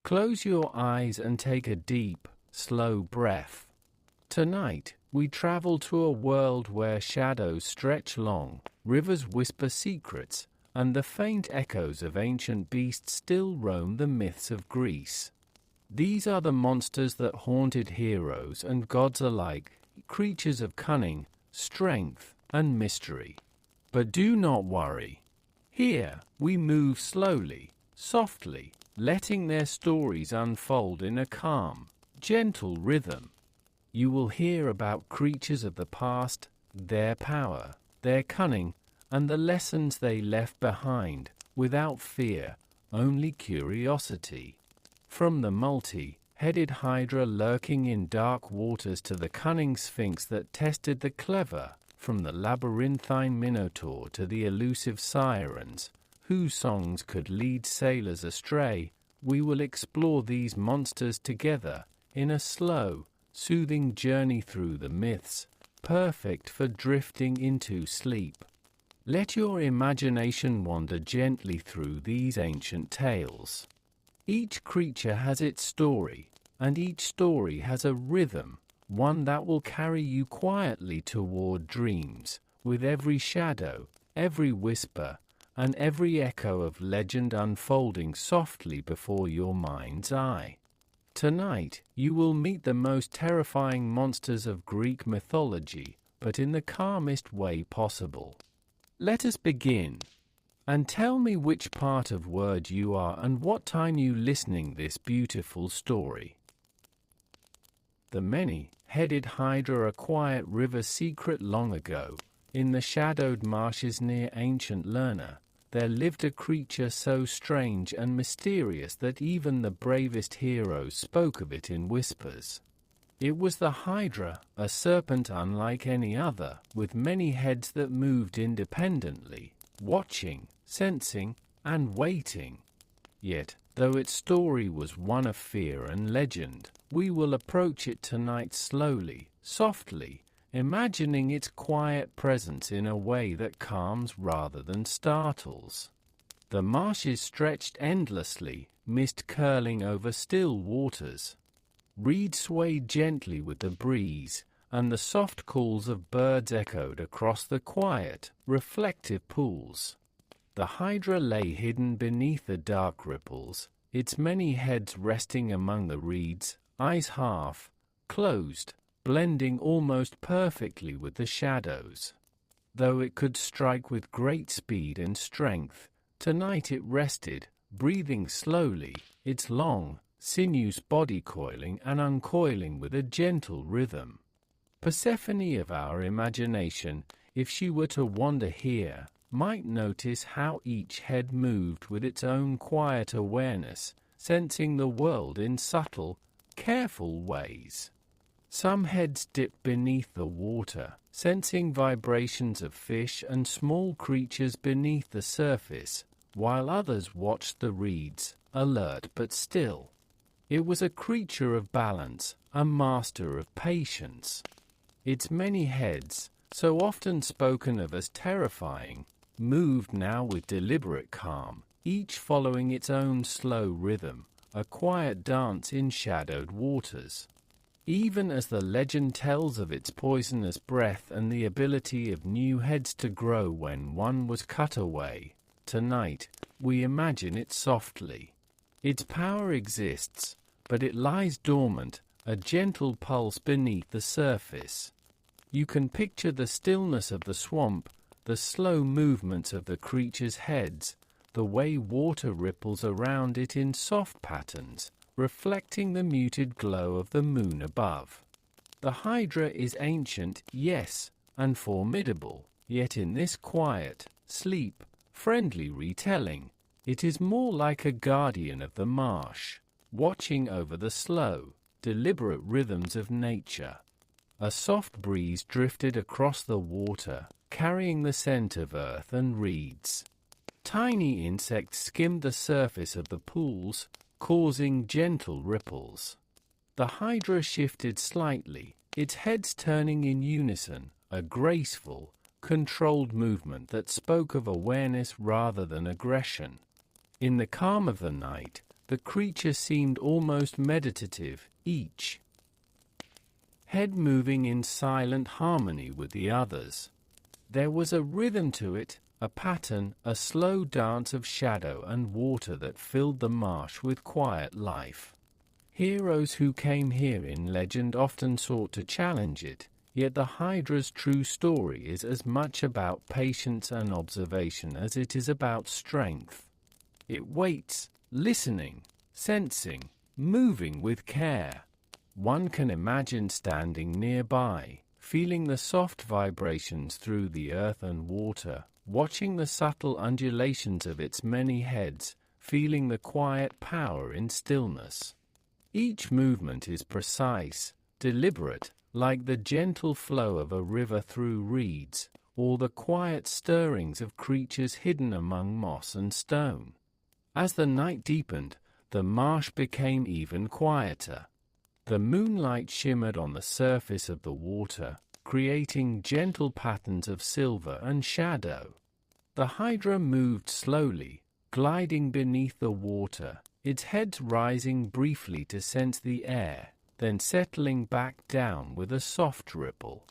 Close your eyes and take a deep, slow breath. Tonight, we travel to a world where shadows stretch long, rivers whisper secrets, and the faint echoes of ancient beasts still roam the myths of Greece. These are the monsters that haunted heroes and gods alike, creatures of cunning, strength, and mystery. But do not worry. Here, we move slowly, softly, letting their stories unfold in a calm, gentle rhythm. You will hear about creatures of the past, their power, their cunning, and the lessons they left behind, without fear, only curiosity. From the multi-headed hydra lurking in dark waters to the cunning sphinx that tested the clever, from the labyrinthine minotaur to the elusive sirens, whose songs could lead sailors astray, we will explore these monsters together, in a slow, soothing journey through the myths, perfect for drifting into sleep. Let your imagination wander gently through these ancient tales. Each creature has its story, and each story has a rhythm, one that will carry you quietly toward dreams, with every shadow, every whisper, and every echo of legend unfolding softly before your mind's eye. Tonight, you will meet the most terrifying monsters of Greek mythology, but in the calmest way possible. Let us begin. And tell me which part of word you are and what time you listening this beautiful story. The many-headed hydra, a quiet river secret long ago, in the shadowed marshes near ancient Lerna, there lived a creature so strange and mysterious that even the bravest heroes spoke of it in whispers. It was the Hydra, a serpent unlike any other, with many heads that moved independently, watching, sensing, and waiting. Yet, though its story was one of fear and legend, we will approach it tonight slowly, softly, imagining its quiet presence in a way that calms rather than startles. The marshes stretched endlessly, mist curling over still waters. Reeds swayed gently with the breeze, and the soft calls of birds echoed across the quiet, reflective pools. The hydra lay hidden beneath the dark ripples, its many heads resting among the reeds, eyes half closed, blending almost perfectly with the shadows. Though it could strike with great speed and strength, tonight it rested, breathing slowly, its long, sinuous body coiling and uncoiling with a gentle rhythm. Persephone of our imagination, if she were to wander here, might notice how each head moved with its own quiet awareness, sensing the world in subtle, careful ways. Some heads dipped beneath the water, sensing vibrations of fish and small creatures beneath the surface, while others watched the reeds, alert but still. It was a creature of balance, a master of patience. Its many heads, so often spoken of as terrifying, moved now with deliberate calm, each following its own slow rhythm, a quiet dance in shadowed waters. Even as the legend tells of its poisonous breath and the ability of new heads to grow when one was cut away, tonight, we imagine it softly. Its power exists, but it lies dormant, a gentle pulse beneath the surface. You can picture the stillness of the swamp, the slow movements of the creature's heads, the way water ripples around it in soft patterns, reflecting the muted glow of the moon above. The Hydra is ancient, yes, and formidable, yet in this quiet, sleep-friendly retelling, it is more like a guardian of the marsh, watching over the slow, deliberate rhythms of nature. A soft breeze drifted across the water, carrying the scent of earth and reeds. Tiny insects skimmed the surface of the pools, causing gentle ripples. The Hydra shifted slightly, its heads turning in unison, a graceful, controlled movement that spoke of awareness rather than aggression. In the calm of the night, The creature seemed almost meditative, each head moving in silent harmony with the others. There was a rhythm to it, a pattern, a slow dance of shadow and water that filled the marsh with quiet life. Heroes who came here in legend often sought to challenge it, yet the Hydra's true story is as much about patience and observation as it is about strength. It waits, listening, sensing, moving with care. One can imagine standing nearby, feeling the soft vibrations through the earth and water, watching the subtle undulations of its many heads, feeling the quiet power in stillness. Each movement is precise, deliberate, like the gentle flow of a river through reeds, or the quiet stirrings of creatures hidden among moss and stone. As the night deepened, the marsh became even quieter. The moonlight shimmered on the surface of the water, creating gentle patterns of silver and shadow. The Hydra moved slowly, gliding beneath the water, its head rising briefly to sense the air, then settling back down with a soft ripple.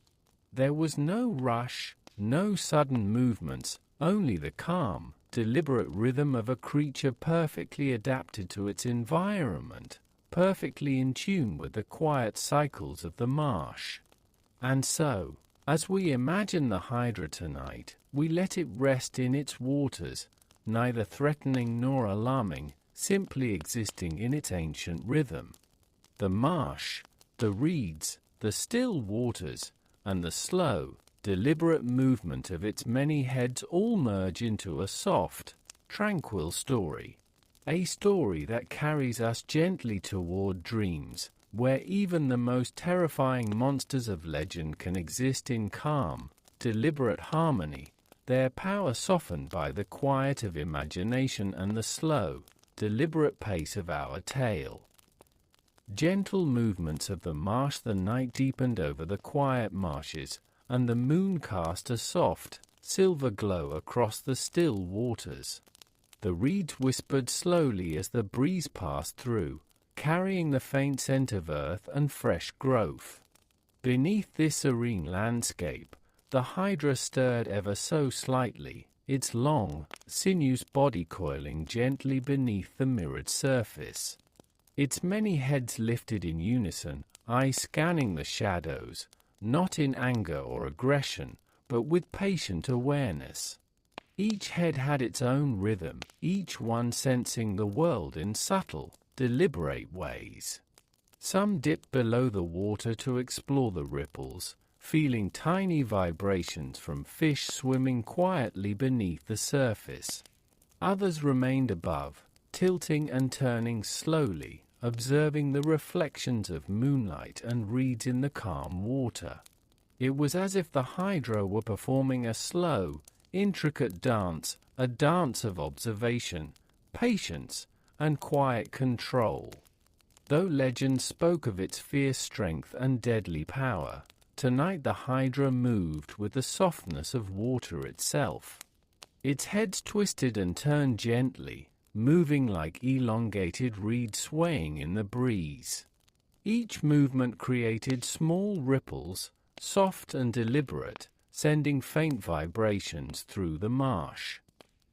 There was no rush, no sudden movements, only the calm, deliberate rhythm of a creature perfectly adapted to its environment, perfectly in tune with the quiet cycles of the marsh. And so, as we imagine the Hydra tonight, we let it rest in its waters, neither threatening nor alarming, simply existing in its ancient rhythm. The marsh, the reeds, the still waters, and the slow, deliberate movement of its many heads all merge into a soft, tranquil story. A story that carries us gently toward dreams, where even the most terrifying monsters of legend can exist in calm, deliberate harmony, their power softened by the quiet of imagination and the slow, deliberate pace of our tale. Gentle movements of the marsh. The night deepened over the quiet marshes, and the moon cast a soft, silver glow across the still waters. The reeds whispered slowly as the breeze passed through, carrying the faint scent of earth and fresh growth. Beneath this serene landscape, the Hydra stirred ever so slightly, its long, sinuous body coiling gently beneath the mirrored surface. Its many heads lifted in unison, eyes scanning the shadows, not in anger or aggression, but with patient awareness. Each head had its own rhythm, each one sensing the world in subtle, deliberate ways. Some dipped below the water to explore the ripples, feeling tiny vibrations from fish swimming quietly beneath the surface. Others remained above, tilting and turning slowly, observing the reflections of moonlight and reeds in the calm water. It was as if the Hydra were performing a slow, intricate dance, a dance of observation, patience, and quiet control. Though legend spoke of its fierce strength and deadly power, tonight the Hydra moved with the softness of water itself. Its heads twisted and turned gently, moving like elongated reeds swaying in the breeze. Each movement created small ripples, soft and deliberate, sending faint vibrations through the marsh.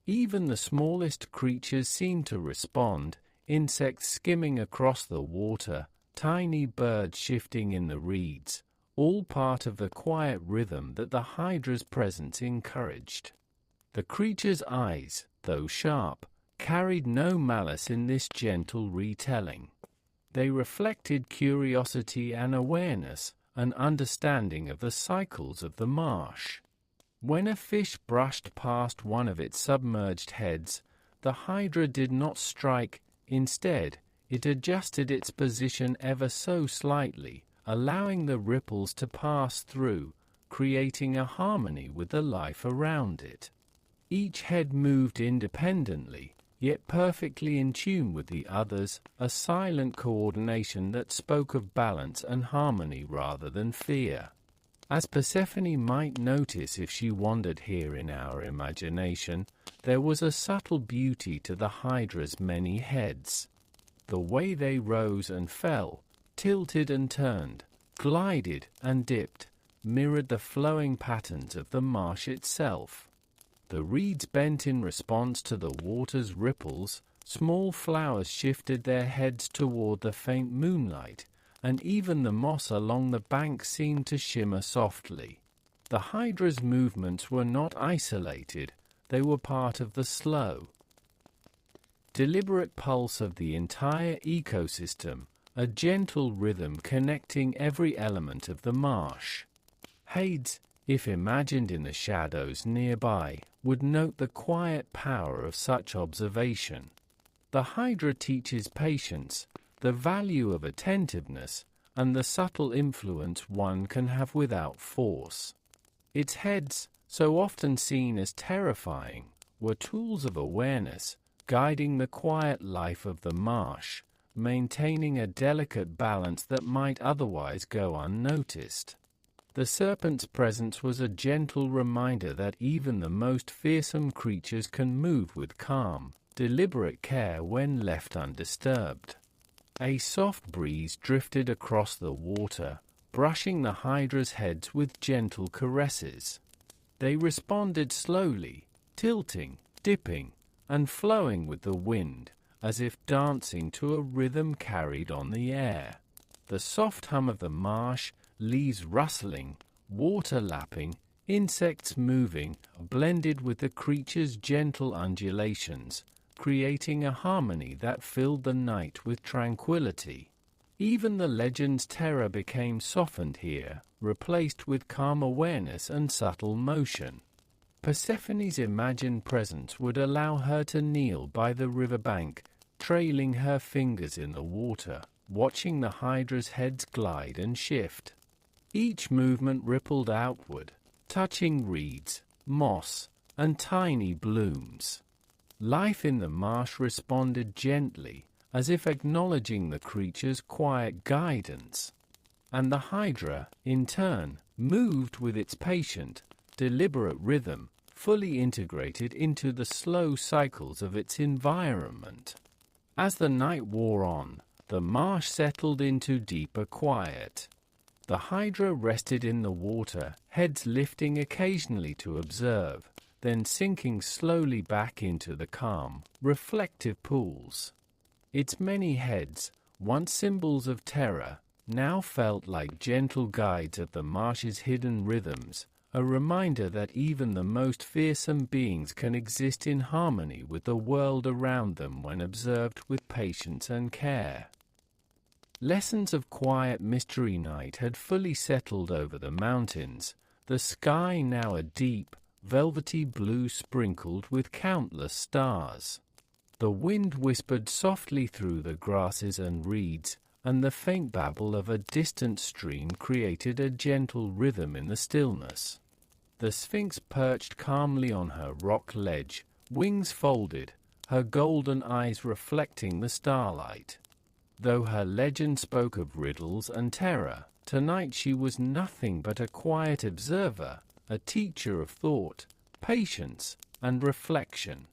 Even the smallest creatures seemed to respond, insects skimming across the water, tiny birds shifting in the reeds, all part of the quiet rhythm that the Hydra's presence encouraged. The creature's eyes, though sharp, carried no malice in this gentle retelling. They reflected curiosity and awareness, an understanding of the cycles of the marsh. When a fish brushed past one of its submerged heads, the Hydra did not strike. Instead, it adjusted its position ever so slightly, allowing the ripples to pass through, creating a harmony with the life around it. Each head moved independently, yet perfectly in tune with the others, a silent coordination that spoke of balance and harmony rather than fear. As Persephone might notice if she wandered here in our imagination, there was a subtle beauty to the Hydra's many heads. The way they rose and fell, tilted and turned, glided and dipped, mirrored the flowing patterns of the marsh itself. The reeds bent in response to the water's ripples, small flowers shifted their heads toward the faint moonlight, and even the moss along the bank seemed to shimmer softly. The hydra's movements were not isolated, they were part of the slow, deliberate pulse of the entire ecosystem, a gentle rhythm connecting every element of the marsh. Hades, if imagined in the shadows nearby, would note the quiet power of such observation. The hydra teaches patience, the value of attentiveness, and the subtle influence one can have without force. Its heads, so often seen as terrifying, were tools of awareness, guiding the quiet life of the marsh, maintaining a delicate balance that might otherwise go unnoticed. The serpent's presence was a gentle reminder that even the most fearsome creatures can move with calm, deliberate care when left undisturbed. A soft breeze drifted across the water, brushing the hydra's heads with gentle caresses. They responded slowly, tilting, dipping, and flowing with the wind, as if dancing to a rhythm carried on the air. The soft hum of the marsh, leaves rustling, water lapping, insects moving, blended with the creature's gentle undulations, creating a harmony that filled the night with tranquility. Even the legend's terror became softened here, replaced with calm awareness and subtle motion. Persephone's imagined presence would allow her to kneel by the riverbank, trailing her fingers in the water, watching the hydra's heads glide and shift. Each movement rippled outward, touching reeds, moss, and tiny blooms. Life in the marsh responded gently, as if acknowledging the creature's quiet guidance. And the hydra, in turn, moved with its patient, deliberate rhythm, fully integrated into the slow cycles of its environment. As the night wore on, the marsh settled into deeper quiet. The hydra rested in the water, heads lifting occasionally to observe, then sinking slowly back into the calm, reflective pools. Its many heads, once symbols of terror, now felt like gentle guides of the marsh's hidden rhythms, a reminder that even the most fearsome beings can exist in harmony with the world around them when observed with patience and care. Lessons of quiet mystery night had fully settled over the mountains, the sky now a deep, velvety blue sprinkled with countless stars. The wind whispered softly through the grasses and reeds, and the faint babble of a distant stream created a gentle rhythm in the stillness. The Sphinx perched calmly on her rock ledge, wings folded, her golden eyes reflecting the starlight. Though her legend spoke of riddles and terror, tonight she was nothing but a quiet observer, a teacher of thought, patience, and reflection.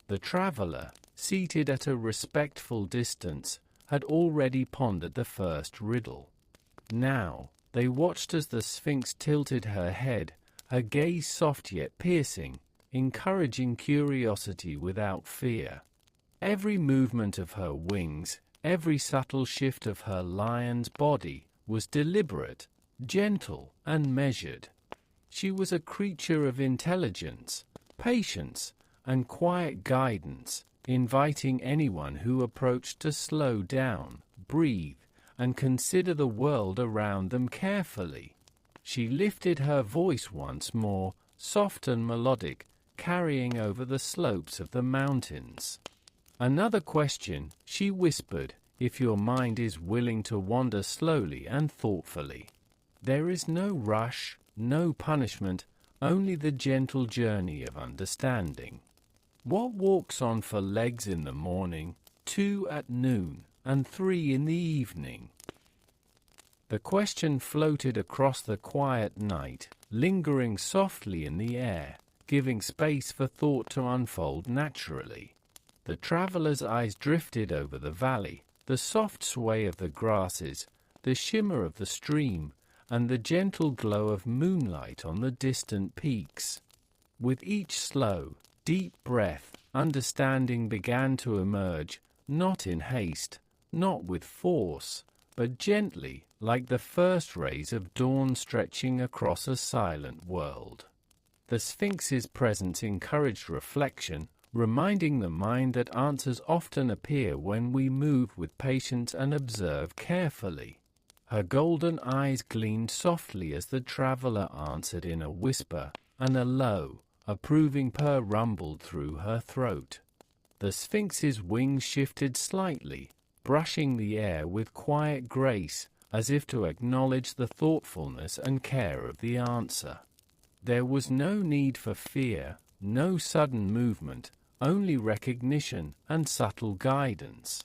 The traveler, seated at a respectful distance, had already pondered the first riddle. Now, they watched as the Sphinx tilted her head, her gaze soft yet piercing, encouraging curiosity without fear. Every movement of her wings, every subtle shift of her lion's body, was deliberate, gentle, and measured. She was a creature of intelligence, patience, and quiet guidance, inviting anyone who approached to slow down, breathe, and consider the world around them carefully. She lifted her voice once more, soft and melodic, carrying over the slopes of the mountains. "Another question," she whispered, "if your mind is willing to wander slowly and thoughtfully. There is no rush, no punishment, only the gentle journey of understanding. What walks on 4 legs in the morning, 2 at noon, and 3 in the evening?" The question floated across the quiet night, lingering softly in the air, giving space for thought to unfold naturally. The traveler's eyes drifted over the valley, the soft sway of the grasses, the shimmer of the stream, and the gentle glow of moonlight on the distant peaks. With each slow, deep breath, understanding began to emerge, not in haste, not with force, but gently, like the first rays of dawn stretching across a silent world. The Sphinx's presence encouraged reflection, reminding the mind that answers often appear when we move with patience and observe carefully. Her golden eyes gleamed softly as the traveler answered in a whisper, and a low, approving purr rumbled through her throat. The Sphinx's wings shifted slightly, brushing the air with quiet grace, as if to acknowledge the thoughtfulness and care of the answer. There was no need for fear, no sudden movement, only recognition and subtle guidance.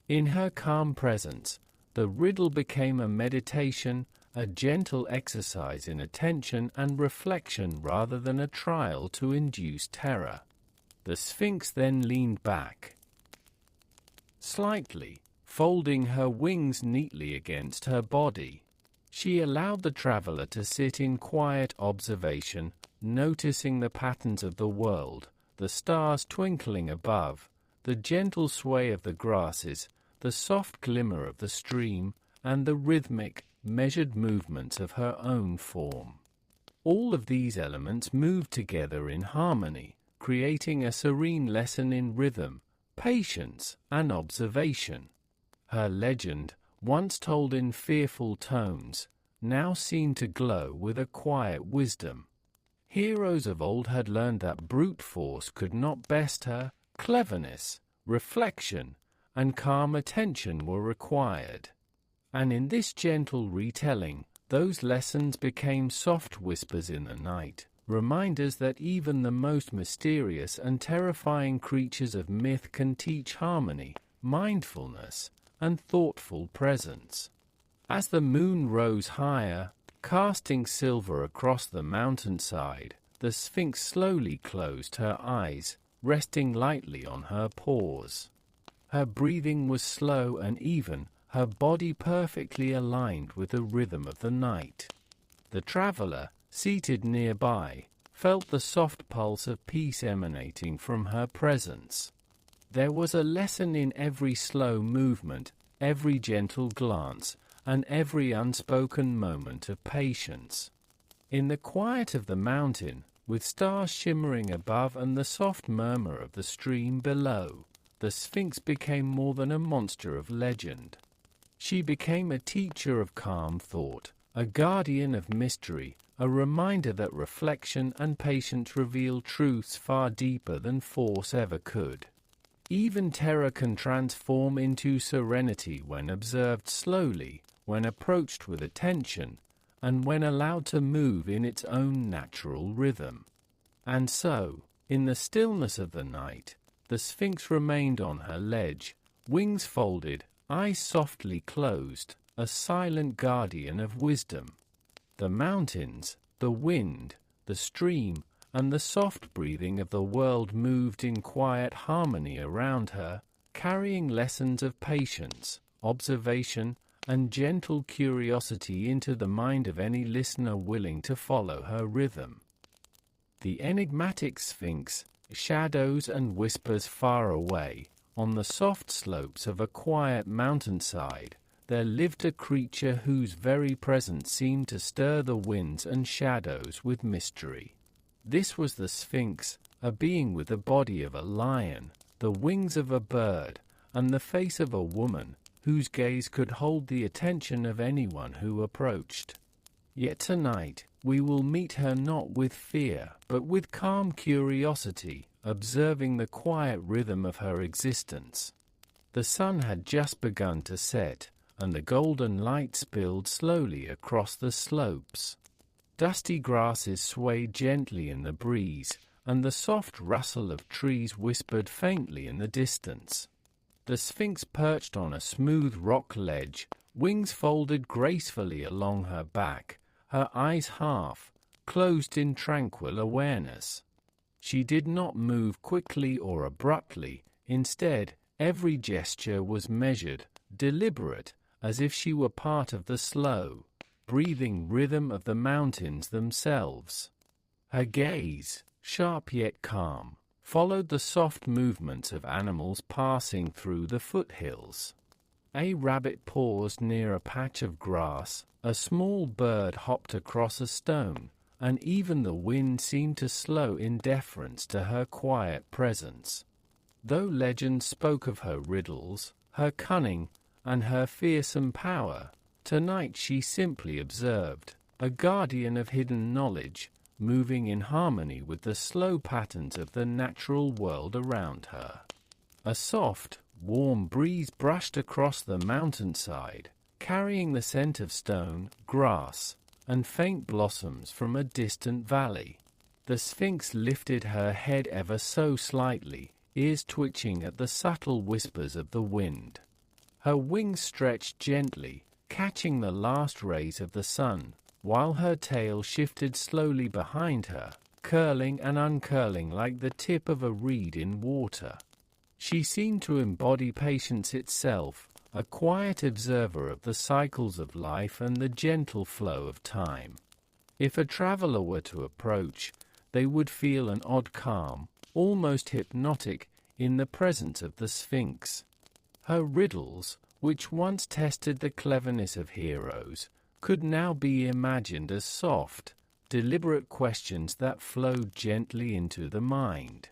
In her calm presence, the riddle became a meditation, a gentle exercise in attention and reflection rather than a trial to induce terror. The Sphinx then leaned back slightly, folding her wings neatly against her body. She allowed the traveler to sit in quiet observation, noticing the patterns of the world, the stars twinkling above, the gentle sway of the grasses, the soft glimmer of the stream, and the rhythmic, measured movements of her own form. All of these elements moved together in harmony, creating a serene lesson in rhythm, patience, and observation. Her legend, once told in fearful tones, now seemed to glow with a quiet wisdom. Heroes of old had learned that brute force could not best her. Cleverness, reflection, and calm attention were required. And in this gentle retelling, those lessons became soft whispers in the night, reminders that even the most mysterious and terrifying creatures of myth can teach harmony, mindfulness, and thoughtful presence. As the moon rose higher, casting silver across the mountainside, the Sphinx slowly closed her eyes, resting lightly on her paws. Her breathing was slow and even, her body perfectly aligned with the rhythm of the night. The traveler, seated nearby, felt the soft pulse of peace emanating from her presence. There was a lesson in every slow movement, every gentle glance, and every unspoken moment of patience. In the quiet of the mountain, with stars shimmering above and the soft murmur of the stream below, the Sphinx became more than a monster of legend. She became a teacher of calm thought, a guardian of mystery, a reminder that reflection and patience reveal truths far deeper than force ever could. Even terror can transform into serenity when observed slowly, when approached with attention, and when allowed to move in its own natural rhythm. And so, in the stillness of the night, the Sphinx remained on her ledge, wings folded, eyes softly closed, a silent guardian of wisdom. The mountains, the wind, the stream, and the soft breathing of the world moved in quiet harmony around her, carrying lessons of patience, observation, and gentle curiosity into the mind of any listener willing to follow her rhythm. The enigmatic Sphinx, shadows and whispers far away, on the soft slopes of a quiet mountainside, there lived a creature whose very presence seemed to stir the winds and shadows with mystery. This was the Sphinx, a being with the body of a lion, the wings of a bird, and the face of a woman, whose gaze could hold the attention of anyone who approached. Yet tonight, we will meet her not with fear, but with calm curiosity, observing the quiet rhythm of her existence. The sun had just begun to set, and the golden light spilled slowly across the slopes. Dusty grasses swayed gently in the breeze, and the soft rustle of trees whispered faintly in the distance. The Sphinx perched on a smooth rock ledge, wings folded gracefully along her back, her eyes half closed in tranquil awareness. She did not move quickly or abruptly. Instead, every gesture was measured, deliberate, as if she were part of the slow, breathing rhythm of the mountains themselves. Her gaze, sharp yet calm, followed the soft movements of animals passing through the foothills. A rabbit paused near a patch of grass, a small bird hopped across a stone, and even the wind seemed to slow in deference to her quiet presence. Though legend spoke of her riddles, her cunning, and her fearsome power, tonight she simply observed, a guardian of hidden knowledge, moving in harmony with the slow patterns of the natural world around her. A soft, warm breeze brushed across the mountainside, carrying the scent of stone, grass, and faint blossoms from a distant valley. The Sphinx lifted her head ever so slightly, ears twitching at the subtle whispers of the wind. Her wings stretched gently, catching the last rays of the sun, while her tail shifted slowly behind her, curling and uncurling like the tip of a reed in water. She seemed to embody patience itself, a quiet observer of the cycles of life and the gentle flow of time. If a traveler were to approach, they would feel an odd calm, almost hypnotic, in the presence of the Sphinx. Her riddles, which once tested the cleverness of heroes, could now be imagined as soft, deliberate questions that flowed gently into the mind.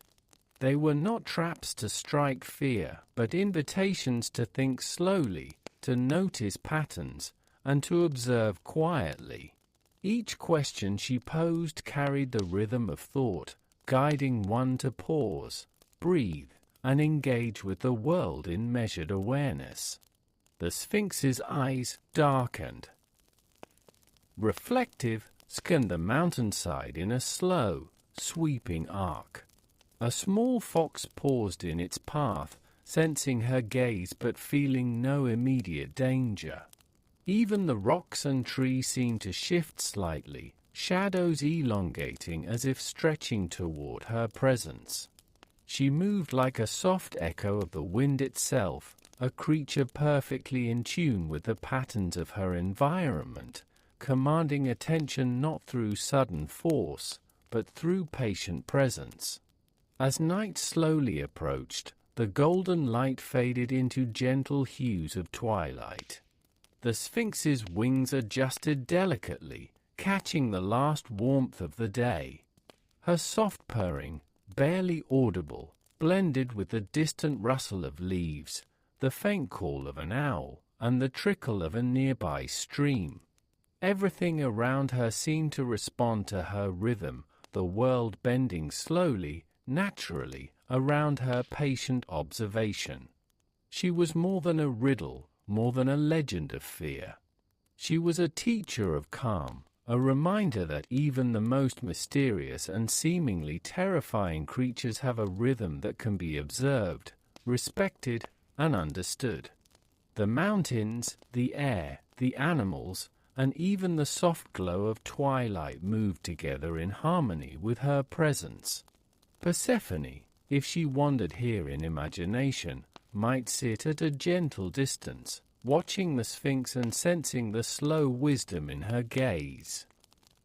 They were not traps to strike fear, but invitations to think slowly, to notice patterns, and to observe quietly. Each question she posed carried the rhythm of thought, guiding one to pause, breathe, and engage with the world in measured awareness. The Sphinx's eyes darkened. Reflective, scanned the mountainside in a slow, sweeping arc. A small fox paused in its path, sensing her gaze but feeling no immediate danger. Even the rocks and trees seemed to shift slightly, shadows elongating as if stretching toward her presence. She moved like a soft echo of the wind itself, a creature perfectly in tune with the patterns of her environment, commanding attention not through sudden force, but through patient presence. As night slowly approached, the golden light faded into gentle hues of twilight. The Sphinx's wings adjusted delicately, catching the last warmth of the day. Her soft purring, barely audible, blended with the distant rustle of leaves, the faint call of an owl, and the trickle of a nearby stream. Everything around her seemed to respond to her rhythm, the world bending slowly, naturally, around her patient observation. She was more than a riddle, more than a legend of fear. She was a teacher of calm, a reminder that even the most mysterious and seemingly terrifying creatures have a rhythm that can be observed, respected, and understood. The mountains, the air, the animals, and even the soft glow of twilight moved together in harmony with her presence. Persephone, if she wandered here in imagination, might sit at a gentle distance, watching the Sphinx and sensing the slow wisdom in her gaze.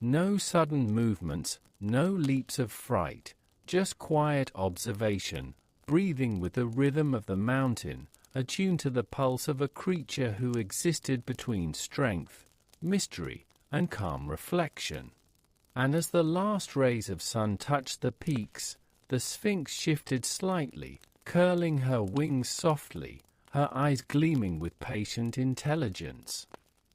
No sudden movements, no leaps of fright, just quiet observation, breathing with the rhythm of the mountain, attuned to the pulse of a creature who existed between strength, mystery, and calm reflection. And as the last rays of sun touched the peaks, the Sphinx shifted slightly, curling her wings softly, her eyes gleaming with patient intelligence.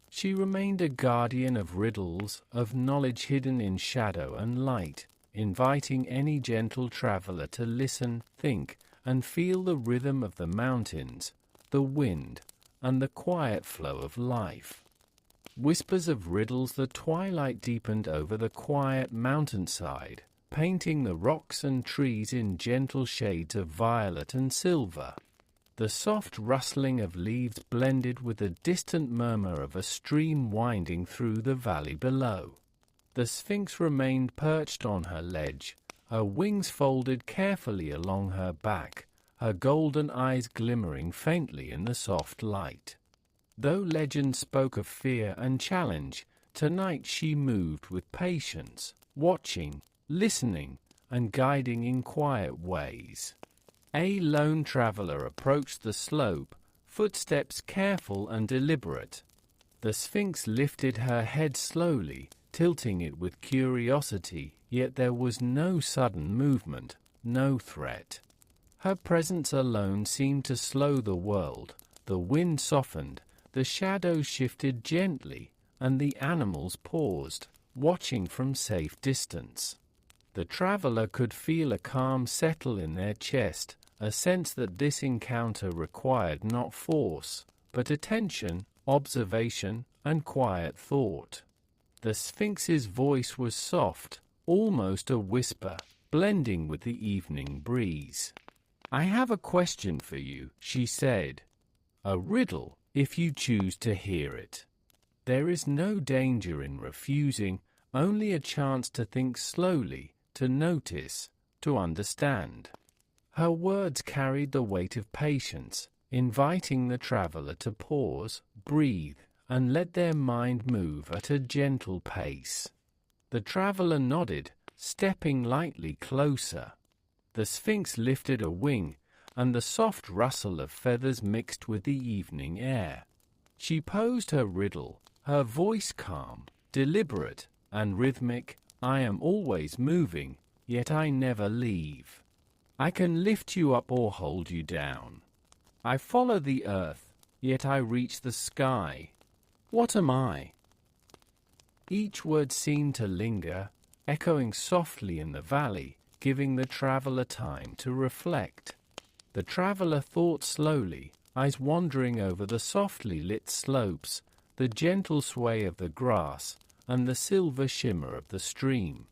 She remained a guardian of riddles, of knowledge hidden in shadow and light, inviting any gentle traveler to listen, think, and feel the rhythm of the mountains, the wind, and the quiet flow of life. Whispers of riddles, the twilight deepened over the quiet mountainside, painting the rocks and trees in gentle shades of violet and silver. The soft rustling of leaves blended with the distant murmur of a stream winding through the valley below. The Sphinx remained perched on her ledge, her wings folded carefully along her back, her golden eyes glimmering faintly in the soft light. Though legend spoke of fear and challenge, tonight she moved with patience, watching, listening, and guiding in quiet ways. A lone traveler approached the slope, footsteps careful and deliberate. The Sphinx lifted her head slowly, tilting it with curiosity, yet there was no sudden movement, no threat. Her presence alone seemed to slow the world. The wind softened, the shadows shifted gently, and the animals paused, watching from safe distance. The traveler could feel a calm settle in their chest, a sense that this encounter required not force, but attention, observation, and quiet thought. The Sphinx's voice was soft, almost a whisper, blending with the evening breeze. "I have a question for you," she said. "A riddle, if you choose to hear it. There is no danger in refusing, only a chance to think slowly, to notice, to understand." Her words carried the weight of patience, inviting the traveler to pause, breathe, and let their mind move at a gentle pace. The traveler nodded, stepping lightly closer. The Sphinx lifted a wing, and the soft rustle of feathers mixed with the evening air. She posed her riddle, her voice calm, deliberate, and rhythmic. "I am always moving, yet I never leave. I can lift you up or hold you down. I follow the earth, yet I reach the sky. What am I?" Each word seemed to linger, echoing softly in the valley, giving the traveler time to reflect. The traveler thought slowly, eyes wandering over the softly lit slopes, the gentle sway of the grass, and the silver shimmer of the stream.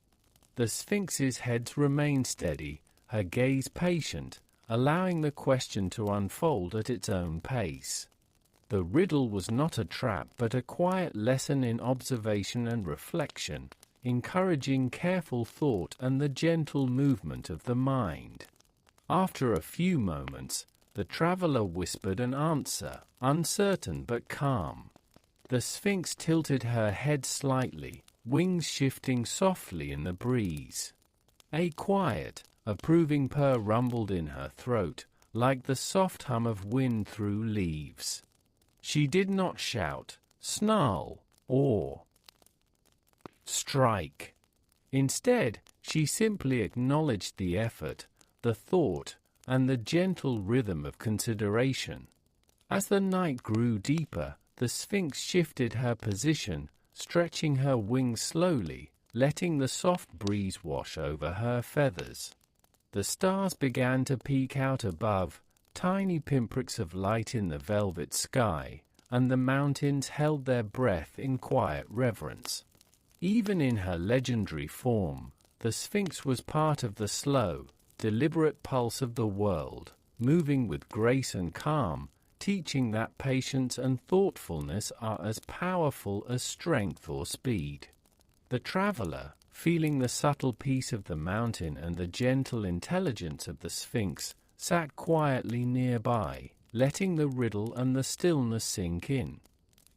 The Sphinx's head remained steady, her gaze patient, allowing the question to unfold at its own pace. The riddle was not a trap but a quiet lesson in observation and reflection, encouraging careful thought and the gentle movement of the mind. After a few moments, the traveler whispered an answer, uncertain but calm. The Sphinx tilted her head slightly, wings shifting softly in the breeze. A quiet, approving purr rumbled in her throat, like the soft hum of wind through leaves. She did not shout, snarl, or strike. Instead, she simply acknowledged the effort, the thought, and the gentle rhythm of consideration. As the night grew deeper, the Sphinx shifted her position, stretching her wings slowly, letting the soft breeze wash over her feathers. The stars began to peek out above, tiny pinpricks of light in the velvet sky, and the mountains held their breath in quiet reverence. Even in her legendary form, the Sphinx was part of the slow, deliberate pulse of the world, moving with grace and calm, teaching that patience and thoughtfulness are as powerful as strength or speed. The traveler, feeling the subtle peace of the mountain and the gentle intelligence of the Sphinx, sat quietly nearby, letting the riddle and the stillness sink in.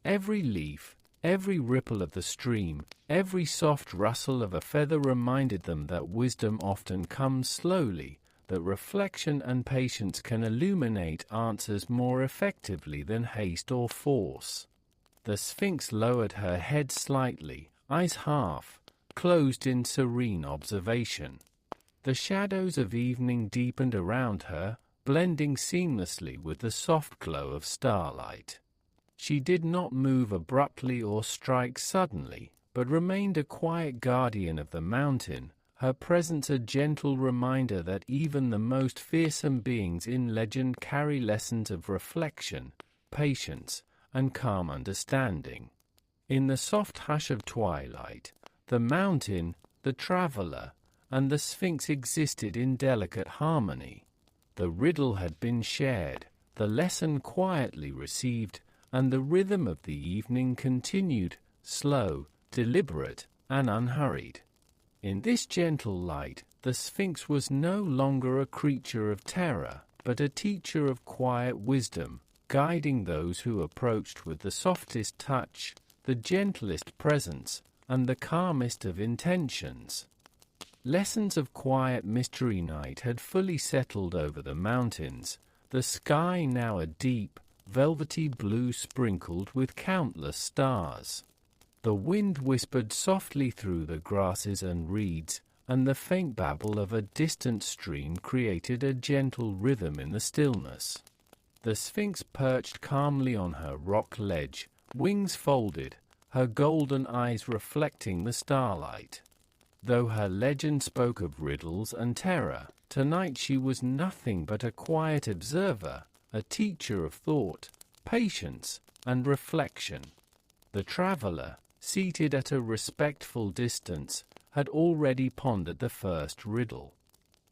Every leaf, every ripple of the stream, every soft rustle of a feather reminded them that wisdom often comes slowly, that reflection and patience can illuminate answers more effectively than haste or force. The Sphinx lowered her head slightly, eyes half closed in serene observation. The shadows of evening deepened around her, blending seamlessly with the soft glow of starlight. She did not move abruptly or strike suddenly, but remained a quiet guardian of the mountain, her presence a gentle reminder that even the most fearsome beings in legend carry lessons of reflection, patience, and calm understanding. In the soft hush of twilight, the mountain, the traveler, and the Sphinx existed in delicate harmony. The riddle had been shared, the lesson quietly received, and the rhythm of the evening continued, slow, deliberate, and unhurried. In this gentle light, the Sphinx was no longer a creature of terror, but but a teacher of quiet wisdom, guiding those who approached with the softest touch, the gentlest presence, and the calmest of intentions. Lessons of quiet mystery night had fully settled over the mountains, the sky now a deep, velvety blue sprinkled with countless stars. The wind whispered softly through the grasses and reeds, and the faint babble of a distant stream created a gentle rhythm in the stillness. The Sphinx perched calmly on her rock ledge, wings folded, her golden eyes reflecting the starlight. Though her legend spoke of riddles and terror, tonight she was nothing but a quiet observer, a teacher of thought, patience, and reflection. The traveler, seated at a respectful distance, had already pondered the first riddle.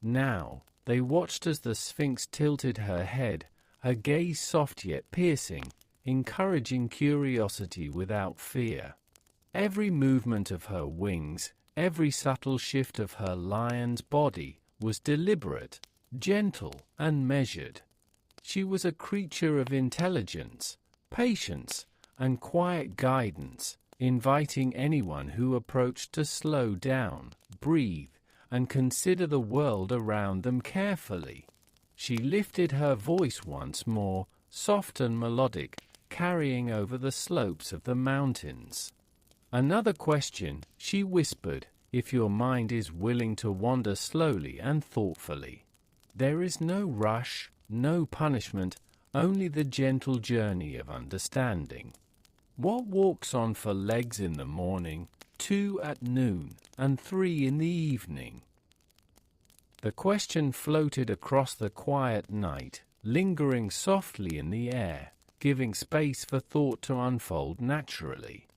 Now, they watched as the Sphinx tilted her head, her gaze soft yet piercing, encouraging curiosity without fear. Every movement of her wings, every subtle shift of her lion's body, was deliberate, gentle, and measured. She was a creature of intelligence, patience, and quiet guidance, inviting anyone who approached to slow down, breathe, and consider the world around them carefully. She lifted her voice once more, soft and melodic, carrying over the slopes of the mountains. "Another question," she whispered, "if your mind is willing to wander slowly and thoughtfully. There is no rush, no punishment, only the gentle journey of understanding. What walks on for legs in the morning, 2 at noon, and 3 in the evening?" The question floated across the quiet night, lingering softly in the air, giving space for thought to unfold naturally.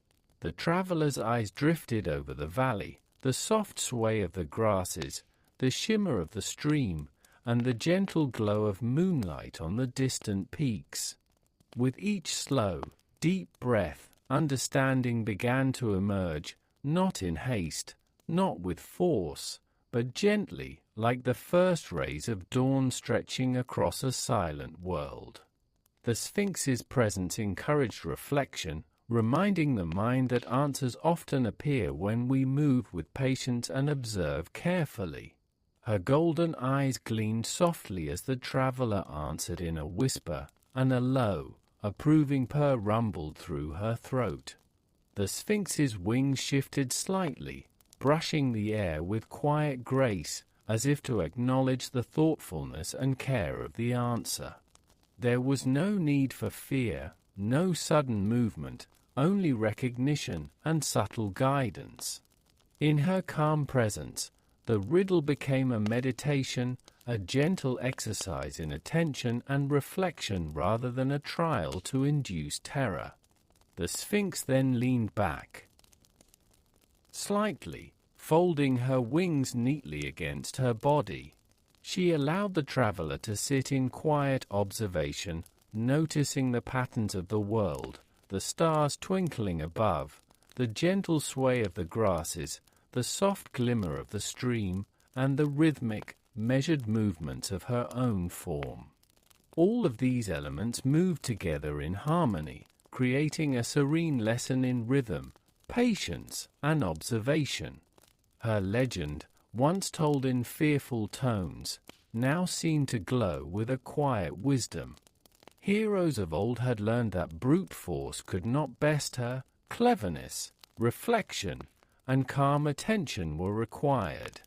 The traveler's eyes drifted over the valley, the soft sway of the grasses, the shimmer of the stream, and the gentle glow of moonlight on the distant peaks. With each slow, deep breath, understanding began to emerge, not in haste, not with force, but gently, like the first rays of dawn stretching across a silent world. The Sphinx's presence encouraged reflection, reminding the mind that answers often appear when we move with patience and observe carefully. Her golden eyes gleamed softly as the traveler answered in a whisper, and a low, approving purr rumbled through her throat. The Sphinx's wings shifted slightly, brushing the air with quiet grace, as if to acknowledge the thoughtfulness and care of the answer. There was no need for fear, no sudden movement, only recognition and subtle guidance. In her calm presence, the riddle became a meditation, a gentle exercise in attention and reflection rather than a trial to induce terror. The Sphinx then leaned back slightly, folding her wings neatly against her body. She allowed the traveler to sit in quiet observation, noticing the patterns of the world, the stars twinkling above, the gentle sway of the grasses, the soft glimmer of the stream, and the rhythmic, measured movements of her own form. All of these elements moved together in harmony, creating a serene lesson in rhythm, patience, and observation. Her legend, once told in fearful tones, now seemed to glow with a quiet wisdom. Heroes of old had learned that brute force could not best her, cleverness, reflection, and calm attention were required.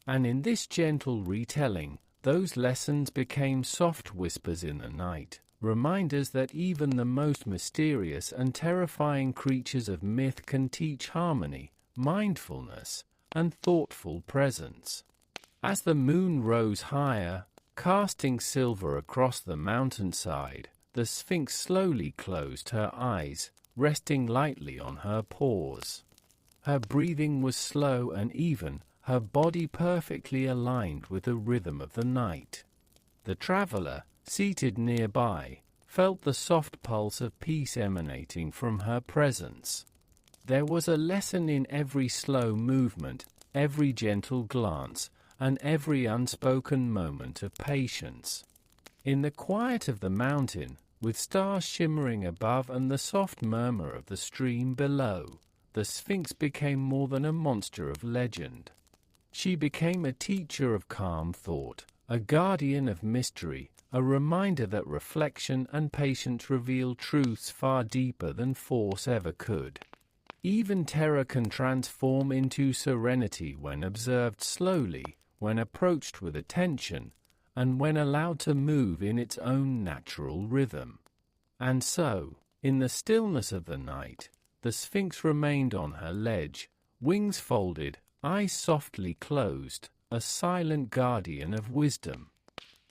And in this gentle retelling, those lessons became soft whispers in the night, reminders that even the most mysterious and terrifying creatures of myth can teach harmony, mindfulness, and thoughtful presence. As the moon rose higher, casting silver across the mountainside, the Sphinx slowly closed her eyes, resting lightly on her paws. Her breathing was slow and even, her body perfectly aligned with the rhythm of the night. The traveler, seated nearby, felt the soft pulse of peace emanating from her presence. There was a lesson in every slow movement, every gentle glance, and every unspoken moment of patience. In the quiet of the mountain, with stars shimmering above and the soft murmur of the stream below, the Sphinx became more than a monster of legend. She became a teacher of calm thought, a guardian of mystery, a reminder that reflection and patience reveal truths far deeper than force ever could. Even terror can transform into serenity when observed slowly, when approached with attention, and when allowed to move in its own natural rhythm. And so, in the stillness of the night, the Sphinx remained on her ledge, wings folded, eyes softly closed, a silent guardian of wisdom.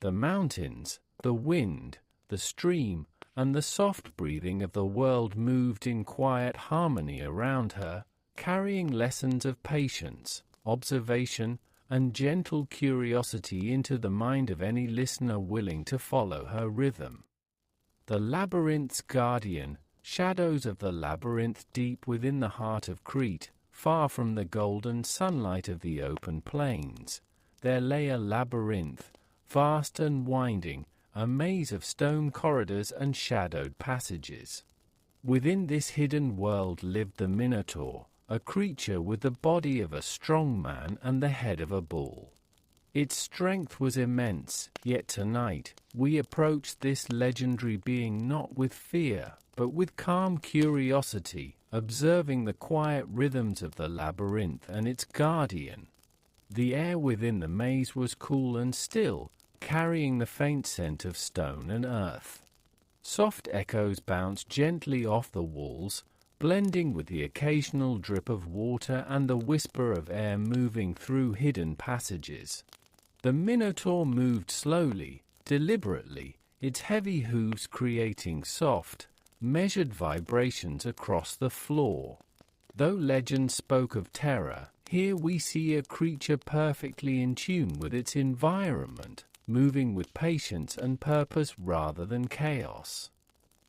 The mountains, the wind, the stream, and the soft breathing of the world moved in quiet harmony around her, carrying lessons of patience, observation, and gentle curiosity into the mind of any listener willing to follow her rhythm. The labyrinth's guardian, shadows of the labyrinth deep within the heart of Crete, far from the golden sunlight of the open plains, there lay a labyrinth, vast and winding, a maze of stone corridors and shadowed passages. Within this hidden world lived the Minotaur, a creature with the body of a strong man and the head of a bull. Its strength was immense, yet tonight we approached this legendary being not with fear, but with calm curiosity, observing the quiet rhythms of the labyrinth and its guardian. The air within the maze was cool and still, carrying the faint scent of stone and earth. Soft echoes bounced gently off the walls, blending with the occasional drip of water and the whisper of air moving through hidden passages. The Minotaur moved slowly, deliberately, its heavy hooves creating soft, measured vibrations across the floor. Though legend spoke of terror, here we see a creature perfectly in tune with its environment, moving with patience and purpose rather than chaos.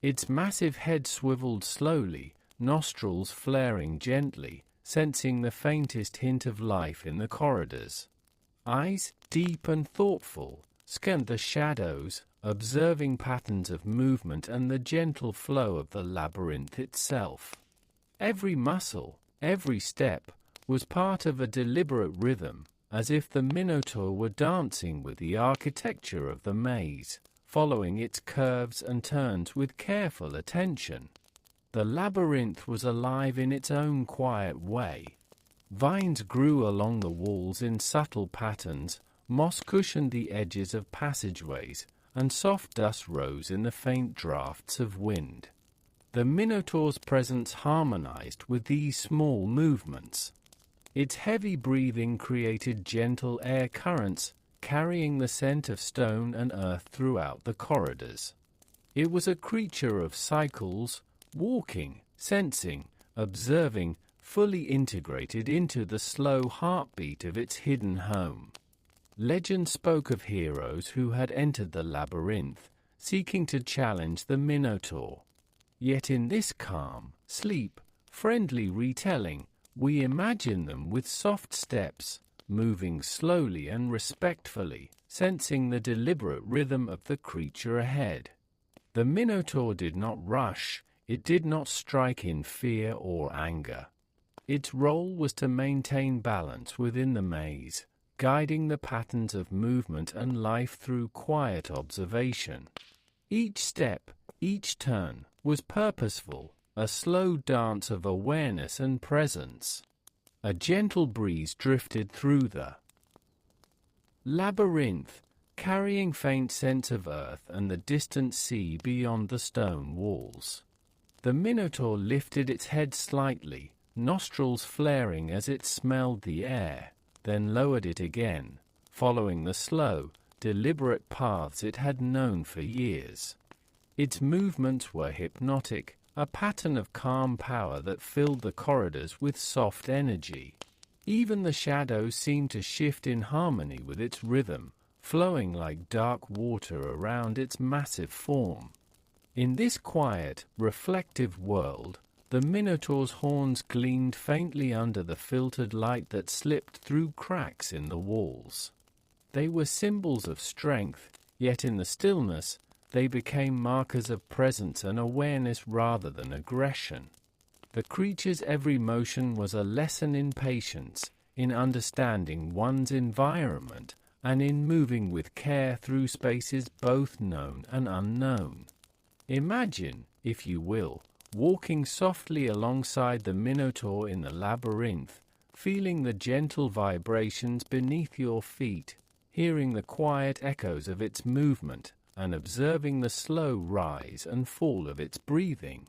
Its massive head swiveled slowly, nostrils flaring gently, sensing the faintest hint of life in the corridors. Eyes, deep and thoughtful, scanned the shadows, observing patterns of movement and the gentle flow of the labyrinth itself. Every muscle, every step, was part of a deliberate rhythm, as if the Minotaur were dancing with the architecture of the maze, following its curves and turns with careful attention. The labyrinth was alive in its own quiet way. Vines grew along the walls in subtle patterns, moss cushioned the edges of passageways, and soft dust rose in the faint drafts of wind. The Minotaur's presence harmonized with these small movements. Its heavy breathing created gentle air currents, carrying the scent of stone and earth throughout the corridors. It was a creature of cycles, walking, sensing, observing, fully integrated into the slow heartbeat of its hidden home. Legend spoke of heroes who had entered the labyrinth, seeking to challenge the Minotaur. Yet in this calm, friendly retelling, we imagine them with soft steps, moving slowly and respectfully, sensing the deliberate rhythm of the creature ahead. The Minotaur did not rush, it did not strike in fear or anger. Its role was to maintain balance within the maze, guiding the patterns of movement and life through quiet observation. Each step, each turn, was purposeful, a slow dance of awareness and presence. A gentle breeze drifted through the labyrinth, carrying faint scents of earth and the distant sea beyond the stone walls. The Minotaur lifted its head slightly, nostrils flaring as it smelled the air, then lowered it again, following the slow, deliberate paths it had known for years. Its movements were hypnotic, a pattern of calm power that filled the corridors with soft energy. Even the shadows seemed to shift in harmony with its rhythm, flowing like dark water around its massive form. In this quiet, reflective world, the Minotaur's horns gleamed faintly under the filtered light that slipped through cracks in the walls. They were symbols of strength, Yet in the stillness, they became markers of presence and awareness rather than aggression. The creature's every motion was a lesson in patience, in understanding one's environment, and in moving with care through spaces both known and unknown. Imagine, if you will, walking softly alongside the Minotaur in the labyrinth, feeling the gentle vibrations beneath your feet, hearing the quiet echoes of its movement, and observing the slow rise and fall of its breathing.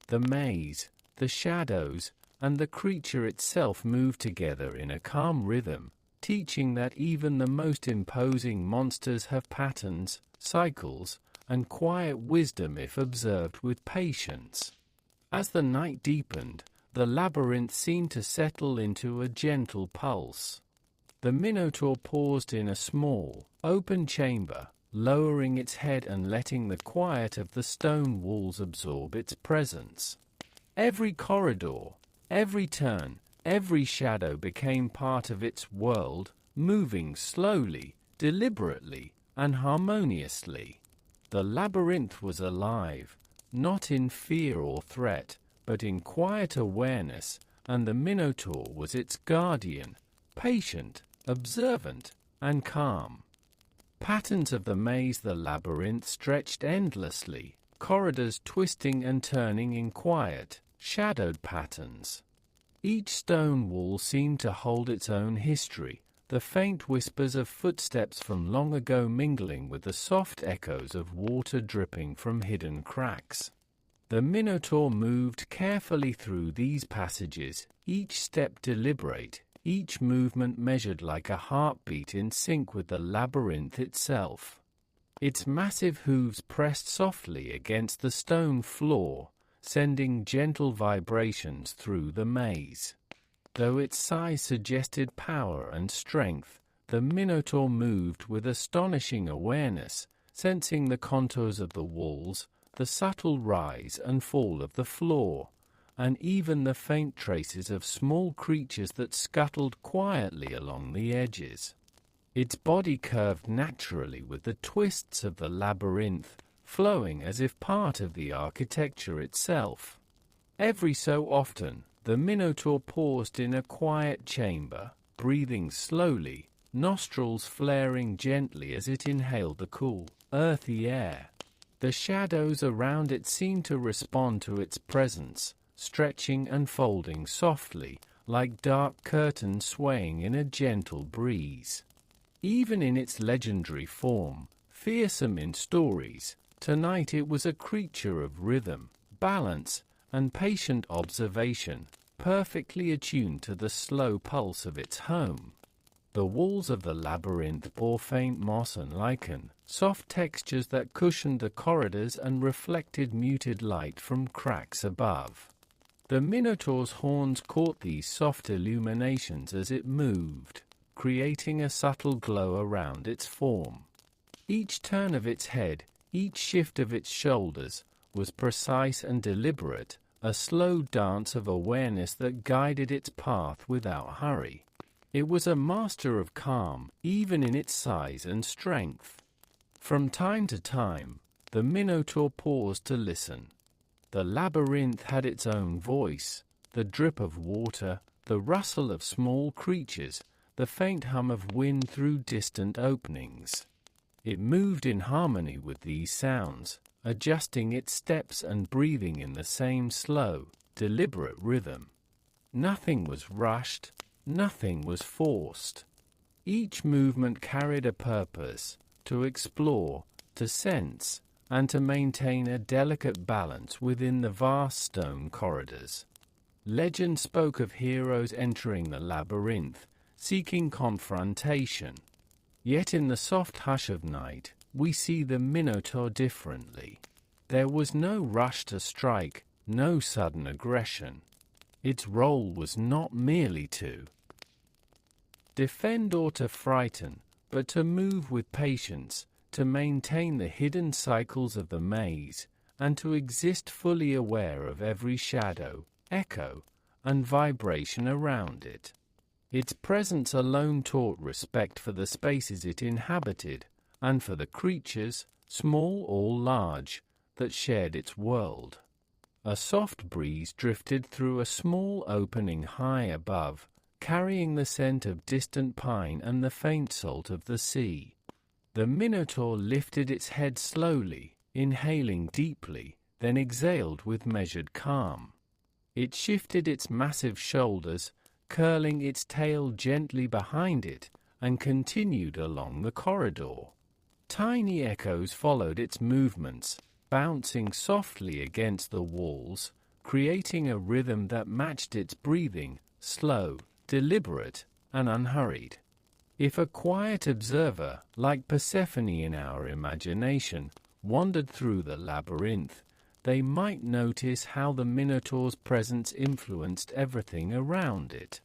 The maze, the shadows, and the creature itself move together in a calm rhythm, teaching that even the most imposing monsters have patterns, cycles, and quiet wisdom if observed with patience. As the night deepened, the labyrinth seemed to settle into a gentle pulse. The Minotaur paused in a small, open chamber, lowering its head and letting the quiet of the stone walls absorb its presence. Every corridor, every turn, every shadow became part of its world, moving slowly, deliberately, and harmoniously. The labyrinth was alive, not in fear or threat, but in quiet awareness, and the Minotaur was its guardian, patient, observant, and calm. Patterns of the maze, the labyrinth, stretched endlessly, corridors twisting and turning in quiet, shadowed patterns. Each stone wall seemed to hold its own history, the faint whispers of footsteps from long ago mingling with the soft echoes of water dripping from hidden cracks. The Minotaur moved carefully through these passages, each step deliberate, each movement measured like a heartbeat in sync with the labyrinth itself. Its massive hooves pressed softly against the stone floor, sending gentle vibrations through the maze. Though its size suggested power and strength, the Minotaur moved with astonishing awareness, sensing the contours of the walls, the subtle rise and fall of the floor, and even the faint traces of small creatures that scuttled quietly along the edges. Its body curved naturally with the twists of the labyrinth, flowing as if part of the architecture itself. Every so often, the Minotaur paused in a quiet chamber, breathing slowly, nostrils flaring gently as it inhaled the cool, earthy air. The shadows around it seemed to respond to its presence, stretching and folding softly, like dark curtains swaying in a gentle breeze. Even in its legendary form, fearsome in stories, tonight it was a creature of rhythm, balance, and patient observation, perfectly attuned to the slow pulse of its home. The walls of the labyrinth bore faint moss and lichen, soft textures that cushioned the corridors and reflected muted light from cracks above. The Minotaur's horns caught these soft illuminations as it moved, creating a subtle glow around its form. Each turn of its head, each shift of its shoulders, was precise and deliberate, a slow dance of awareness that guided its path without hurry. It was a master of calm, even in its size and strength. From time to time, the Minotaur paused to listen. The labyrinth had its own voice, the drip of water, the rustle of small creatures, the faint hum of wind through distant openings. It moved in harmony with these sounds, adjusting its steps and breathing in the same slow, deliberate rhythm. Nothing was rushed, nothing was forced. Each movement carried a purpose, to explore, to sense, and to maintain a delicate balance within the vast stone corridors. Legend spoke of heroes entering the labyrinth, seeking confrontation. Yet in the soft hush of night, we see the Minotaur differently. There was no rush to strike, no sudden aggression. Its role was not merely to defend or to frighten, but to move with patience, to maintain the hidden cycles of the maze, and to exist fully aware of every shadow, echo, and vibration around it. Its presence alone taught respect for the spaces it inhabited, and for the creatures, small or large, that shared its world. A soft breeze drifted through a small opening high above, carrying the scent of distant pine and the faint salt of the sea. The Minotaur lifted its head slowly, inhaling deeply, then exhaled with measured calm. It shifted its massive shoulders, curling its tail gently behind it, and continued along the corridor. Tiny echoes followed its movements, bouncing softly against the walls, creating a rhythm that matched its breathing, slow, deliberate, and unhurried. If a quiet observer, like Persephone in our imagination, wandered through the labyrinth, they might notice how the Minotaur's presence influenced everything around it.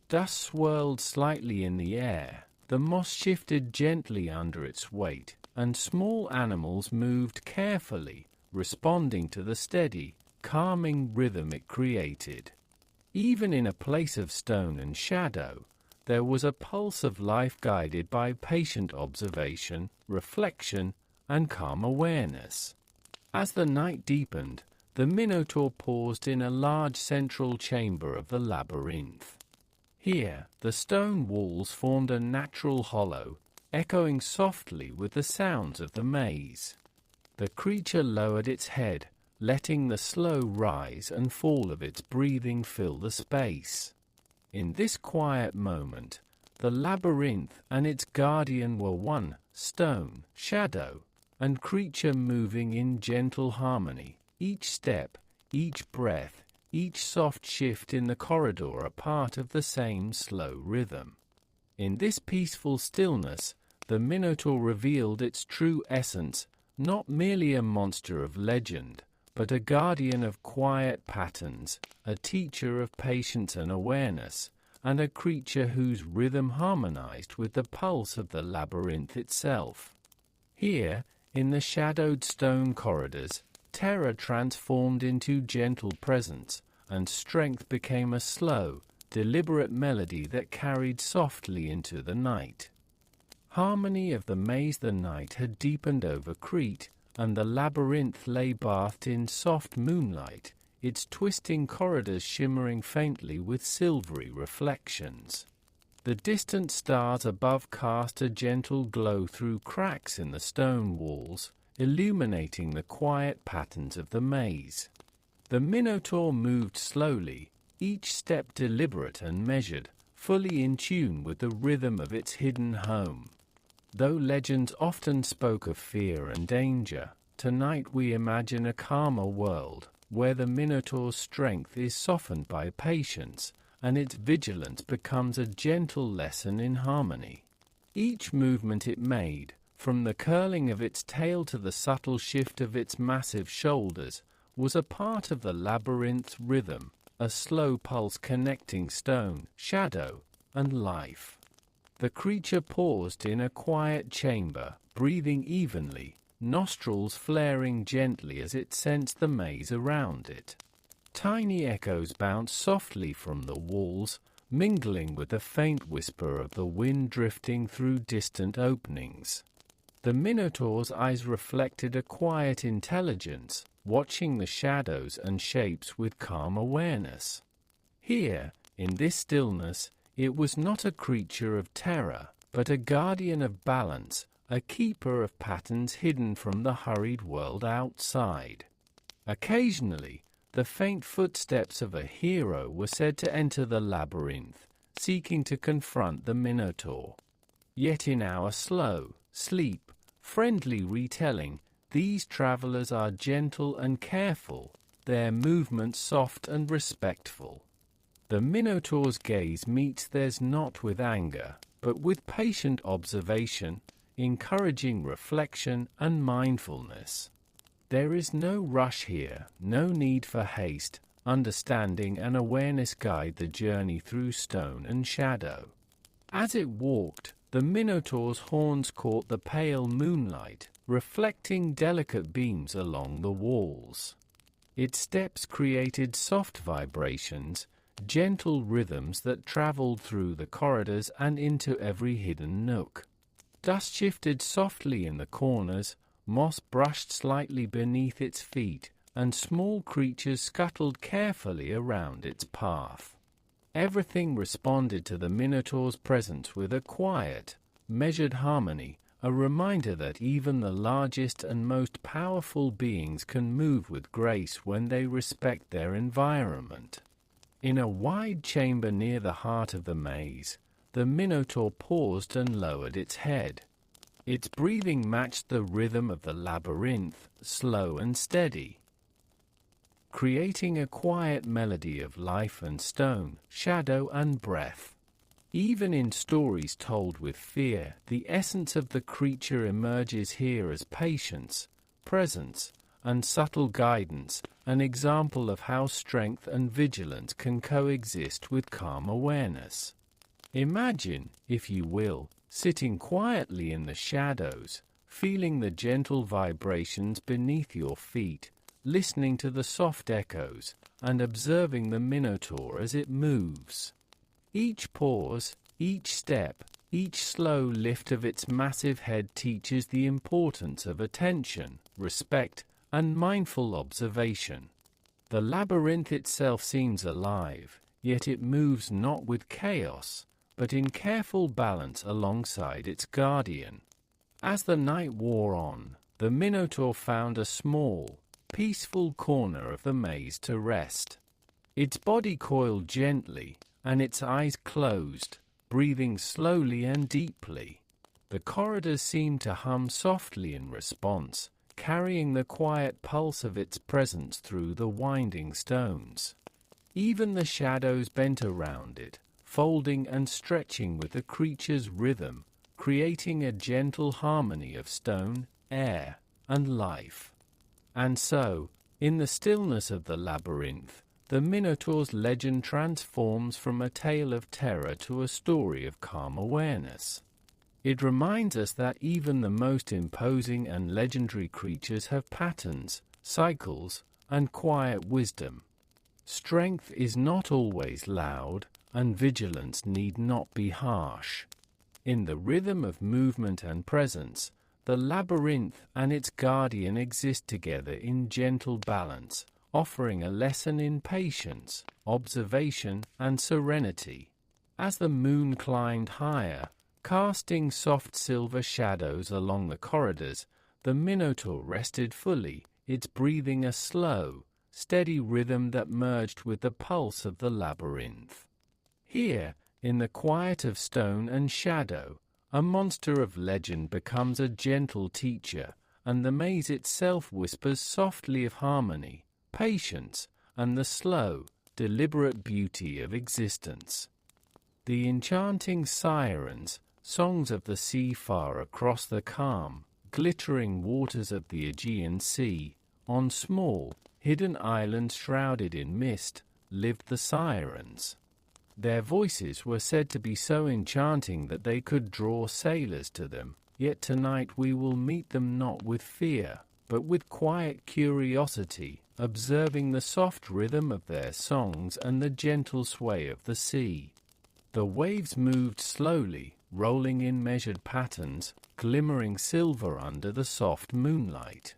Dust swirled slightly in the air, the moss shifted gently under its weight, and small animals moved carefully, responding to the steady, calming rhythm it created. Even in a place of stone and shadow, there was a pulse of life guided by patient observation, reflection, and calm awareness. As the night deepened, the Minotaur paused in a large central chamber of the labyrinth. Here, the stone walls formed a natural hollow, echoing softly with the sounds of the maze. The creature lowered its head, letting the slow rise and fall of its breathing fill the space. In this quiet moment, the labyrinth and its guardian were one, stone, shadow, and creature moving in gentle harmony, each step, each breath, each soft shift in the corridor a part of the same slow rhythm. In this peaceful stillness, the Minotaur revealed its true essence, not merely a monster of legend, but a guardian of quiet patterns, a teacher of patience and awareness, and a creature whose rhythm harmonized with the pulse of the labyrinth itself. Here, in the shadowed stone corridors, terror transformed into gentle presence, and strength became a slow, deliberate melody that carried softly into the night. Harmony of the maze. The night had deepened over Crete, and the labyrinth lay bathed in soft moonlight, its twisting corridors shimmering faintly with silvery reflections. The distant stars above cast a gentle glow through cracks in the stone walls, illuminating the quiet patterns of the maze. The Minotaur moved slowly, each step deliberate and measured, fully in tune with the rhythm of its hidden home. Though legends often spoke of fear and danger, tonight we imagine a calmer world, where the Minotaur's strength is softened by patience, and its vigilance becomes a gentle lesson in harmony. Each movement it made, from the curling of its tail to the subtle shift of its massive shoulders, was a part of the labyrinth's rhythm, a slow pulse connecting stone, shadow, and life. The creature paused in a quiet chamber, breathing evenly, nostrils flaring gently as it sensed the maze around it. Tiny echoes bounced softly from the walls, mingling with the faint whisper of the wind drifting through distant openings. The Minotaur's eyes reflected a quiet intelligence, watching the shadows and shapes with calm awareness. Here, in this stillness, it was not a creature of terror, but a guardian of balance, a keeper of patterns hidden from the hurried world outside. Occasionally, the faint footsteps of a hero were said to enter the labyrinth, seeking to confront the Minotaur. Yet in our slow, sleep, friendly retelling, these travelers are gentle and careful, their movements soft and respectful. The Minotaur's gaze meets theirs not with anger, but with patient observation, encouraging reflection and mindfulness. There is no rush here, no need for haste. Understanding and awareness guide the journey through stone and shadow. As it walked, the Minotaur's horns caught the pale moonlight, reflecting delicate beams along the walls. Its steps created soft vibrations, gentle rhythms that traveled through the corridors and into every hidden nook. Dust shifted softly in the corners, moss brushed slightly beneath its feet, and small creatures scuttled carefully around its path. Everything responded to the Minotaur's presence with a quiet, measured harmony, a reminder that even the largest and most powerful beings can move with grace when they respect their environment. In a wide chamber near the heart of the maze, the Minotaur paused and lowered its head. Its breathing matched the rhythm of the labyrinth, slow and steady, creating a quiet melody of life and stone, shadow and breath. Even in stories told with fear, the essence of the creature emerges here as patience, presence, and subtle guidance, an example of how strength and vigilance can coexist with calm awareness. Imagine, if you will, sitting quietly in the shadows, feeling the gentle vibrations beneath your feet, listening to the soft echoes, and observing the Minotaur as it moves. Each pause, each step, each slow lift of its massive head teaches the importance of attention, respect, and mindful observation. The labyrinth itself seems alive, yet it moves not with chaos, but in careful balance alongside its guardian. As the night wore on, the Minotaur found a small, peaceful corner of the maze to rest. Its body coiled gently, and its eyes closed, breathing slowly and deeply. The corridors seemed to hum softly in response, carrying the quiet pulse of its presence through the winding stones. Even the shadows bent around it, folding and stretching with the creature's rhythm, creating a gentle harmony of stone, air, and life. And so, in the stillness of the labyrinth, the Minotaur's legend transforms from a tale of terror to a story of calm awareness. It reminds us that even the most imposing and legendary creatures have patterns, cycles, and quiet wisdom. Strength is not always loud, and vigilance need not be harsh. In the rhythm of movement and presence, the labyrinth and its guardian exist together in gentle balance, offering a lesson in patience, observation, and serenity. As the moon climbed higher, casting soft silver shadows along the corridors, the Minotaur rested fully, its breathing a slow, steady rhythm that merged with the pulse of the labyrinth. Here, in the quiet of stone and shadow, a monster of legend becomes a gentle teacher, and the maze itself whispers softly of harmony, patience, and the slow, deliberate beauty of existence. The enchanting sirens, songs of the sea far across the calm, glittering waters of the Aegean Sea, on small, hidden islands shrouded in mist, lived the sirens. Their voices were said to be so enchanting that they could draw sailors to them, yet tonight we will meet them not with fear, but with quiet curiosity, observing the soft rhythm of their songs and the gentle sway of the sea. The waves moved slowly, rolling in measured patterns, glimmering silver under the soft moonlight.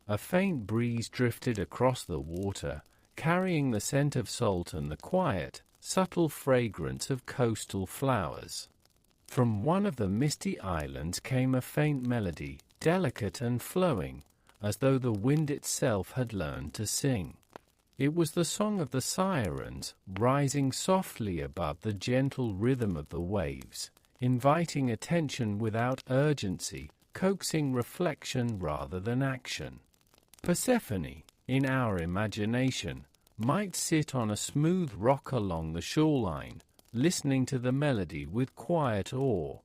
A faint breeze drifted across the water, carrying the scent of salt and the quiet, subtle fragrance of coastal flowers. From one of the misty islands came a faint melody, delicate and flowing, as though the wind itself had learned to sing. It was the song of the sirens, rising softly above the gentle rhythm of the waves, inviting attention without urgency, coaxing reflection rather than action. Persephone, in our imagination, might sit on a smooth rock along the shoreline, listening to the melody with quiet awe.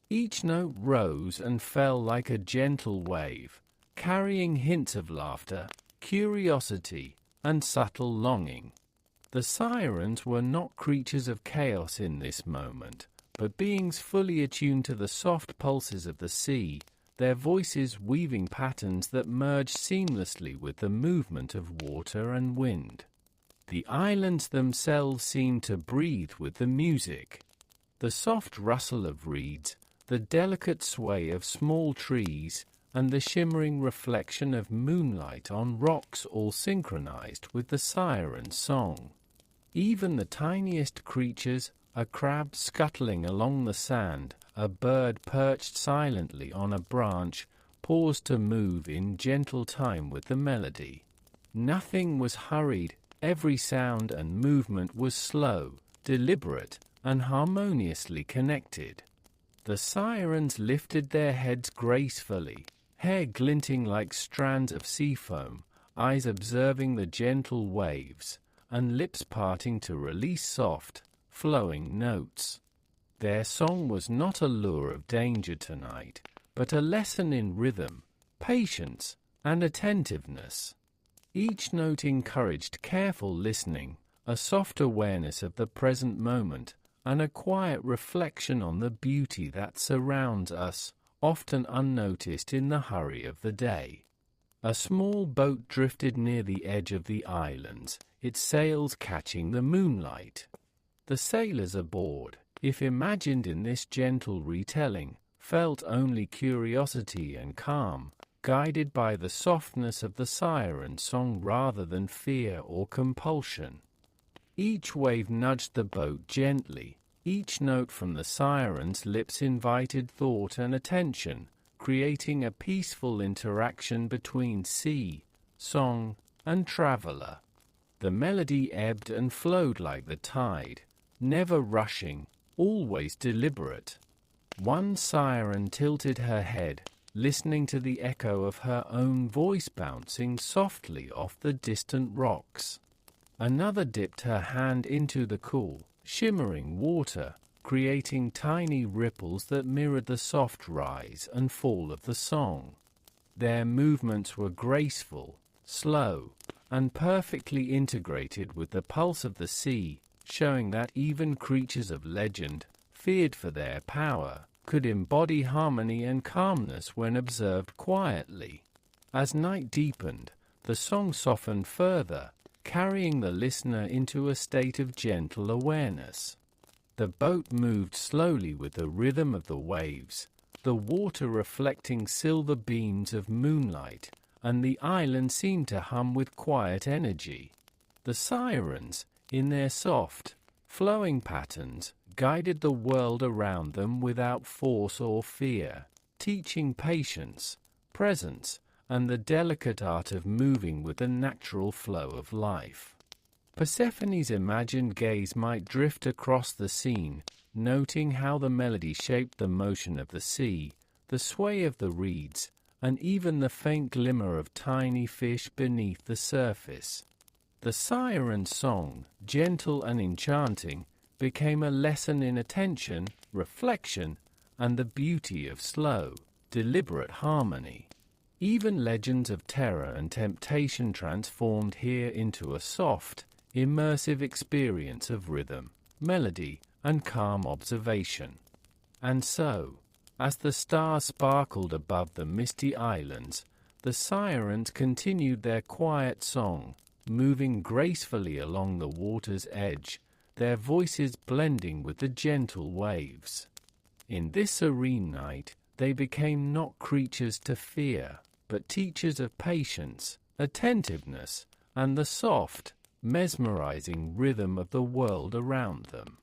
Each note rose and fell like a gentle wave, carrying hints of laughter, curiosity, and subtle longing. The sirens were not creatures of chaos in this moment, but beings fully attuned to the soft pulses of the sea, their voices weaving patterns that merged seamlessly with the movement of water and wind. The islands themselves seemed to breathe with the music. The soft rustle of reeds, the delicate sway of small trees, and the shimmering reflection of moonlight on rocks all synchronized with the siren's song. Even the tiniest creatures, a crab scuttling along the sand, a bird perched silently on a branch, paused to move in gentle time with the melody. Nothing was hurried, every sound and movement was slow, deliberate, and harmoniously connected. The sirens lifted their heads gracefully, hair glinting like strands of sea foam, eyes observing the gentle waves, and lips parting to release soft, flowing notes. Their song was not a lure of danger tonight, but a lesson in rhythm, patience, and attentiveness. Each note encouraged careful listening, a soft awareness of the present moment, and a quiet reflection on the beauty that surrounds us, often unnoticed in the hurry of the day. A small boat drifted near the edge of the islands, its sails catching the moonlight. The sailors aboard, if imagined in this gentle retelling, felt only curiosity and calm, guided by the softness of the siren song rather than fear or compulsion. Each wave nudged the boat gently. Each note from the siren's lips invited thought and attention, creating a peaceful interaction between sea, song, and traveler. The melody ebbed and flowed like the tide, never rushing, always deliberate. One siren tilted her head, listening to the echo of her own voice bouncing softly off the distant rocks. Another dipped her hand into the cool, shimmering water, creating tiny ripples that mirrored the soft rise and fall of the song. Their movements were graceful, slow, and perfectly integrated with the pulse of the sea, showing that even creatures of legend, feared for their power, could embody harmony and calmness when observed quietly. As night deepened, the song softened further, carrying the listener into a state of gentle awareness. The boat moved slowly with the rhythm of the waves, the water reflecting silver beams of moonlight, and the island seemed to hum with quiet energy. The sirens, in their soft, flowing patterns, guided the world around them without force or fear, teaching patience, presence, and the delicate art of moving with the natural flow of life. Persephone's imagined gaze might drift across the scene, noting how the melody shaped the motion of the sea, the sway of the reeds, and even the faint glimmer of tiny fish beneath the surface. The siren's song, gentle and enchanting, became a lesson in attention, reflection, and the beauty of slow, deliberate harmony. Even legends of terror and temptation transformed here into a soft, immersive experience of rhythm, melody, and calm observation. And so, as the stars sparkled above the misty islands, the sirens continued their quiet song, moving gracefully along the water's edge, their voices blending with the gentle waves. In this serene night, they became not creatures to fear, but teachers of patience, attentiveness, and the soft, mesmerizing rhythm of the world around them.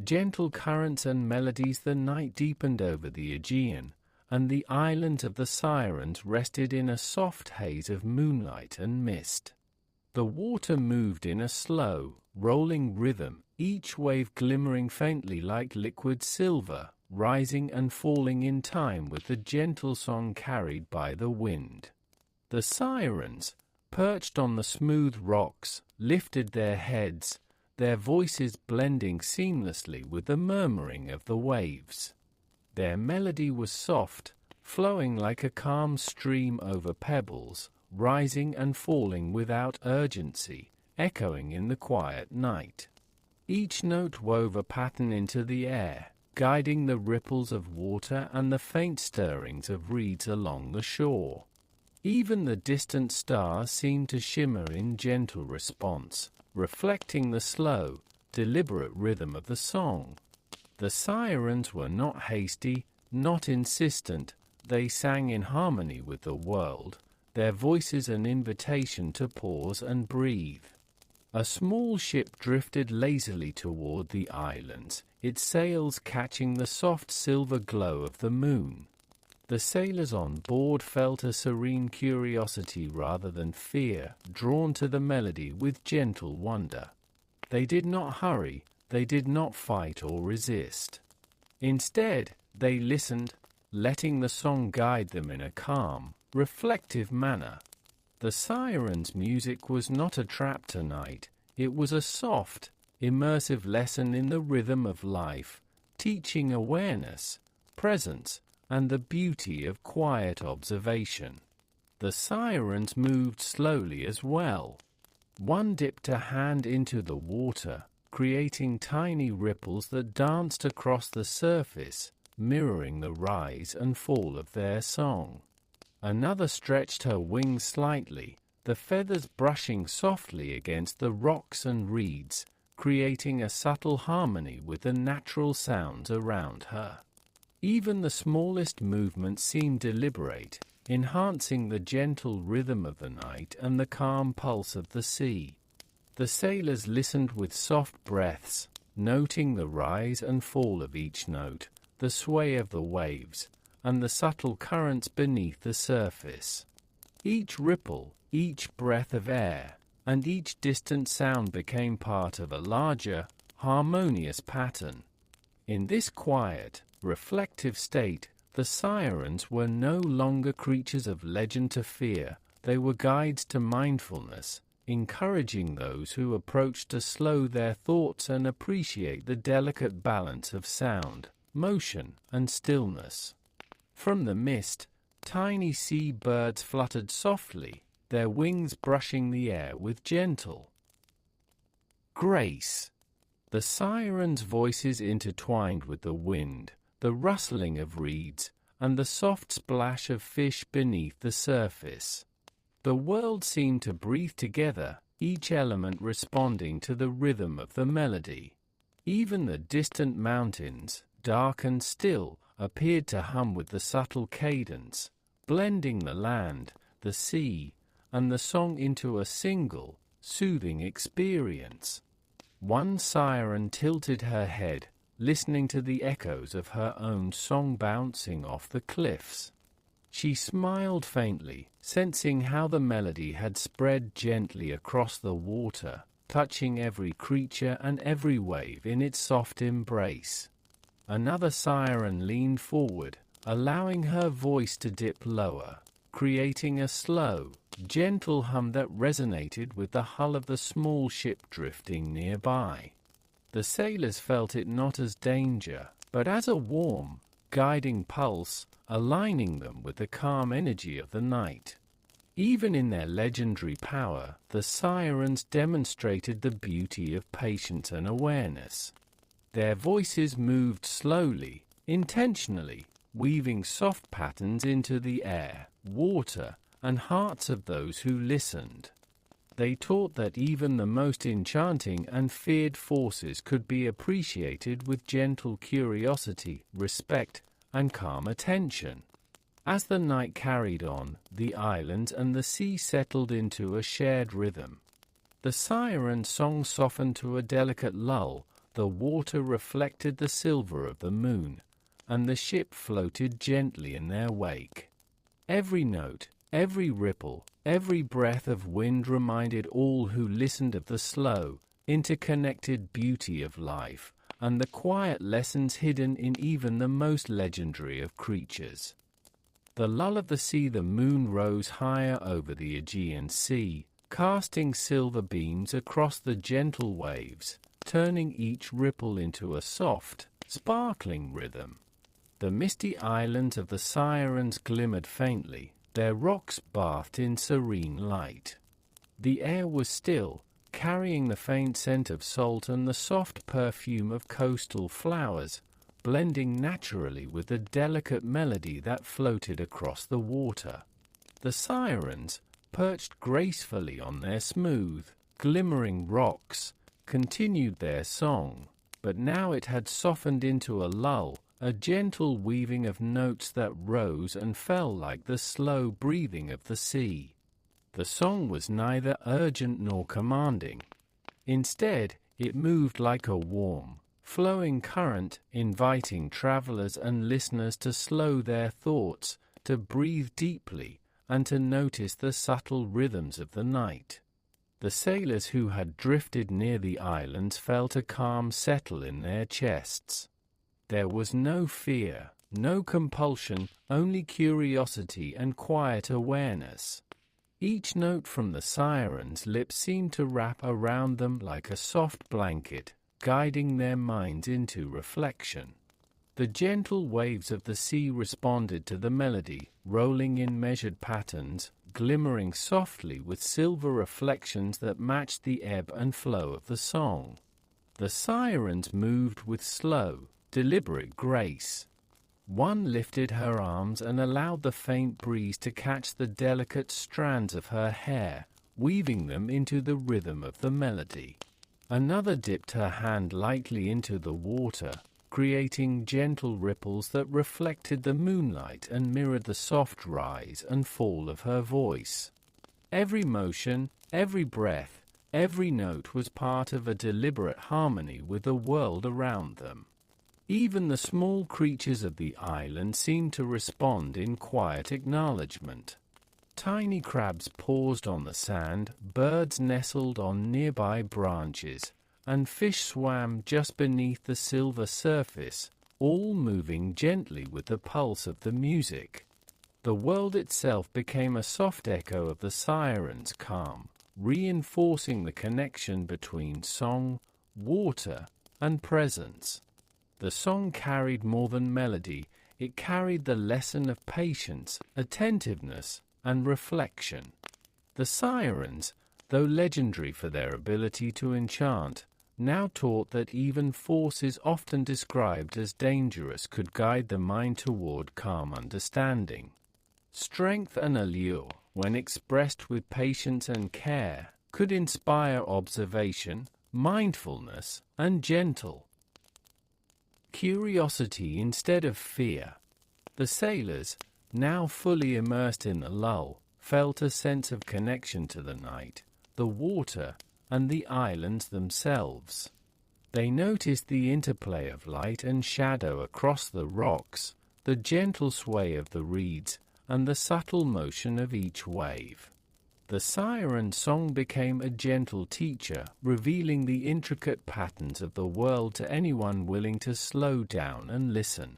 Gentle currents and melodies. The night deepened over the Aegean, and the islands of the sirens rested in a soft haze of moonlight and mist. The water moved in a slow, rolling rhythm, each wave glimmering faintly like liquid silver, rising and falling in time with the gentle song carried by the wind. The sirens, perched on the smooth rocks, lifted their heads, their voices blending seamlessly with the murmuring of the waves. Their melody was soft, flowing like a calm stream over pebbles, rising and falling without urgency, echoing in the quiet night. Each note wove a pattern into the air, guiding the ripples of water and the faint stirrings of reeds along the shore. Even the distant stars seemed to shimmer in gentle response, reflecting the slow, deliberate rhythm of the song. The sirens were not hasty, not insistent. They sang in harmony with the world, their voices an invitation to pause and breathe. A small ship drifted lazily toward the islands, its sails catching the soft silver glow of the moon. The sailors on board felt a serene curiosity rather than fear, drawn to the melody with gentle wonder. They did not hurry, they did not fight or resist. Instead, they listened, letting the song guide them in a calm, reflective manner. The sirens' music was not a trap tonight. It was a soft, immersive lesson in the rhythm of life, teaching awareness, presence, and the beauty of quiet observation. The sirens moved slowly as well. One dipped a hand into the water, creating tiny ripples that danced across the surface, mirroring the rise and fall of their song. Another stretched her wings slightly, the feathers brushing softly against the rocks and reeds, creating a subtle harmony with the natural sounds around her. Even the smallest movement seemed deliberate, enhancing the gentle rhythm of the night and the calm pulse of the sea. The sailors listened with soft breaths, noting the rise and fall of each note, the sway of the waves, and the subtle currents beneath the surface. Each ripple, each breath of air, and each distant sound became part of a larger, harmonious pattern. In this quiet, reflective state, the sirens were no longer creatures of legend to fear, they were guides to mindfulness, encouraging those who approached to slow their thoughts and appreciate the delicate balance of sound, motion, and stillness. From the mist, tiny sea birds fluttered softly, their wings brushing the air with gentle grace. The sirens' voices intertwined with the wind, the rustling of reeds, and the soft splash of fish beneath the surface. The world seemed to breathe together, each element responding to the rhythm of the melody. Even the distant mountains, dark and still, appeared to hum with the subtle cadence, blending the land, the sea, and the song into a single, soothing experience. One siren tilted her head, listening to the echoes of her own song bouncing off the cliffs. She smiled faintly, sensing how the melody had spread gently across the water, touching every creature and every wave in its soft embrace. Another siren leaned forward, allowing her voice to dip lower, creating a slow, gentle hum that resonated with the hull of the small ship drifting nearby. The sailors felt it not as danger, but as a warm, guiding pulse, aligning them with the calm energy of the night. Even in their legendary power, the sirens demonstrated the beauty of patience and awareness. Their voices moved slowly, intentionally, weaving soft patterns into the air, water, and hearts of those who listened. They taught that even the most enchanting and feared forces could be appreciated with gentle curiosity, respect, and calm attention. As the night carried on, the islands and the sea settled into a shared rhythm. The siren song softened to a delicate lull, the water reflected the silver of the moon, and the ship floated gently in their wake. Every note, every ripple, every breath of wind reminded all who listened of the slow, interconnected beauty of life, and the quiet lessons hidden in even the most legendary of creatures. The lull of the sea, the moon rose higher over the Aegean Sea, casting silver beams across the gentle waves, turning each ripple into a soft, sparkling rhythm. The misty islands of the sirens glimmered faintly, their rocks bathed in serene light. The air was still, carrying the faint scent of salt and the soft perfume of coastal flowers, blending naturally with the delicate melody that floated across the water. The sirens, perched gracefully on their smooth, glimmering rocks, continued their song, but now it had softened into a lull, a gentle weaving of notes that rose and fell like the slow breathing of the sea. The song was neither urgent nor commanding. Instead, it moved like a warm, flowing current, inviting travelers and listeners to slow their thoughts, to breathe deeply, and to notice the subtle rhythms of the night. The sailors who had drifted near the islands felt a calm settle in their chests. There was no fear, no compulsion, only curiosity and quiet awareness. Each note from the siren's lips seemed to wrap around them like a soft blanket, guiding their minds into reflection. The gentle waves of the sea responded to the melody, rolling in measured patterns, glimmering softly with silver reflections that matched the ebb and flow of the song. The sirens moved with slow, deliberate grace. One lifted her arms and allowed the faint breeze to catch the delicate strands of her hair, weaving them into the rhythm of the melody. Another dipped her hand lightly into the water, creating gentle ripples that reflected the moonlight and mirrored the soft rise and fall of her voice. Every motion, every breath, every note was part of a deliberate harmony with the world around them. Even the small creatures of the island seemed to respond in quiet acknowledgement. Tiny crabs paused on the sand, birds nestled on nearby branches, and fish swam just beneath the silver surface, all moving gently with the pulse of the music. The world itself became a soft echo of the siren's calm, reinforcing the connection between song, water, and presence. The song carried more than melody, it carried the lesson of patience, attentiveness, and reflection. The sirens, though legendary for their ability to enchant, now taught that even forces often described as dangerous could guide the mind toward calm understanding. Strength and allure, when expressed with patience and care, could inspire observation, mindfulness, and gentle curiosity instead of fear. The sailors, now fully immersed in the lull, felt a sense of connection to the night, the water, and the islands themselves. They noticed the interplay of light and shadow across the rocks, the gentle sway of the reeds, and the subtle motion of each wave. The siren song became a gentle teacher, revealing the intricate patterns of the world to anyone willing to slow down and listen.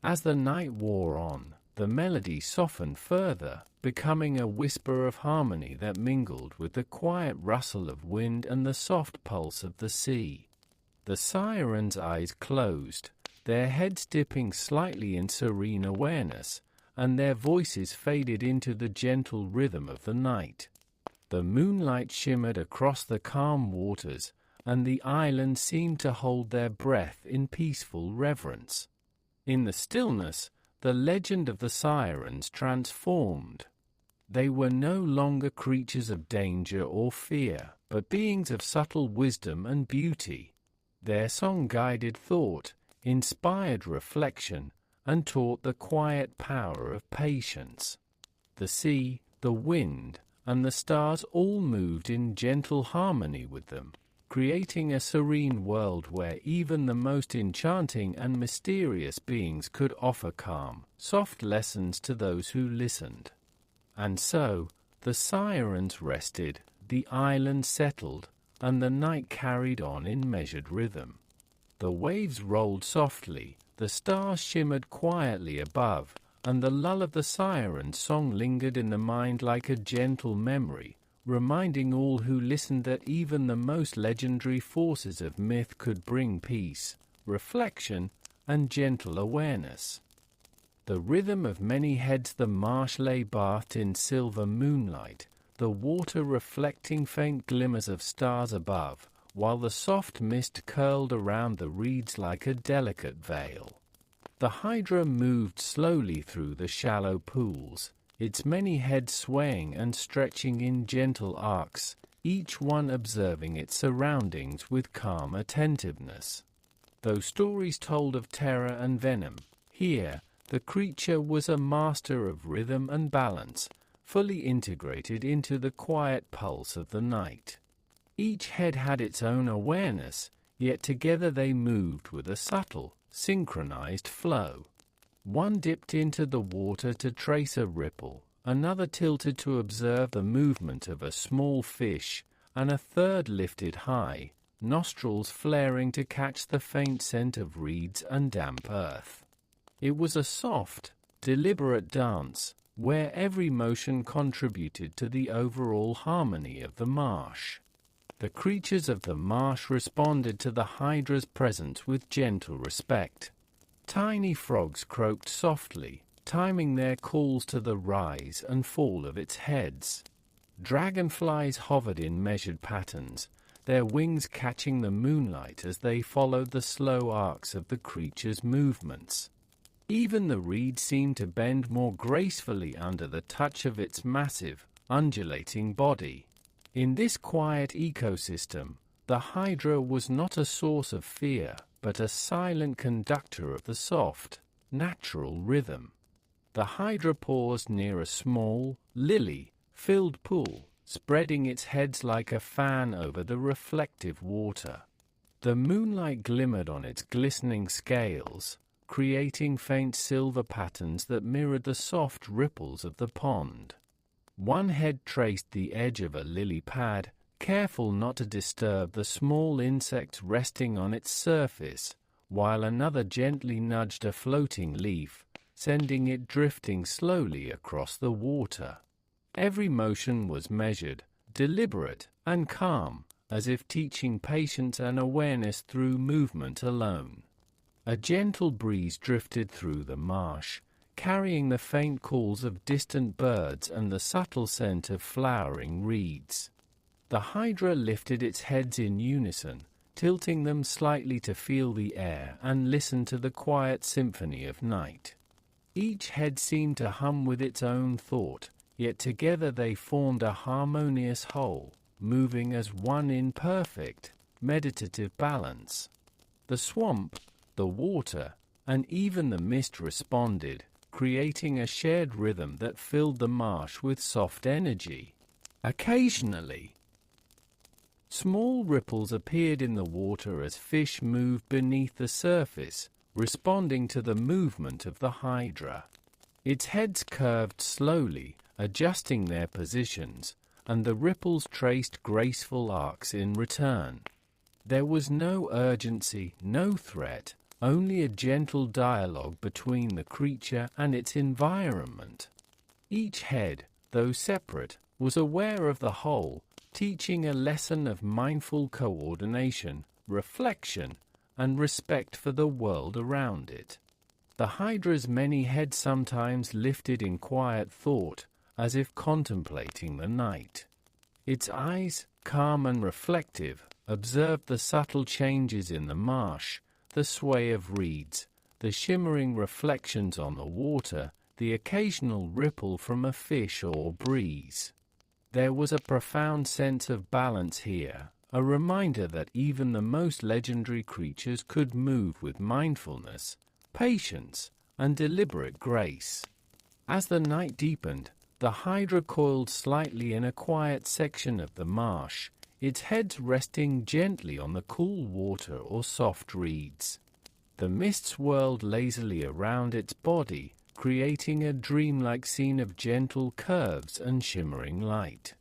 As the night wore on, the melody softened further, becoming a whisper of harmony that mingled with the quiet rustle of wind and the soft pulse of the sea. The siren's eyes closed, their heads dipping slightly in serene awareness, and their voices faded into the gentle rhythm of the night. The moonlight shimmered across the calm waters, and the island seemed to hold their breath in peaceful reverence. In the stillness, the legend of the sirens transformed. They were no longer creatures of danger or fear, but beings of subtle wisdom and beauty. Their song guided thought, inspired reflection, and taught the quiet power of patience. The sea, the wind, and the stars all moved in gentle harmony with them, creating a serene world where even the most enchanting and mysterious beings could offer calm, soft lessons to those who listened. And so, the sirens rested, the island settled, and the night carried on in measured rhythm. The waves rolled softly, the stars shimmered quietly above, and the lull of the siren's song lingered in the mind like a gentle memory, reminding all who listened that even the most legendary forces of myth could bring peace, reflection, and gentle awareness. The rhythm of many heads the marsh lay bathed in silver moonlight, the water reflecting faint glimmers of stars above, while the soft mist curled around the reeds like a delicate veil. The hydra moved slowly through the shallow pools, its many heads swaying and stretching in gentle arcs, each one observing its surroundings with calm attentiveness. Though stories told of terror and venom, here, the creature was a master of rhythm and balance, fully integrated into the quiet pulse of the night. Each head had its own awareness, yet together they moved with a subtle, synchronized flow. One dipped into the water to trace a ripple, another tilted to observe the movement of a small fish, and a third lifted high, nostrils flaring to catch the faint scent of reeds and damp earth. It was a soft, deliberate dance, where every motion contributed to the overall harmony of the marsh. The creatures of the marsh responded to the hydra's presence with gentle respect. Tiny frogs croaked softly, timing their calls to the rise and fall of its heads. Dragonflies hovered in measured patterns, their wings catching the moonlight as they followed the slow arcs of the creature's movements. Even the reed seemed to bend more gracefully under the touch of its massive, undulating body. In this quiet ecosystem, the hydra was not a source of fear, but a silent conductor of the soft, natural rhythm. The hydra paused near a small, lily-filled pool, spreading its heads like a fan over the reflective water. The moonlight glimmered on its glistening scales, creating faint silver patterns that mirrored the soft ripples of the pond. One head traced the edge of a lily pad, careful not to disturb the small insects resting on its surface, while another gently nudged a floating leaf, sending it drifting slowly across the water. Every motion was measured, deliberate, and calm, as if teaching patience and awareness through movement alone. A gentle breeze drifted through the marsh, carrying the faint calls of distant birds and the subtle scent of flowering reeds. The hydra lifted its heads in unison, tilting them slightly to feel the air and listen to the quiet symphony of night. Each head seemed to hum with its own thought, yet together they formed a harmonious whole, moving as one in perfect, meditative balance. The swamp, the water, and even the mist responded, creating a shared rhythm that filled the marsh with soft energy. Occasionally, small ripples appeared in the water as fish moved beneath the surface, responding to the movement of the hydra. Its heads curved slowly, adjusting their positions, and the ripples traced graceful arcs in return. There was no urgency, no threat, only a gentle dialogue between the creature and its environment. Each head, though separate, was aware of the whole, teaching a lesson of mindful coordination, reflection, and respect for the world around it. The hydra's many heads sometimes lifted in quiet thought, as if contemplating the night. Its eyes, calm and reflective, observed the subtle changes in the marsh, the sway of reeds, the shimmering reflections on the water, the occasional ripple from a fish or breeze. There was a profound sense of balance here, a reminder that even the most legendary creatures could move with mindfulness, patience, and deliberate grace. As the night deepened, the hydra coiled slightly in a quiet section of the marsh, its head resting gently on the cool water or soft reeds. The mist swirled lazily around its body, creating a dreamlike scene of gentle curves and shimmering light.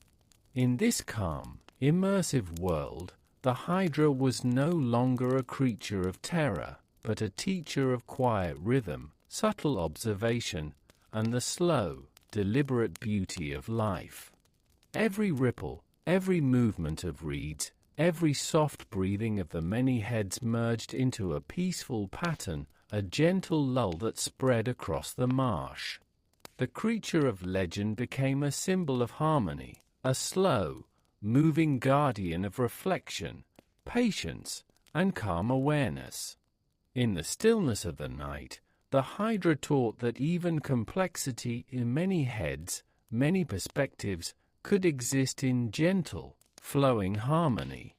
In this calm, immersive world, the hydra was no longer a creature of terror, but a teacher of quiet rhythm, subtle observation, and the slow, deliberate beauty of life. Every ripple, every movement of reeds, every soft breathing of the many heads merged into a peaceful pattern, a gentle lull that spread across the marsh. The creature of legend became a symbol of harmony, a slow, moving guardian of reflection, patience, and calm awareness. In the stillness of the night, the hydra taught that even complexity in many heads, many perspectives, could exist in gentle, flowing harmony.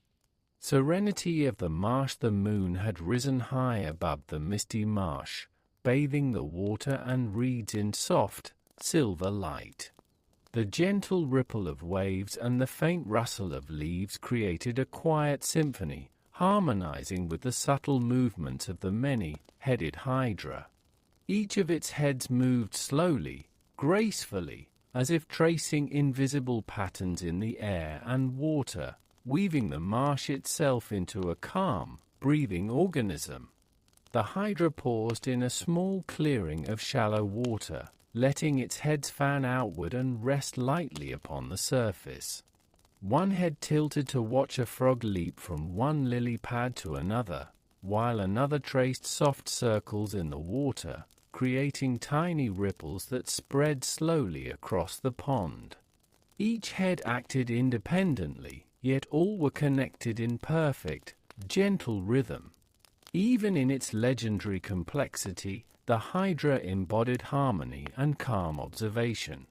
Serenity of the marsh. The moon had risen high above the misty marsh, bathing the water and reeds in soft, silver light. The gentle ripple of waves and the faint rustle of leaves created a quiet symphony, harmonizing with the subtle movements of the many-headed hydra. Each of its heads moved slowly, gracefully, as if tracing invisible patterns in the air and water, weaving the marsh itself into a calm, breathing organism. The hydra paused in a small clearing of shallow water, letting its heads fan outward and rest lightly upon the surface. One head tilted to watch a frog leap from one lily pad to another, while another traced soft circles in the water, creating tiny ripples that spread slowly across the pond. Each head acted independently, yet all were connected in perfect, gentle rhythm. Even in its legendary complexity, the hydra embodied harmony and calm observation.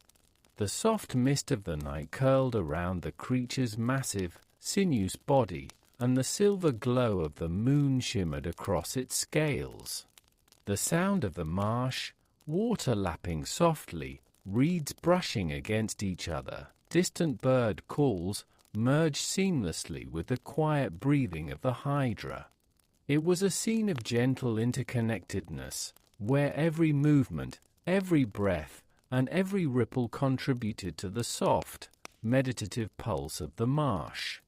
The soft mist of the night curled around the creature's massive, sinuous body, and the silver glow of the moon shimmered across its scales. The sound of the marsh, water lapping softly, reeds brushing against each other, distant bird calls, merged seamlessly with the quiet breathing of the hydra. It was a scene of gentle interconnectedness, where every movement, every breath, and every ripple contributed to the soft, meditative pulse of the marsh.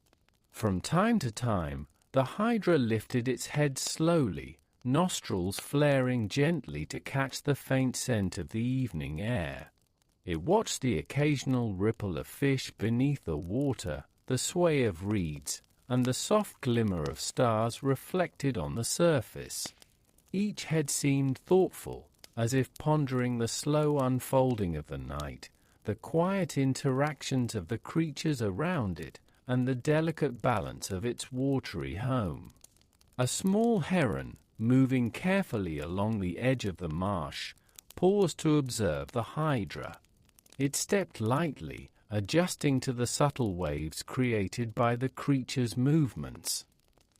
From time to time, the hydra lifted its head slowly, nostrils flaring gently to catch the faint scent of the evening air. It watched the occasional ripple of fish beneath the water, the sway of reeds, and the soft glimmer of stars reflected on the surface. Each head seemed thoughtful, as if pondering the slow unfolding of the night, the quiet interactions of the creatures around it, and the delicate balance of its watery home. A small heron, moving carefully along the edge of the marsh, paused to observe the hydra. It stepped lightly, adjusting to the subtle waves created by the creature's movements.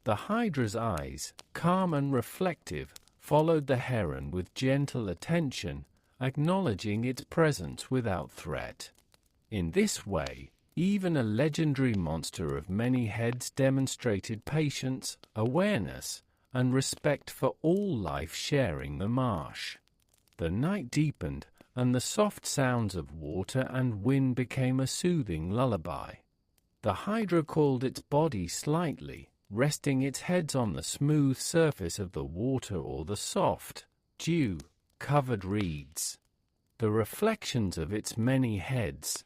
The hydra's eyes, calm and reflective, followed the heron with gentle attention, acknowledging its presence without threat. In this way, even a legendary monster of many heads demonstrated patience, awareness, and respect for all life sharing the marsh. The night deepened, and the soft sounds of water and wind became a soothing lullaby. The hydra coiled its body slightly, resting its heads on the smooth surface of the water or the soft, dew-covered reeds. The reflections of its many heads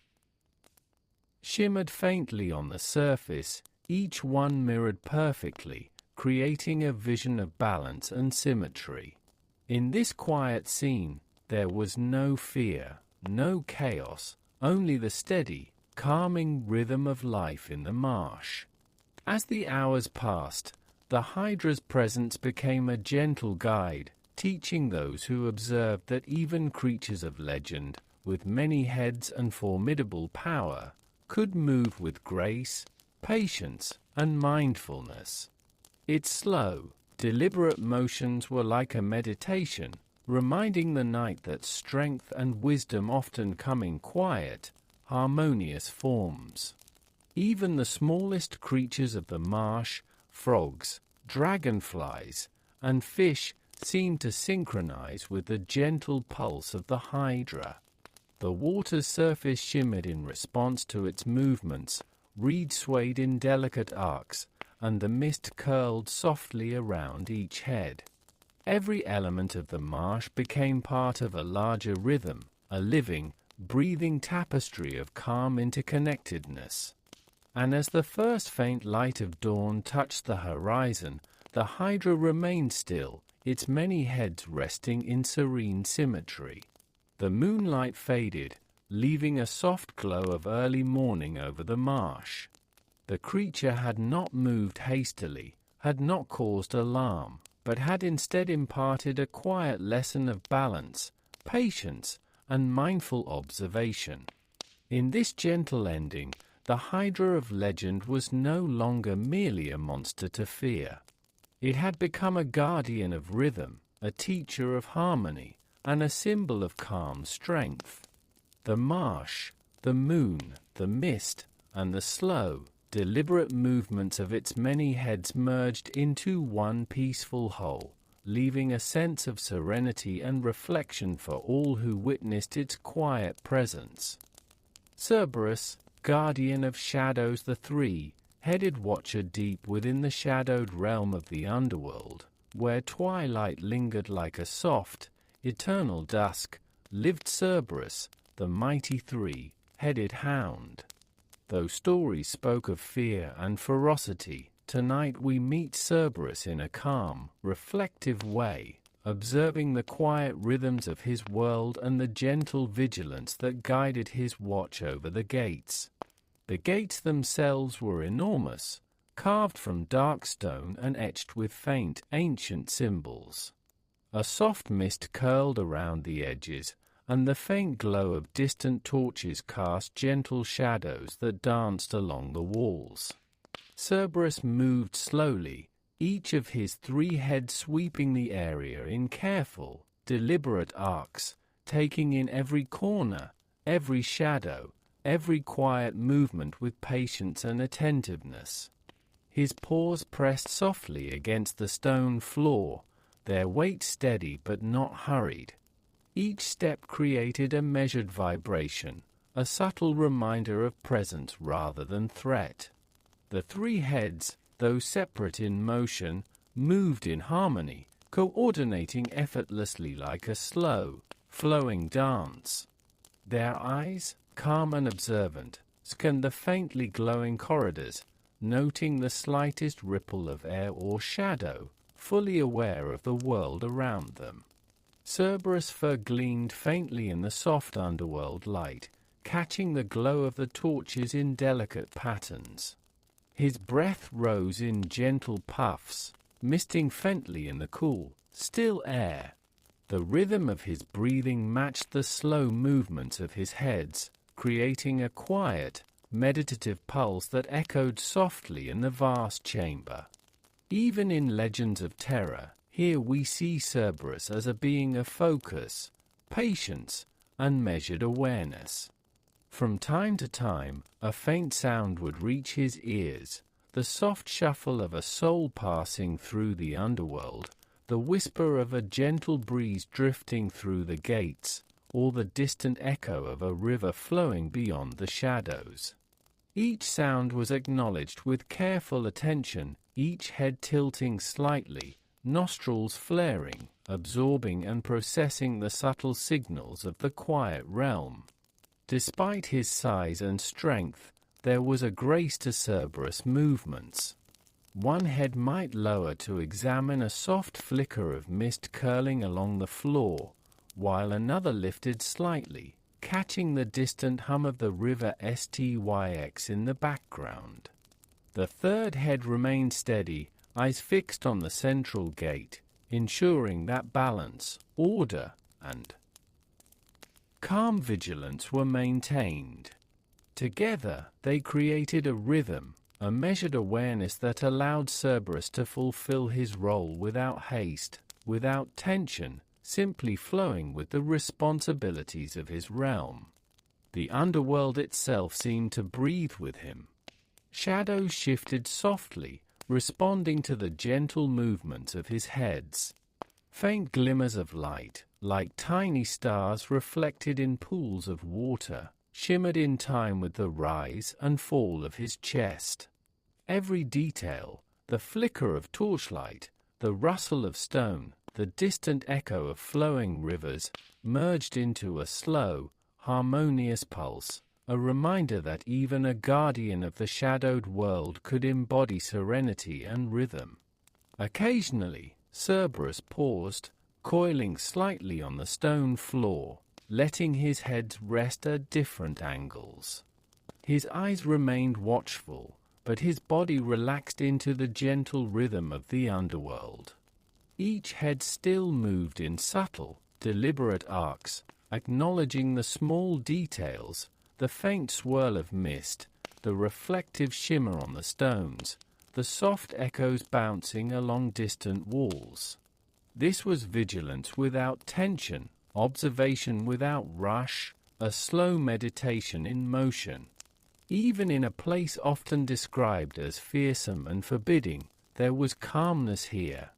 shimmered faintly on the surface, each one mirrored perfectly, creating a vision of balance and symmetry. In this quiet scene, there was no fear, no chaos, only the steady, calming rhythm of life in the marsh. As the hours passed, the hydra's presence became a gentle guide, teaching those who observed that even creatures of legend, with many heads and formidable power, could move with grace, patience, and mindfulness. Its slow, deliberate motions were like a meditation, reminding the night that strength and wisdom often come in quiet, harmonious forms. Even the smallest creatures of the marsh, frogs, dragonflies, and fish, seemed to synchronize with the gentle pulse of the hydra. The water's surface shimmered in response to its movements, reeds swayed in delicate arcs, and the mist curled softly around each head. Every element of the marsh became part of a larger rhythm, a living, breathing tapestry of calm interconnectedness. And as the first faint light of dawn touched the horizon, the hydra remained still, its many heads resting in serene symmetry. The moonlight faded, leaving a soft glow of early morning over the marsh. The creature had not moved hastily, had not caused alarm, but had instead imparted a quiet lesson of balance, patience, and mindful observation. In this gentle ending, the Hydra of legend was no longer merely a monster to fear. It had become a guardian of rhythm, a teacher of harmony, and a symbol of calm strength. The marsh, the moon, the mist, and the slow, deliberate movements of its many heads merged into one peaceful whole, leaving a sense of serenity and reflection for all who witnessed its quiet presence. Cerberus, guardian of shadows, the three-headed watcher deep within the shadowed realm of the underworld, where twilight lingered like a soft, eternal dusk, lived Cerberus, the mighty three-headed hound. Though stories spoke of fear and ferocity, tonight we meet Cerberus in a calm, reflective way, observing the quiet rhythms of his world and the gentle vigilance that guided his watch over the gates. The gates themselves were enormous, carved from dark stone and etched with faint, ancient symbols. A soft mist curled around the edges, and the faint glow of distant torches cast gentle shadows that danced along the walls. Cerberus moved slowly, each of his three heads sweeping the area in careful, deliberate arcs, taking in every corner, every shadow, every quiet movement with patience and attentiveness. His paws pressed softly against the stone floor, their weight steady but not hurried. Each step created a measured vibration, a subtle reminder of presence rather than threat. The three heads, though separate in motion, moved in harmony, coordinating effortlessly like a slow, flowing dance. Their eyes, calm and observant, scanned the faintly glowing corridors, noting the slightest ripple of air or shadow, fully aware of the world around them. Cerberus' fur gleamed faintly in the soft underworld light, catching the glow of the torches in delicate patterns. His breath rose in gentle puffs, misting faintly in the cool, still air. The rhythm of his breathing matched the slow movements of his heads, creating a quiet, meditative pulse that echoed softly in the vast chamber. Even in legends of terror, here we see Cerberus as a being of focus, patience, and measured awareness. From time to time, a faint sound would reach his ears, the soft shuffle of a soul passing through the underworld, the whisper of a gentle breeze drifting through the gates, or the distant echo of a river flowing beyond the shadows. Each sound was acknowledged with careful attention, each head tilting slightly, nostrils flaring, absorbing and processing the subtle signals of the quiet realm. Despite his size and strength, there was a grace to Cerberus' movements. One head might lower to examine a soft flicker of mist curling along the floor, while another lifted slightly, catching the distant hum of the river Styx in the background. The third head remained steady, eyes fixed on the central gate, ensuring that balance, order, and calm vigilance were maintained. Together, they created a rhythm, a measured awareness that allowed Cerberus to fulfill his role without haste, without tension, simply flowing with the responsibilities of his realm. The underworld itself seemed to breathe with him. Shadows shifted softly, responding to the gentle movements of his heads. Faint glimmers of light, like tiny stars reflected in pools of water, shimmered in time with the rise and fall of his chest. Every detail, the flicker of torchlight, the rustle of stone, the distant echo of flowing rivers, merged into a slow, harmonious pulse, a reminder that even a guardian of the shadowed world could embody serenity and rhythm. Occasionally, Cerberus paused, coiling slightly on the stone floor, letting his head rest at different angles. His eyes remained watchful, but his body relaxed into the gentle rhythm of the underworld. Each head still moved in subtle, deliberate arcs, acknowledging the small details, the faint swirl of mist, the reflective shimmer on the stones, the soft echoes bouncing along distant walls. This was vigilance without tension, observation without rush, a slow meditation in motion. Even in a place often described as fearsome and forbidding, there was calmness here.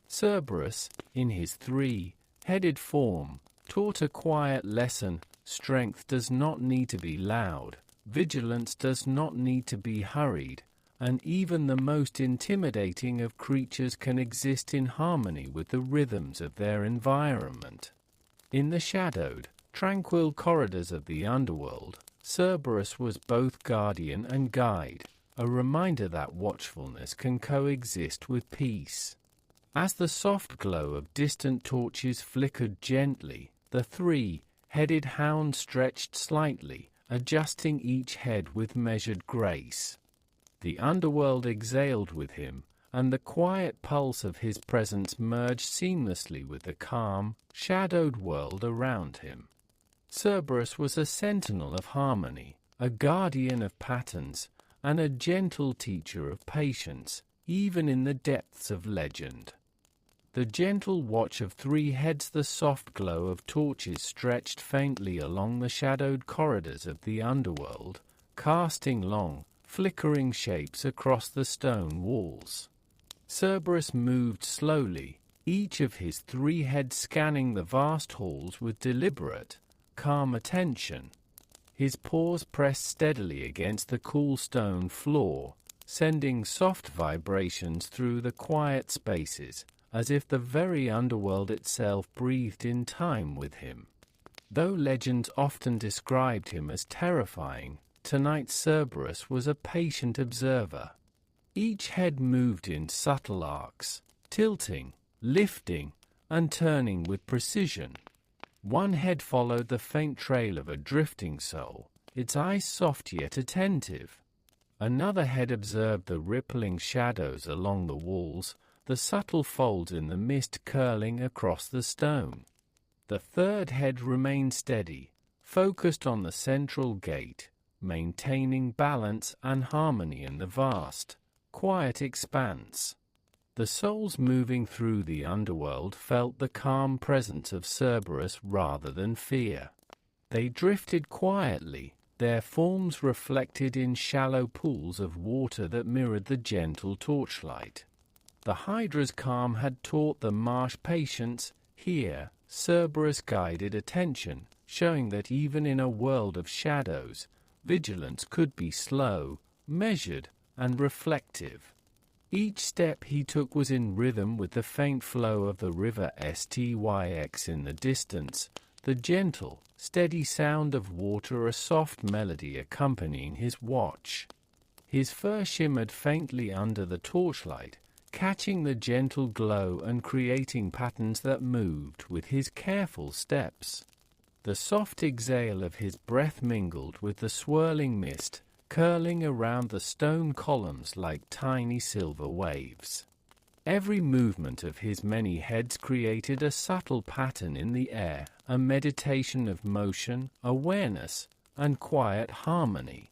Cerberus, in his three-headed form, taught a quiet lesson: strength does not need to be loud, vigilance does not need to be hurried, and even the most intimidating of creatures can exist in harmony with the rhythms of their environment. In the shadowed, tranquil corridors of the underworld, Cerberus was both guardian and guide, a reminder that watchfulness can coexist with peace. As the soft glow of distant torches flickered gently, the three-headed hound stretched slightly, adjusting each head with measured grace. The underworld exhaled with him, and the quiet pulse of his presence merged seamlessly with the calm, shadowed world around him. Cerberus was a sentinel of harmony, a guardian of patterns, and a gentle teacher of patience, even in the depths of legend. The gentle watch of three heads, the soft glow of torches stretched faintly along the shadowed corridors of the underworld, casting long, flickering shapes across the stone walls. Cerberus moved slowly, each of his three heads scanning the vast halls with deliberate, calm attention. His paws pressed steadily against the cool stone floor, sending soft vibrations through the quiet spaces, as if the very underworld itself breathed in time with him. Though legends often described him as terrifying, tonight Cerberus was a patient observer. Each head moved in subtle arcs, tilting, lifting, and turning with precision. One head followed the faint trail of a drifting soul, its eyes soft yet attentive. Another head observed the rippling shadows along the walls, the subtle folds in the mist curling across the stone. The third head remained steady, focused on the central gate, maintaining balance and harmony in the vast, quiet expanse. The souls moving through the underworld felt the calm presence of Cerberus rather than fear. They drifted quietly, their forms reflected in shallow pools of water that mirrored the gentle torchlight. The Hydra's calm had taught the marsh patience. Here, Cerberus guided attention, showing that even in a world of shadows, vigilance could be slow, measured, and reflective. Each step he took was in rhythm with the faint flow of the river Styx in the distance, the gentle, steady sound of water, a soft melody accompanying his watch. His fur shimmered faintly under the torchlight, catching the gentle glow and creating patterns that moved with his careful steps. The soft exhale of his breath mingled with the swirling mist, curling around the stone columns like tiny silver waves. Every movement of his many heads created a subtle pattern in the air, a meditation of motion, awareness, and quiet harmony.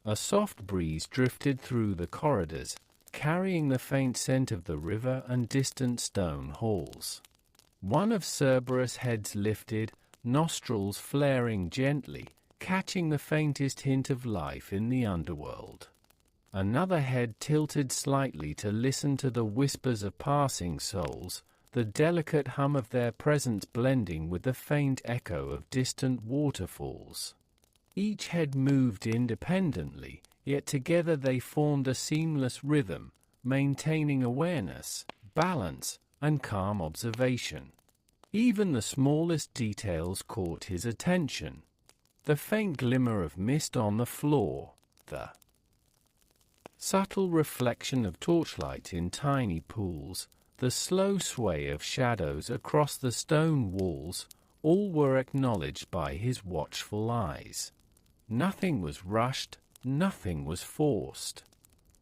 A soft breeze drifted through the corridors, carrying the faint scent of the river and distant stone halls. One of Cerberus' heads lifted, nostrils flaring gently, catching the faintest hint of life in the underworld. Another head tilted slightly to listen to the whispers of passing souls, the delicate hum of their presence blending with the faint echo of distant waterfalls. Each head moved independently, yet together they formed a seamless rhythm, maintaining awareness, balance, and calm observation. Even the smallest details caught his attention. The faint glimmer of mist on the floor, the subtle reflection of torchlight in tiny pools, the slow sway of shadows across the stone walls, all were acknowledged by his watchful eyes. Nothing was rushed, nothing was forced.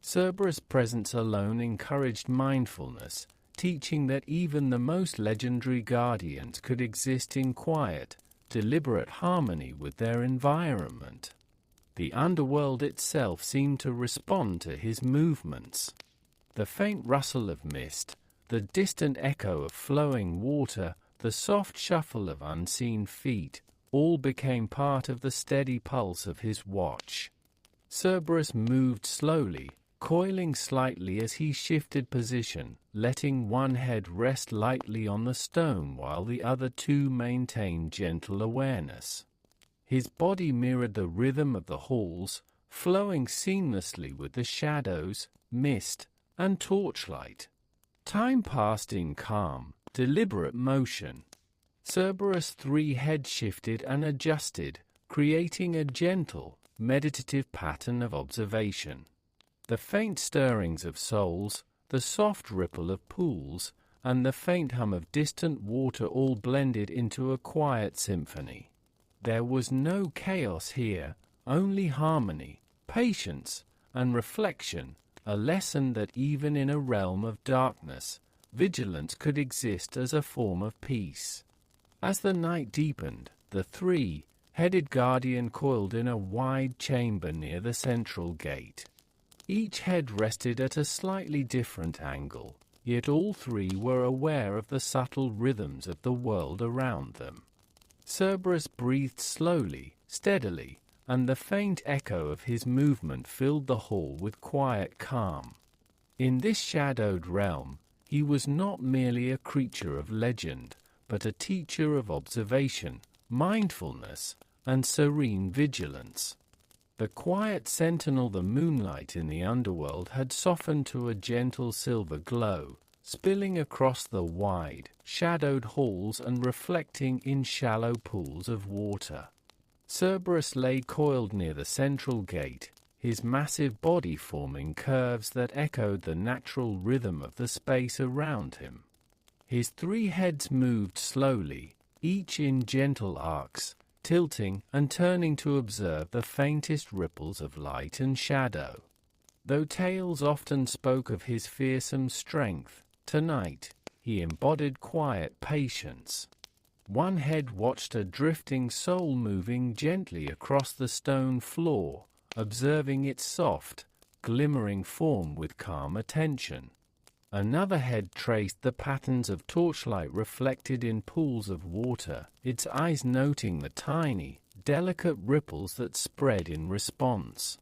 Cerberus' presence alone encouraged mindfulness, teaching that even the most legendary guardians could exist in quiet, deliberate harmony with their environment. The underworld itself seemed to respond to his movements. The faint rustle of mist, the distant echo of flowing water, the soft shuffle of unseen feet, all became part of the steady pulse of his watch. Cerberus moved slowly, coiling slightly as he shifted position, letting one head rest lightly on the stone while the other two maintained gentle awareness. His body mirrored the rhythm of the halls, flowing seamlessly with the shadows, mist, and torchlight. Time passed in calm, deliberate motion. Cerberus' three heads shifted and adjusted, creating a gentle, meditative pattern of observation. The faint stirrings of souls, the soft ripple of pools, and the faint hum of distant water all blended into a quiet symphony. There was no chaos here, only harmony, patience, and reflection, a lesson that even in a realm of darkness, vigilance could exist as a form of peace. As the night deepened, the three-headed guardian coiled in a wide chamber near the central gate. Each head rested at a slightly different angle, yet all three were aware of the subtle rhythms of the world around them. Cerberus breathed slowly, steadily, and the faint echo of his movement filled the hall with quiet calm. In this shadowed realm, he was not merely a creature of legend, but a teacher of observation, mindfulness, and serene vigilance. The quiet sentinel, the moonlight in the underworld, had softened to a gentle silver glow, spilling across the wide, shadowed halls and reflecting in shallow pools of water. Cerberus lay coiled near the central gate, his massive body forming curves that echoed the natural rhythm of the space around him. His three heads moved slowly, each in gentle arcs, tilting and turning to observe the faintest ripples of light and shadow. Though tales often spoke of his fearsome strength, tonight he embodied quiet patience. One head watched a drifting soul moving gently across the stone floor, observing its soft, glimmering form with calm attention. Another head traced the patterns of torchlight reflected in pools of water, its eyes noting the tiny, delicate ripples that spread in response.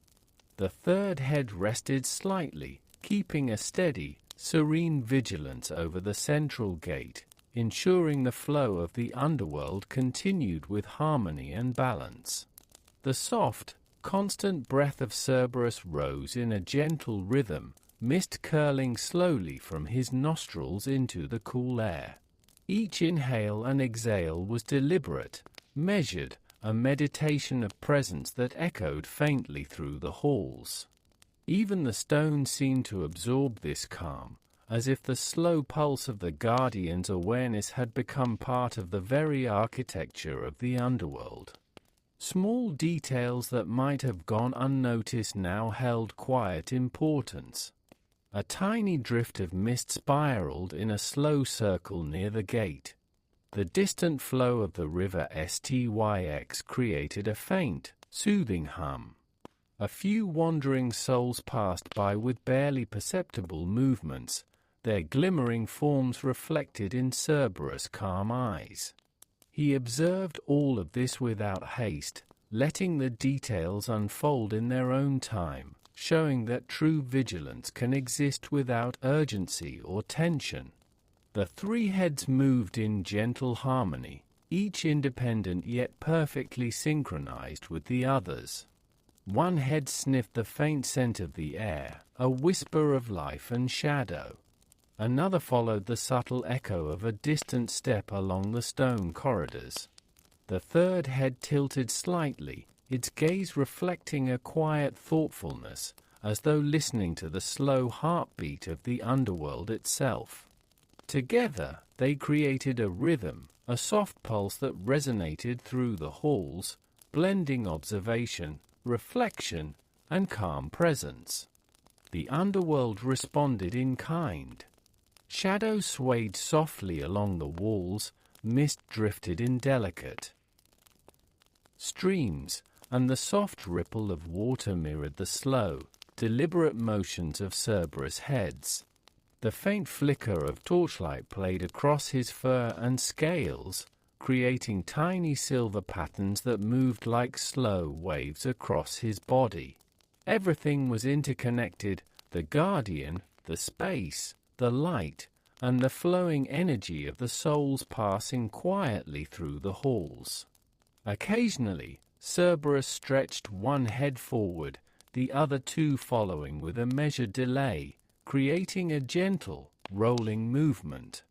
The third head rested slightly, keeping a steady, serene vigilance over the central gate, ensuring the flow of the underworld continued with harmony and balance. The soft, constant breath of Cerberus rose in a gentle rhythm, mist curling slowly from his nostrils into the cool air. Each inhale and exhale was deliberate, measured, a meditation of presence that echoed faintly through the halls. Even the stone seemed to absorb this calm, as if the slow pulse of the Guardian's awareness had become part of the very architecture of the underworld. Small details that might have gone unnoticed now held quiet importance. A tiny drift of mist spiraled in a slow circle near the gate. The distant flow of the river Styx created a faint, soothing hum. A few wandering souls passed by with barely perceptible movements, their glimmering forms reflected in Cerberus' calm eyes. He observed all of this without haste, letting the details unfold in their own time, showing that true vigilance can exist without urgency or tension. The three heads moved in gentle harmony, each independent yet perfectly synchronized with the others. One head sniffed the faint scent of the air, a whisper of life and shadow. Another followed the subtle echo of a distant step along the stone corridors. The third head tilted slightly, its gaze reflecting a quiet thoughtfulness, as though listening to the slow heartbeat of the underworld itself. Together, they created a rhythm, a soft pulse that resonated through the halls, blending observation, reflection, and calm presence. The underworld responded in kind. Shadows swayed softly along the walls, mist drifted in delicate streams, and the soft ripple of water mirrored the slow, deliberate motions of Cerberus' heads. The faint flicker of torchlight played across his fur and scales, creating tiny silver patterns that moved like slow waves across his body. Everything was interconnected: the guardian, the space, the light, and the flowing energy of the souls passing quietly through the halls. Occasionally, Cerberus stretched one head forward, the other two following with a measured delay, creating a gentle, rolling movement.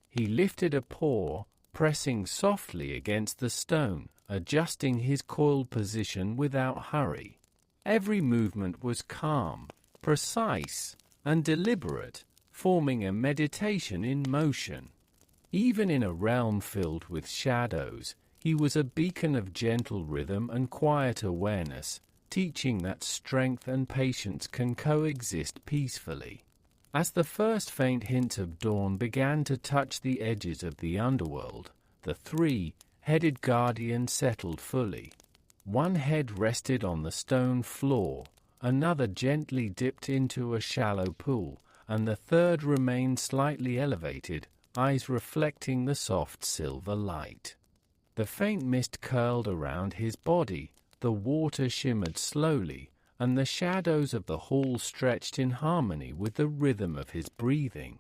He lifted a paw, pressing softly against the stone, adjusting his coiled position without hurry. Every movement was calm, precise, and deliberate, forming a meditation in motion. Even in a realm filled with shadows, he was a beacon of gentle rhythm and quiet awareness, teaching that strength and patience can coexist peacefully. As the first faint hints of dawn began to touch the edges of the underworld, the three-headed guardian settled fully. One head rested on the stone floor, another gently dipped into a shallow pool, and the third remained slightly elevated, eyes reflecting the soft silver light. The faint mist curled around his body, the water shimmered slowly, and the shadows of the hall stretched in harmony with the rhythm of his breathing.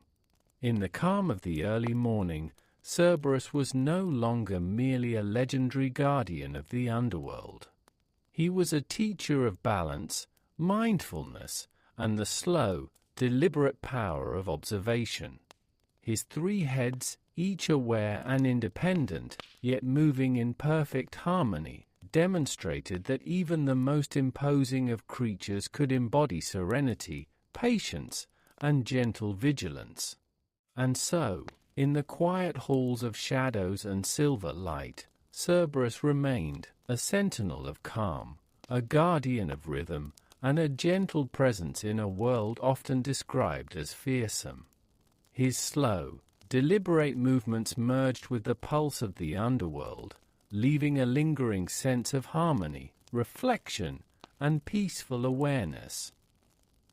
In the calm of the early morning, Cerberus was no longer merely a legendary guardian of the underworld. He was a teacher of balance, mindfulness, and the slow, deliberate power of observation. His three heads, each aware and independent, yet moving in perfect harmony, demonstrated that even the most imposing of creatures could embody serenity, patience, and gentle vigilance. And so, in the quiet halls of shadows and silver light, Cerberus remained, a sentinel of calm, a guardian of rhythm, and a gentle presence in a world often described as fearsome. His slow, deliberate movements merged with the pulse of the underworld, leaving a lingering sense of harmony, reflection, and peaceful awareness.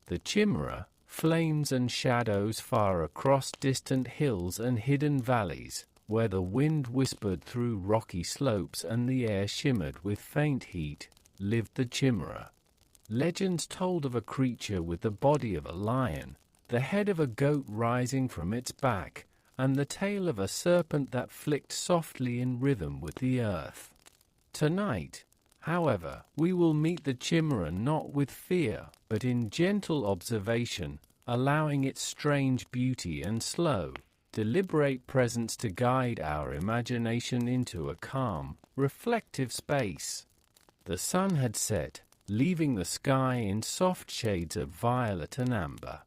The chimera, flames and shadows far across distant hills and hidden valleys, where the wind whispered through rocky slopes and the air shimmered with faint heat, lived the chimera. Legends told of a creature with the body of a lion, the head of a goat rising from its back, and the tail of a serpent that flicked softly in rhythm with the earth. Tonight, however, we will meet the chimera not with fear, but in gentle observation, allowing its strange beauty and slow, deliberate presence to guide our imagination into a calm, reflective space. The sun had set, leaving the sky in soft shades of violet and amber.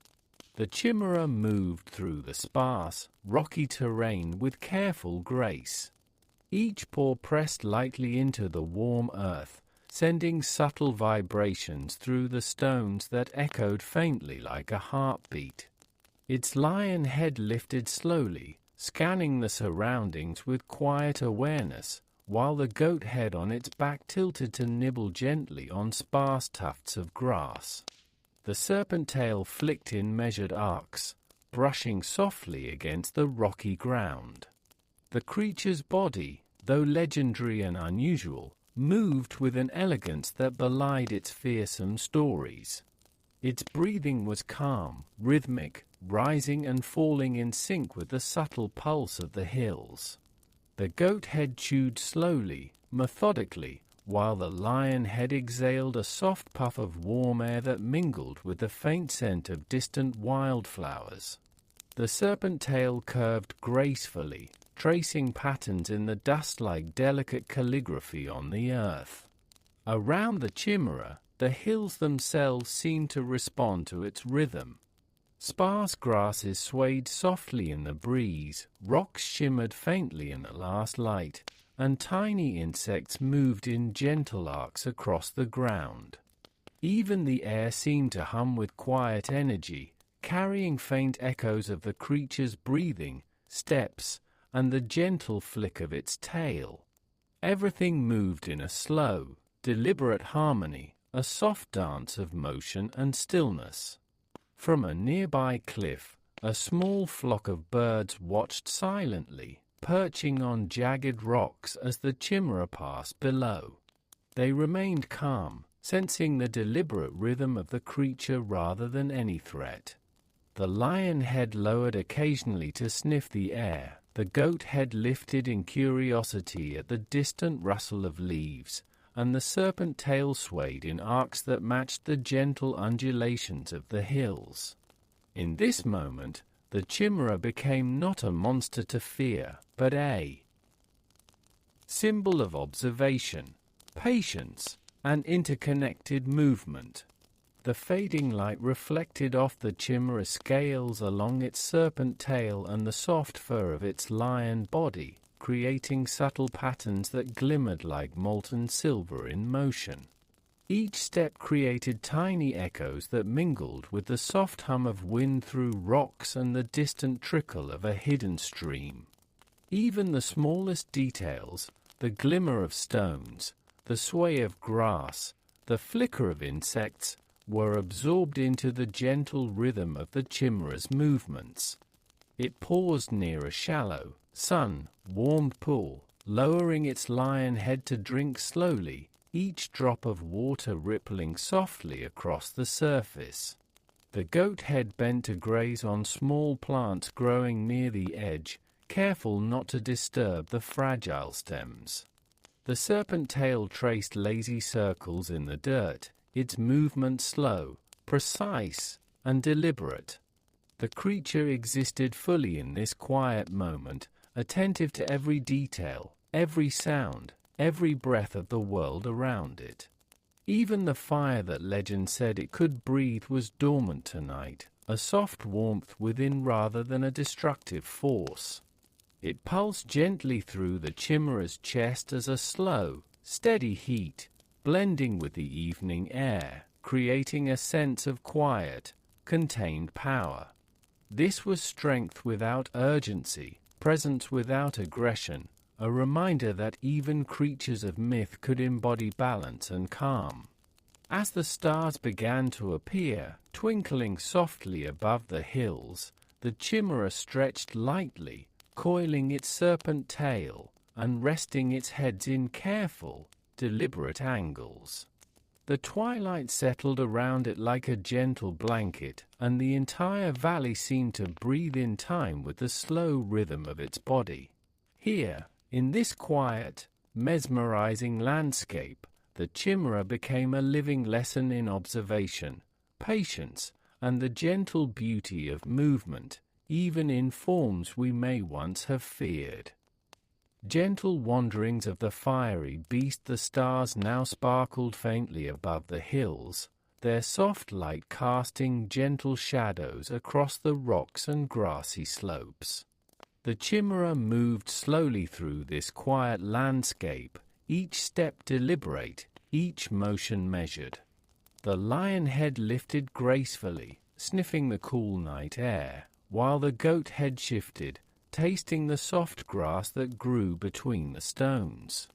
The chimera moved through the sparse, rocky terrain with careful grace. Each paw pressed lightly into the warm earth, sending subtle vibrations through the stones that echoed faintly like a heartbeat. Its lion head lifted slowly, scanning the surroundings with quiet awareness, while the goat head on its back tilted to nibble gently on sparse tufts of grass. The serpent tail flicked in measured arcs, brushing softly against the rocky ground. The creature's body, though legendary and unusual, moved with an elegance that belied its fearsome stories. Its breathing was calm, rhythmic, rising and falling in sync with the subtle pulse of the hills. The goat head chewed slowly, methodically, while the lion head exhaled a soft puff of warm air that mingled with the faint scent of distant wildflowers. The serpent tail curved gracefully, tracing patterns in the dust like delicate calligraphy on the earth. Around the chimera, the hills themselves seemed to respond to its rhythm. Sparse grasses swayed softly in the breeze, rocks shimmered faintly in the last light, and tiny insects moved in gentle arcs across the ground. Even the air seemed to hum with quiet energy, carrying faint echoes of the creature's breathing, steps, and the gentle flick of its tail. Everything moved in a slow, deliberate harmony, a soft dance of motion and stillness. From a nearby cliff, a small flock of birds watched silently, perching on jagged rocks as the chimera passed below. They remained calm, sensing the deliberate rhythm of the creature rather than any threat. The lion head lowered occasionally to sniff the air, the goat head lifted in curiosity at the distant rustle of leaves, and the serpent tail swayed in arcs that matched the gentle undulations of the hills. In this moment, the chimera became not a monster to fear, but a symbol of observation, patience, and interconnected movement. The fading light reflected off the chimera's scales along its serpent tail and the soft fur of its lion body, creating subtle patterns that glimmered like molten silver in motion. Each step created tiny echoes that mingled with the soft hum of wind through rocks and the distant trickle of a hidden stream. Even the smallest details, the glimmer of stones, the sway of grass, the flicker of insects, were absorbed into the gentle rhythm of the chimera's movements. It paused near a shallow, sun-warmed pool, lowering its lion head to drink slowly, each drop of water rippling softly across the surface. The goat head bent to graze on small plants growing near the edge, careful not to disturb the fragile stems. The serpent tail traced lazy circles in the dirt, its movement slow, precise, and deliberate. The creature existed fully in this quiet moment, attentive to every detail, every sound, every breath of the world around it. Even the fire that legend said it could breathe was dormant tonight, a soft warmth within rather than a destructive force. It pulsed gently through the chimera's chest as a slow, steady heat, blending with the evening air, creating a sense of quiet, contained power. This was strength without urgency, presence without aggression, a reminder that even creatures of myth could embody balance and calm. As the stars began to appear, twinkling softly above the hills, the chimera stretched lightly, coiling its serpent tail, and resting its head in careful, deliberate angles. The twilight settled around it like a gentle blanket, and the entire valley seemed to breathe in time with the slow rhythm of its body. Here, in this quiet, mesmerizing landscape, the chimera became a living lesson in observation, patience, and the gentle beauty of movement, even in forms we may once have feared. Gentle wanderings of the fiery beast. The stars now sparkled faintly above the hills, their soft light casting gentle shadows across the rocks and grassy slopes. The chimera moved slowly through this quiet landscape, each step deliberate, each motion measured. The lion head lifted gracefully, sniffing the cool night air, while the goat head shifted, tasting the soft grass that grew between the stones.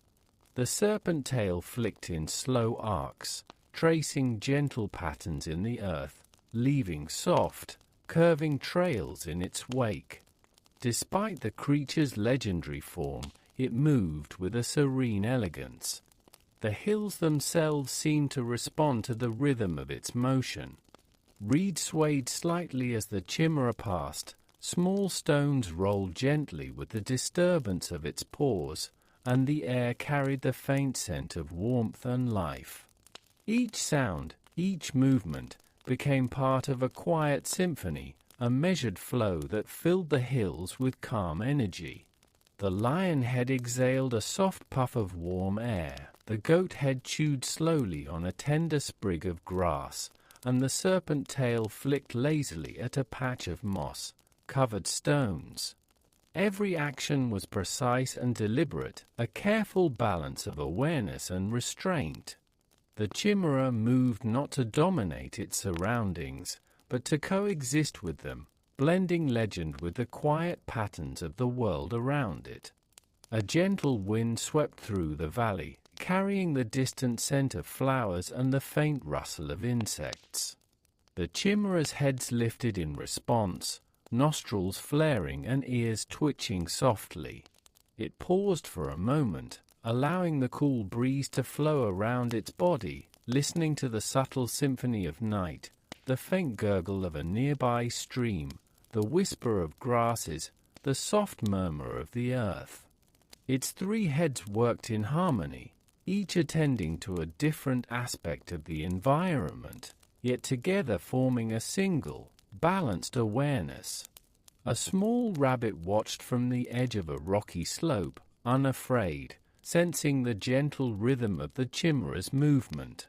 The serpent tail flicked in slow arcs, tracing gentle patterns in the earth, leaving soft, curving trails in its wake. Despite the creature's legendary form, it moved with a serene elegance. The hills themselves seemed to respond to the rhythm of its motion. Reeds swayed slightly as the chimera passed, small stones rolled gently with the disturbance of its pause, and the air carried the faint scent of warmth and life. Each sound, each movement, became part of a quiet symphony, a measured flow that filled the hills with calm energy. The lion head exhaled a soft puff of warm air, the goat head chewed slowly on a tender sprig of grass, and the serpent tail flicked lazily at a patch of moss-covered stones. Every action was precise and deliberate, a careful balance of awareness and restraint. The chimera moved not to dominate its surroundings, but to coexist with them, blending legend with the quiet patterns of the world around it. A gentle wind swept through the valley, carrying the distant scent of flowers and the faint rustle of insects. The chimera's heads lifted in response, nostrils flaring and ears twitching softly. It paused for a moment, allowing the cool breeze to flow around its body, listening to the subtle symphony of night, the faint gurgle of a nearby stream, the whisper of grasses, the soft murmur of the earth. Its three heads worked in harmony, each attending to a different aspect of the environment, yet together forming a single, balanced awareness. A small rabbit watched from the edge of a rocky slope, unafraid, sensing the gentle rhythm of the chimera's movement.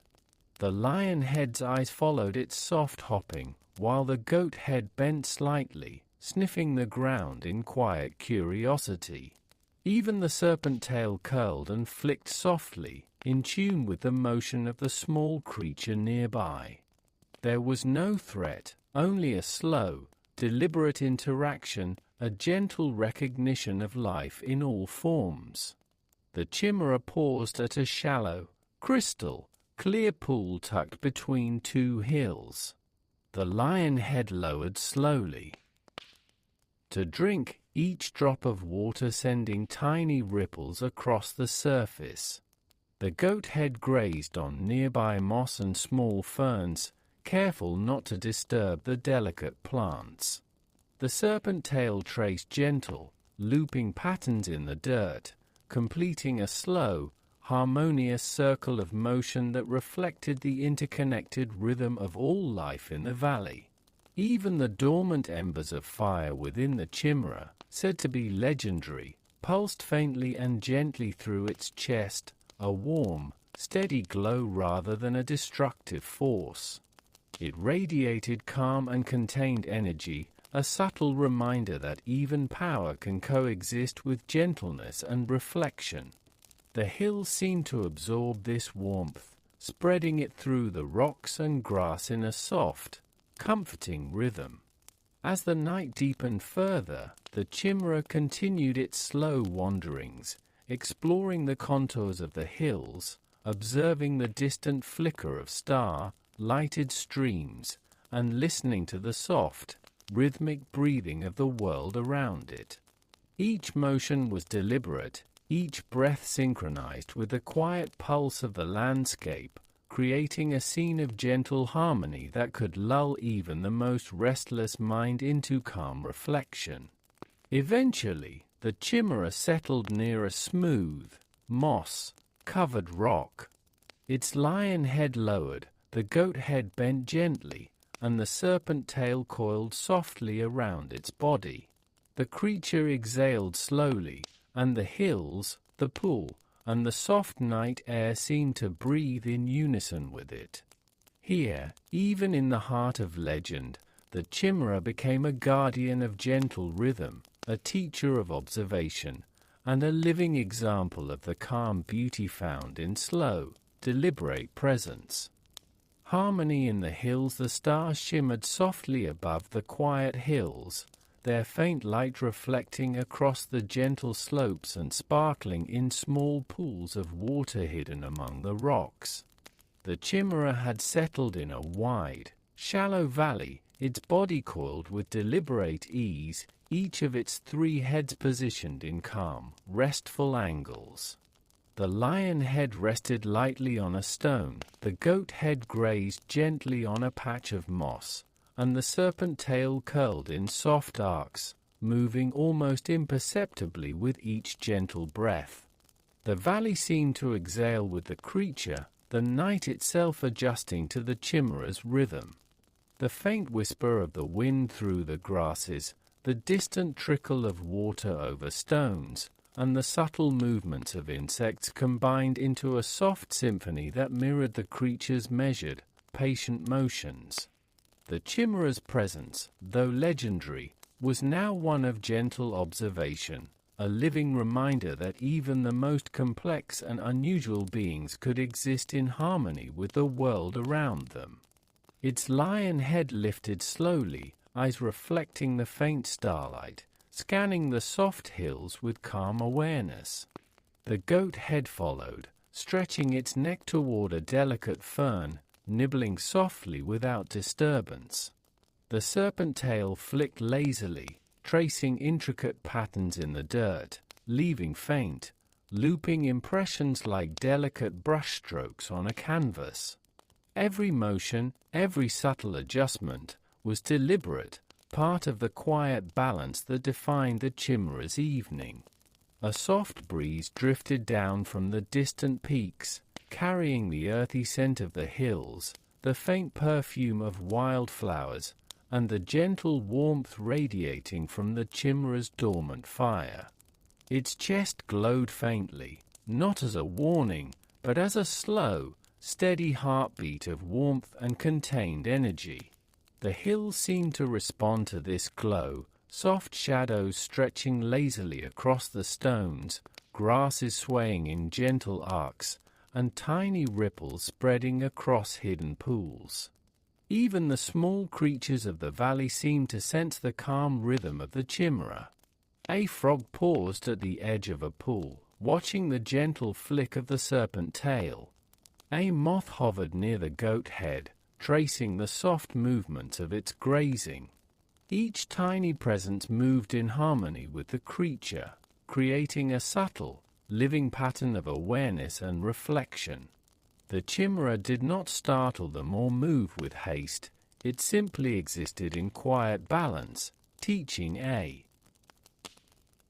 The lion head's eyes followed its soft hopping, while the goat head bent slightly, sniffing the ground in quiet curiosity. Even the serpent tail curled and flicked softly, in tune with the motion of the small creature nearby. There was no threat, only a slow, deliberate interaction, a gentle recognition of life in all forms. The chimera paused at a shallow, crystal, clear pool tucked between two hills. The lion head lowered slowly to drink, each drop of water sending tiny ripples across the surface. The goat head grazed on nearby moss and small ferns, careful not to disturb the delicate plants. The serpent tail traced gentle, looping patterns in the dirt, completing a slow, harmonious circle of motion that reflected the interconnected rhythm of all life in the valley. Even the dormant embers of fire within the chimera, said to be legendary, pulsed faintly and gently through its chest, a warm, steady glow rather than a destructive force. It radiated calm and contained energy, a subtle reminder that even power can coexist with gentleness and reflection. The hills seemed to absorb this warmth, spreading it through the rocks and grass in a soft, comforting rhythm. As the night deepened further, the chimera continued its slow wanderings, exploring the contours of the hills, observing the distant flicker of star-lighted streams, and listening to the soft, rhythmic breathing of the world around it. Each motion was deliberate, each breath synchronized with the quiet pulse of the landscape, creating a scene of gentle harmony that could lull even the most restless mind into calm reflection. Eventually, the chimera settled near a smooth, moss-covered rock. Its lion head lowered, the goat head bent gently, and the serpent tail coiled softly around its body. The creature exhaled slowly, and the hills, the pool, and the soft night air seemed to breathe in unison with it. Here, even in the heart of legend, the chimera became a guardian of gentle rhythm, a teacher of observation, and a living example of the calm beauty found in slow, deliberate presence. Harmony in the hills, the stars shimmered softly above the quiet hills, their faint light reflecting across the gentle slopes and sparkling in small pools of water hidden among the rocks. The chimera had settled in a wide, shallow valley, its body coiled with deliberate ease, each of its three heads positioned in calm, restful angles. The lion head rested lightly on a stone, the goat head grazed gently on a patch of moss, and the serpent tail curled in soft arcs, moving almost imperceptibly with each gentle breath. The valley seemed to exhale with the creature, the night itself adjusting to the chimera's rhythm. The faint whisper of the wind through the grasses, the distant trickle of water over stones, and the subtle movements of insects combined into a soft symphony that mirrored the creature's measured, patient motions. The chimera's presence, though legendary, was now one of gentle observation, a living reminder that even the most complex and unusual beings could exist in harmony with the world around them. Its lion head lifted slowly, eyes reflecting the faint starlight, scanning the soft hills with calm awareness. The goat head followed, stretching its neck toward a delicate fern, nibbling softly without disturbance. The serpent tail flicked lazily, tracing intricate patterns in the dirt, leaving faint, looping impressions like delicate brushstrokes on a canvas. Every motion, every subtle adjustment, was deliberate, part of the quiet balance that defined the chimera's evening. A soft breeze drifted down from the distant peaks, carrying the earthy scent of the hills, the faint perfume of wildflowers, and the gentle warmth radiating from the chimera's dormant fire. Its chest glowed faintly, not as a warning, but as a slow, steady heartbeat of warmth and contained energy. The hills seemed to respond to this glow, soft shadows stretching lazily across the stones, grasses swaying in gentle arcs, and tiny ripples spreading across hidden pools. Even the small creatures of the valley seemed to sense the calm rhythm of the chimera. A frog paused at the edge of a pool, watching the gentle flick of the serpent tail. A moth hovered near the goat head, tracing the soft movements of its grazing. Each tiny presence moved in harmony with the creature, creating a subtle, living pattern of awareness and reflection. The chimera did not startle them or move with haste, it simply existed in quiet balance, teaching a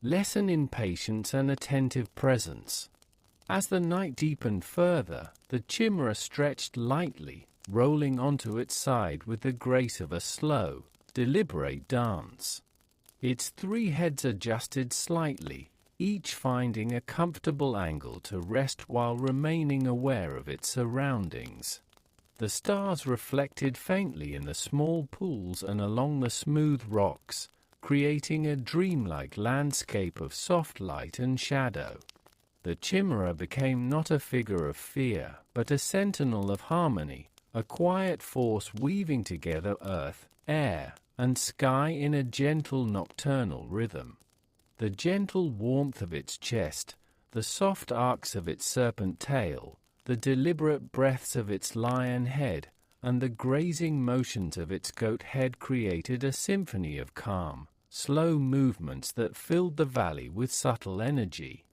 lesson in patience and attentive presence. As the night deepened further, the chimera stretched lightly, rolling onto its side with the grace of a slow, deliberate dance. Its three heads adjusted slightly, each finding a comfortable angle to rest while remaining aware of its surroundings. The stars reflected faintly in the small pools and along the smooth rocks, creating a dreamlike landscape of soft light and shadow. The chimera became not a figure of fear, but a sentinel of harmony, a quiet force weaving together earth, air, and sky in a gentle nocturnal rhythm. The gentle warmth of its chest, the soft arcs of its serpent tail, the deliberate breaths of its lion head, and the grazing motions of its goat head created a symphony of calm, slow movements that filled the valley with subtle energy.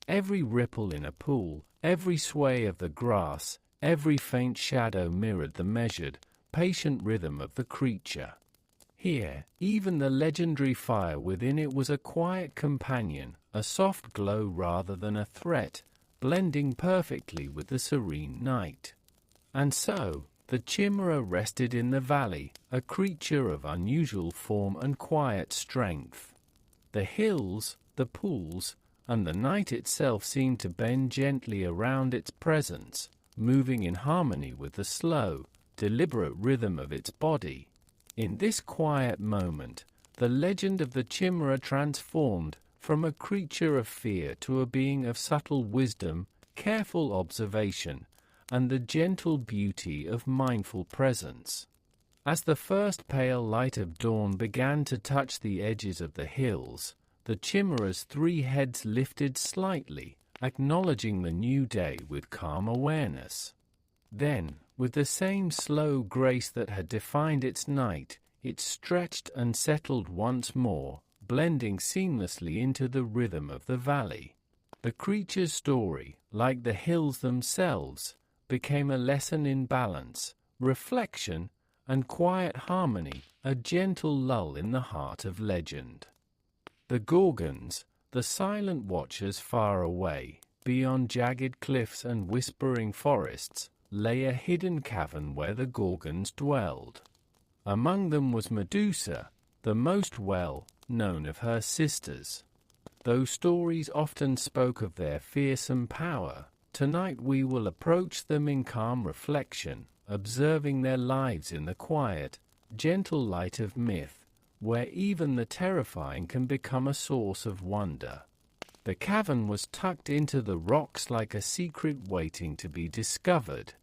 Every ripple in a pool, every sway of the grass, every faint shadow mirrored the measured, patient rhythm of the creature. Here, even the legendary fire within it was a quiet companion, a soft glow rather than a threat, blending perfectly with the serene night. And so, the chimera rested in the valley, a creature of unusual form and quiet strength. The hills, the pools, and the night itself seemed to bend gently around its presence, moving in harmony with the slow, deliberate rhythm of its body. In this quiet moment, the legend of the chimera transformed from a creature of fear to a being of subtle wisdom, careful observation, and the gentle beauty of mindful presence. As the first pale light of dawn began to touch the edges of the hills, the chimera's three heads lifted slightly, acknowledging the new day with calm awareness. Then, with the same slow grace that had defined its night, it stretched and settled once more, blending seamlessly into the rhythm of the valley. The creature's story, like the hills themselves, became a lesson in balance, reflection, and quiet harmony, a gentle lull in the heart of legend. The Gorgons, the silent watchers far away, beyond jagged cliffs and whispering forests, lay a hidden cavern where the Gorgons dwelled. Among them was Medusa, the most well-known of her sisters. Though stories often spoke of their fearsome power, tonight we will approach them in calm reflection, observing their lives in the quiet, gentle light of myth, where even the terrifying can become a source of wonder. The cavern was tucked into the rocks like a secret waiting to be discovered.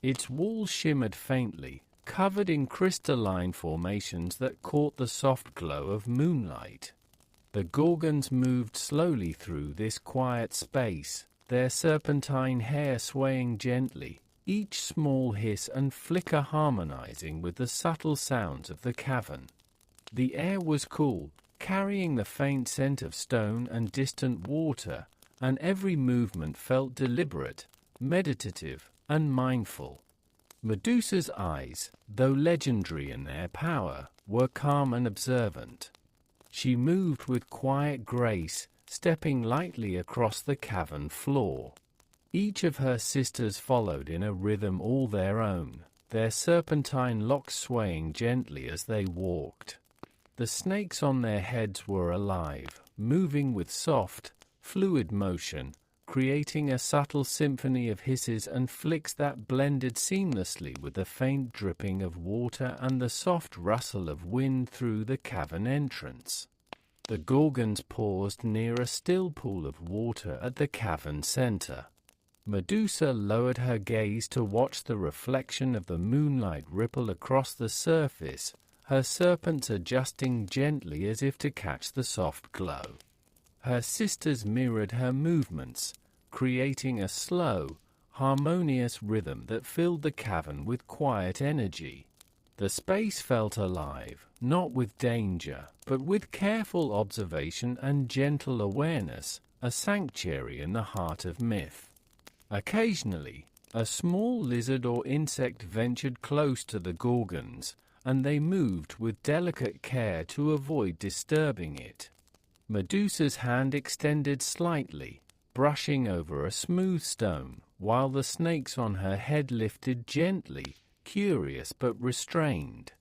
Its walls shimmered faintly, covered in crystalline formations that caught the soft glow of moonlight. The Gorgons moved slowly through this quiet space, their serpentine hair swaying gently, each small hiss and flicker harmonizing with the subtle sounds of the cavern. The air was cool, carrying the faint scent of stone and distant water, and every movement felt deliberate, meditative, and mindful. Medusa's eyes, though legendary in their power, were calm and observant. She moved with quiet grace, stepping lightly across the cavern floor. Each of her sisters followed in a rhythm all their own, their serpentine locks swaying gently as they walked. The snakes on their heads were alive, moving with soft, fluid motion, creating a subtle symphony of hisses and flicks that blended seamlessly with the faint dripping of water and the soft rustle of wind through the cavern entrance. The Gorgons paused near a still pool of water at the cavern center. Medusa lowered her gaze to watch the reflection of the moonlight ripple across the surface, her serpents adjusting gently as if to catch the soft glow. Her sisters mirrored her movements, creating a slow, harmonious rhythm that filled the cavern with quiet energy. The space felt alive, not with danger, but with careful observation and gentle awareness, a sanctuary in the heart of myth. Occasionally, a small lizard or insect ventured close to the Gorgons, and they moved with delicate care to avoid disturbing it. Medusa's hand extended slightly, brushing over a smooth stone, while the snakes on her head lifted gently, curious but restrained.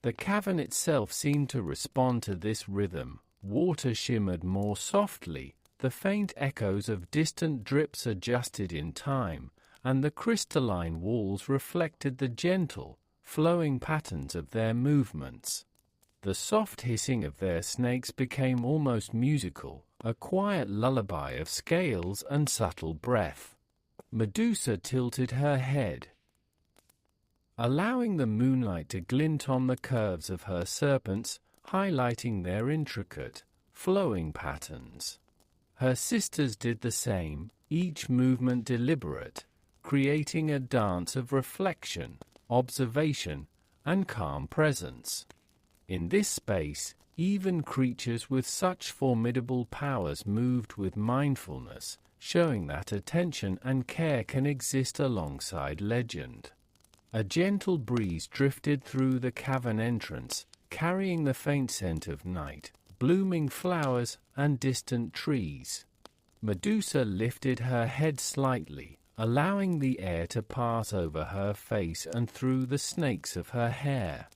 The cavern itself seemed to respond to this rhythm. Water shimmered more softly, the faint echoes of distant drips adjusted in time, and the crystalline walls reflected the gentle, flowing patterns of their movements. The soft hissing of their snakes became almost musical, a quiet lullaby of scales and subtle breath. Medusa tilted her head, allowing the moonlight to glint on the curves of her serpents, highlighting their intricate, flowing patterns. Her sisters did the same, each movement deliberate, creating a dance of reflection, observation, and calm presence. In this space, even creatures with such formidable powers moved with mindfulness, showing that attention and care can exist alongside legend. A gentle breeze drifted through the cavern entrance, carrying the faint scent of night, blooming flowers, and distant trees. Medusa lifted her head slightly, allowing the air to pass over her face and through the snakes of her hair.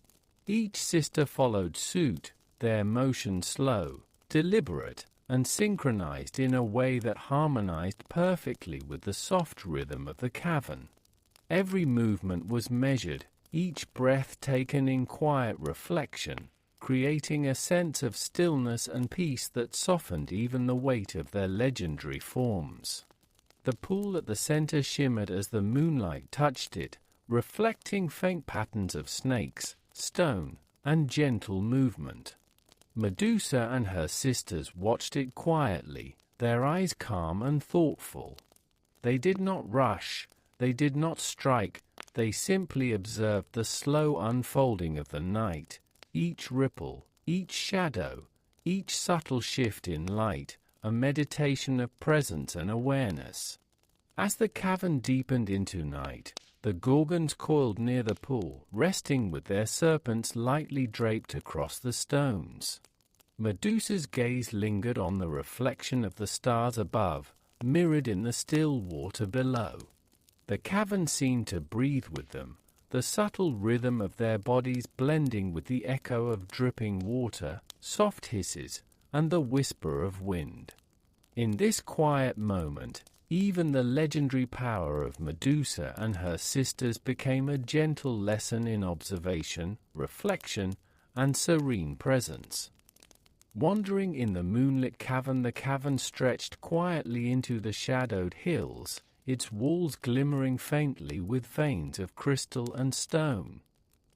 Each sister followed suit, their motion slow, deliberate, and synchronized in a way that harmonized perfectly with the soft rhythm of the cavern. Every movement was measured, each breath taken in quiet reflection, creating a sense of stillness and peace that softened even the weight of their legendary forms. The pool at the center shimmered as the moonlight touched it, reflecting faint patterns of snakes, stone, and gentle movement. Medusa and her sisters watched it quietly, their eyes calm and thoughtful. They did not rush, they did not strike, they simply observed the slow unfolding of the night, each ripple, each shadow, each subtle shift in light, a meditation of presence and awareness. As the cavern deepened into night, the Gorgons coiled near the pool, resting with their serpents lightly draped across the stones. Medusa's gaze lingered on the reflection of the stars above, mirrored in the still water below. The cavern seemed to breathe with them, the subtle rhythm of their bodies blending with the echo of dripping water, soft hisses, and the whisper of wind. In this quiet moment, even the legendary power of Medusa and her sisters became a gentle lesson in observation, reflection, and serene presence. Wandering in the moonlit cavern, the cavern stretched quietly into the shadowed hills, its walls glimmering faintly with veins of crystal and stone.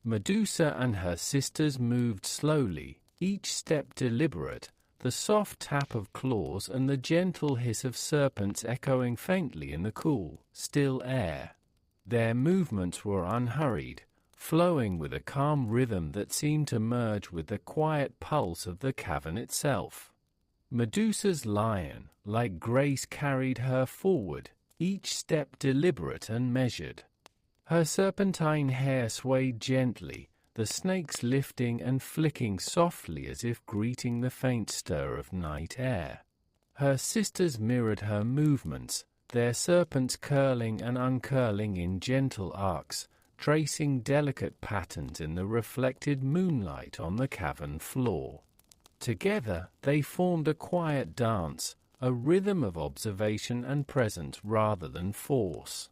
Medusa and her sisters moved slowly, each step deliberate, the soft tap of claws and the gentle hiss of serpents echoing faintly in the cool, still air. Their movements were unhurried, flowing with a calm rhythm that seemed to merge with the quiet pulse of the cavern itself. Medusa's lion, like grace, carried her forward, each step deliberate and measured. Her serpentine hair swayed gently, the snakes lifting and flicking softly as if greeting the faint stir of night air. Her sisters mirrored her movements, their serpents curling and uncurling in gentle arcs, tracing delicate patterns in the reflected moonlight on the cavern floor. Together, they formed a quiet dance, a rhythm of observation and presence rather than force.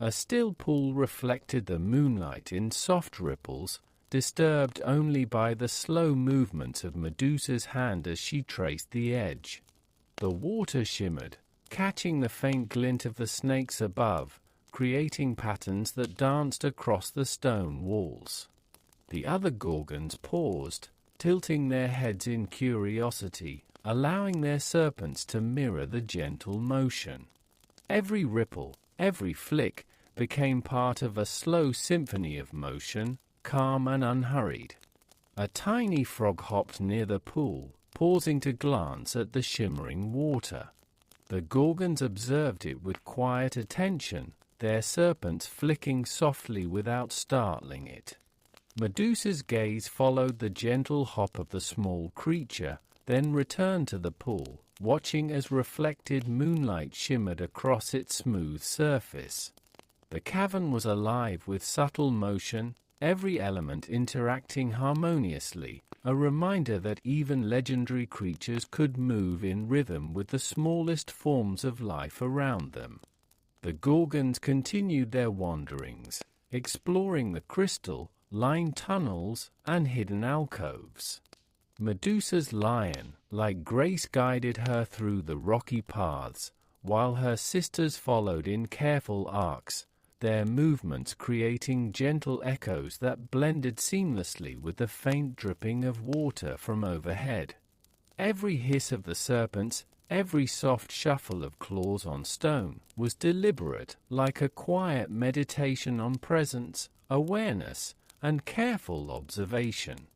A still pool reflected the moonlight in soft ripples, disturbed only by the slow movements of Medusa's hand as she traced the edge. The water shimmered, catching the faint glint of the snakes above, creating patterns that danced across the stone walls. The other Gorgons paused, tilting their heads in curiosity, allowing their serpents to mirror the gentle motion. Every ripple, every flick, became part of a slow symphony of motion, calm and unhurried. A tiny frog hopped near the pool, pausing to glance at the shimmering water. The Gorgons observed it with quiet attention, their serpents flicking softly without startling it. Medusa's gaze followed the gentle hop of the small creature, then returned to the pool, watching as reflected moonlight shimmered across its smooth surface. The cavern was alive with subtle motion, every element interacting harmoniously, a reminder that even legendary creatures could move in rhythm with the smallest forms of life around them. The Gorgons continued their wanderings, exploring the crystal-lined tunnels and hidden alcoves. Medusa's lion, like grace, guided her through the rocky paths, while her sisters followed in careful arcs, their movements creating gentle echoes that blended seamlessly with the faint dripping of water from overhead. Every hiss of the serpents, every soft shuffle of claws on stone, was deliberate, like a quiet meditation on presence, awareness, and careful observation.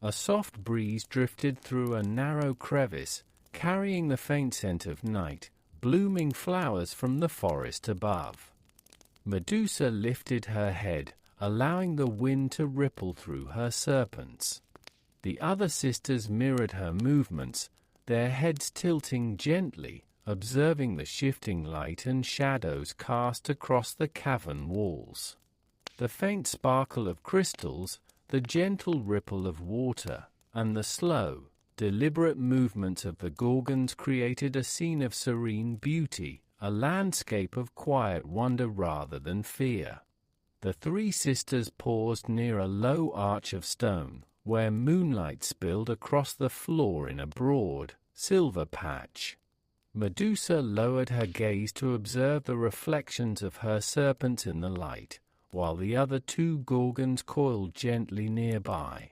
A soft breeze drifted through a narrow crevice, carrying the faint scent of night, blooming flowers from the forest above. Medusa lifted her head, allowing the wind to ripple through her serpents. The other sisters mirrored her movements, their heads tilting gently, observing the shifting light and shadows cast across the cavern walls. The faint sparkle of crystals, the gentle ripple of water, and the slow, deliberate movements of the Gorgons created a scene of serene beauty, a landscape of quiet wonder rather than fear. The three sisters paused near a low arch of stone, where moonlight spilled across the floor in a broad, silver patch. Medusa lowered her gaze to observe the reflections of her serpents in the light, while the other two Gorgons coiled gently nearby.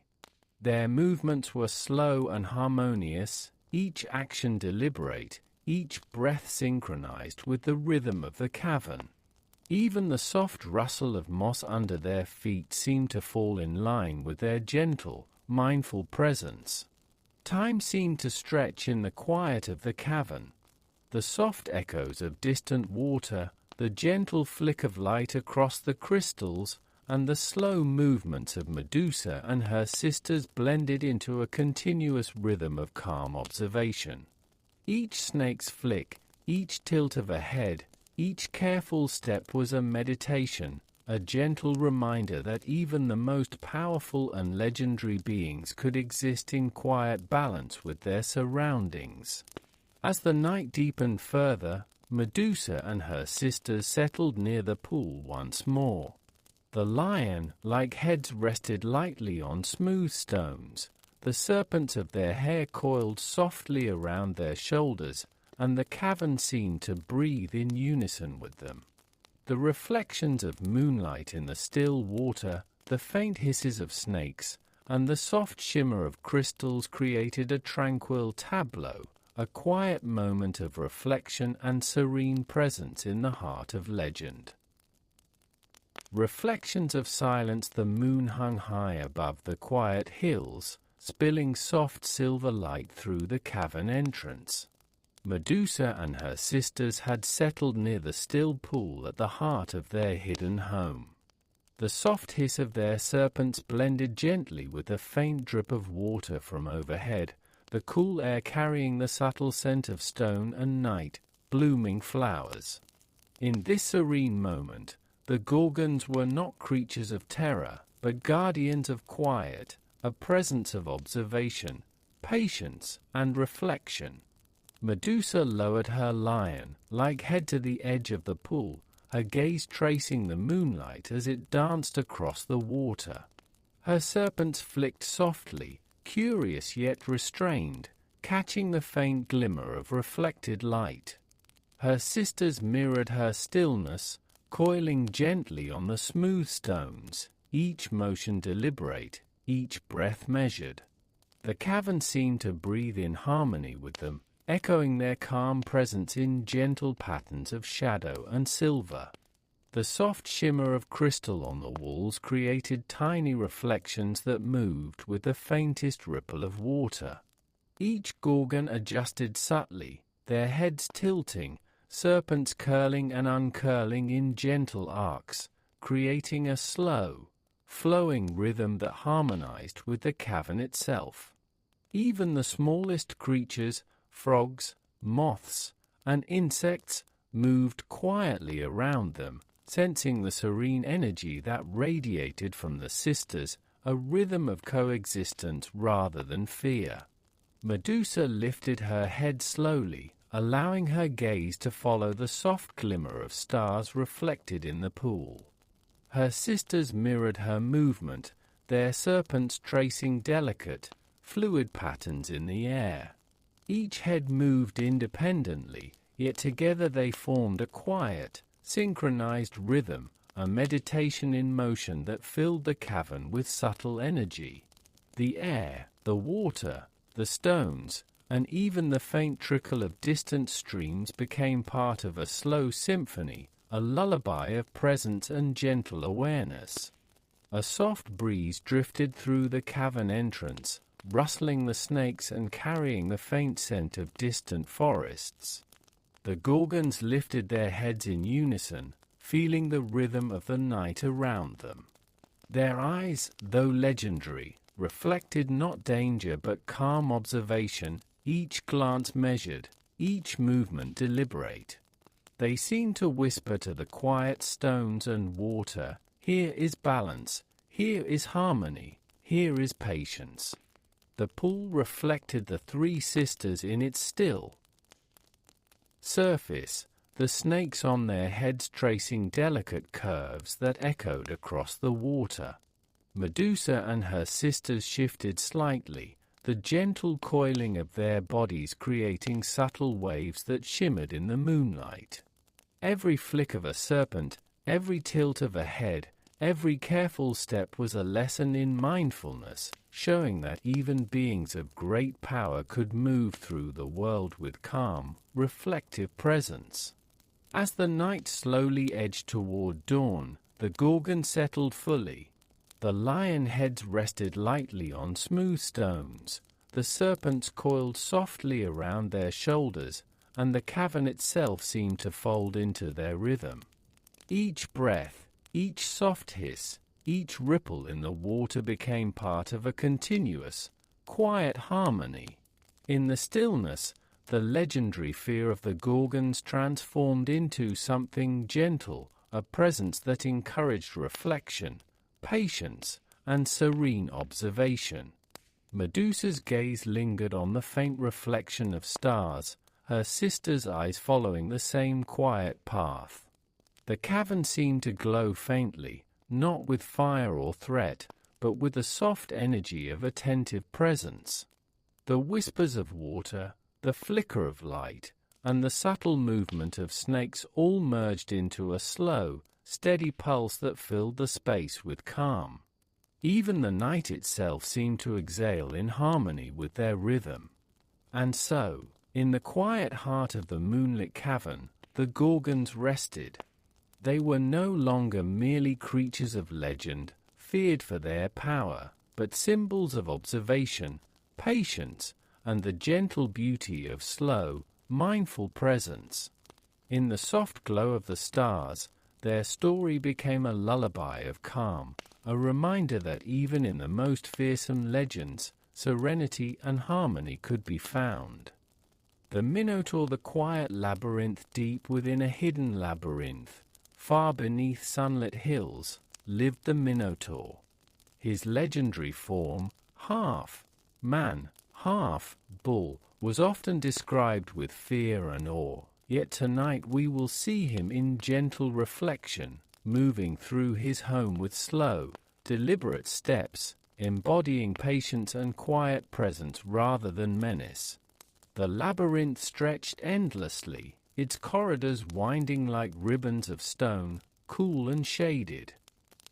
Their movements were slow and harmonious, each action deliberate, each breath synchronized with the rhythm of the cavern. Even the soft rustle of moss under their feet seemed to fall in line with their gentle, mindful presence. Time seemed to stretch in the quiet of the cavern. The soft echoes of distant water, the gentle flick of light across the crystals, and the slow movements of Medusa and her sisters blended into a continuous rhythm of calm observation. Each snake's flick, each tilt of a head, each careful step was a meditation, a gentle reminder that even the most powerful and legendary beings could exist in quiet balance with their surroundings. As the night deepened further, Medusa and her sisters settled near the pool once more. The lion-like heads rested lightly on smooth stones, the serpents of their hair coiled softly around their shoulders, and the cavern seemed to breathe in unison with them. The reflections of moonlight in the still water, the faint hisses of snakes, and the soft shimmer of crystals created a tranquil tableau, a quiet moment of reflection and serene presence in the heart of legend. Reflections of silence. The moon hung high above the quiet hills, spilling soft silver light through the cavern entrance. Medusa and her sisters had settled near the still pool at the heart of their hidden home. The soft hiss of their serpents blended gently with the faint drip of water from overhead, the cool air carrying the subtle scent of stone and night, blooming flowers. In this serene moment, the Gorgons were not creatures of terror, but guardians of quiet, a presence of observation, patience, and reflection. Medusa lowered her lion-like head to the edge of the pool, her gaze tracing the moonlight as it danced across the water. Her serpents flicked softly, curious yet restrained, catching the faint glimmer of reflected light. Her sisters mirrored her stillness, coiling gently on the smooth stones, each motion deliberate, each breath measured. The cavern seemed to breathe in harmony with them, echoing their calm presence in gentle patterns of shadow and silver. The soft shimmer of crystal on the walls created tiny reflections that moved with the faintest ripple of water. Each Gorgon adjusted subtly, their heads tilting, serpents curling and uncurling in gentle arcs, creating a slow, flowing rhythm that harmonized with the cavern itself. Even the smallest creatures, frogs, moths, and insects, moved quietly around them, sensing the serene energy that radiated from the sisters, a rhythm of coexistence rather than fear. Medusa lifted her head slowly, allowing her gaze to follow the soft glimmer of stars reflected in the pool. Her sisters mirrored her movement, their serpents tracing delicate, fluid patterns in the air. Each head moved independently, yet together they formed a quiet, synchronized rhythm, a meditation in motion that filled the cavern with subtle energy. The air, the water, the stones, and even the faint trickle of distant streams became part of a slow symphony, a lullaby of presence and gentle awareness. A soft breeze drifted through the cavern entrance, rustling the snakes and carrying the faint scent of distant forests. The Gorgons lifted their heads in unison, feeling the rhythm of the night around them. Their eyes, though legendary, reflected not danger but calm observation, each glance measured, each movement deliberate. They seemed to whisper to the quiet stones and water, "Here is balance, here is harmony, here is patience." The pool reflected the three sisters in its still surface, the snakes on their heads tracing delicate curves that echoed across the water. Medusa and her sisters shifted slightly, the gentle coiling of their bodies creating subtle waves that shimmered in the moonlight. Every flick of a serpent, every tilt of a head, every careful step was a lesson in mindfulness, showing that even beings of great power could move through the world with calm, reflective presence. As the night slowly edged toward dawn, the Gorgon settled fully. The lion heads rested lightly on smooth stones, the serpents coiled softly around their shoulders, and the cavern itself seemed to fold into their rhythm. Each breath, each soft hiss, each ripple in the water became part of a continuous, quiet harmony. In the stillness, the legendary fear of the Gorgons transformed into something gentle, a presence that encouraged reflection, patience, and serene observation. Medusa's gaze lingered on the faint reflection of stars, her sister's eyes following the same quiet path. The cavern seemed to glow faintly, not with fire or threat, but with the soft energy of attentive presence. The whispers of water, the flicker of light, and the subtle movement of snakes all merged into a slow, steady pulse that filled the space with calm. Even the night itself seemed to exhale in harmony with their rhythm. And so, in the quiet heart of the moonlit cavern, the Gorgons rested. They were no longer merely creatures of legend, feared for their power, but symbols of observation, patience, and the gentle beauty of slow, mindful presence. In the soft glow of the stars, their story became a lullaby of calm, a reminder that even in the most fearsome legends, serenity and harmony could be found. The Minotaur, the quiet labyrinth deep within a hidden labyrinth, far beneath sunlit hills, lived the Minotaur. His legendary form, half man, half bull, was often described with fear and awe, yet tonight we will see him in gentle reflection, moving through his home with slow, deliberate steps, embodying patience and quiet presence rather than menace. The labyrinth stretched endlessly, its corridors winding like ribbons of stone, cool and shaded.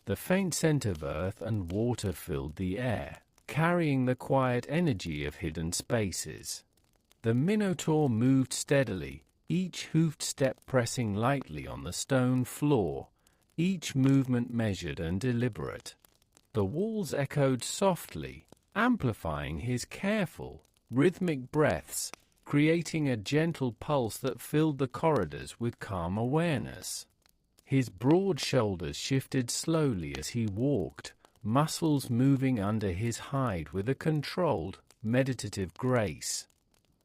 The faint scent of earth and water filled the air, carrying the quiet energy of hidden spaces. The Minotaur moved steadily, each hoofed step pressing lightly on the stone floor, each movement measured and deliberate. The walls echoed softly, amplifying his careful, rhythmic breaths, creating a gentle pulse that filled the corridors with calm awareness. His broad shoulders shifted slowly as he walked, muscles moving under his hide with a controlled, meditative grace.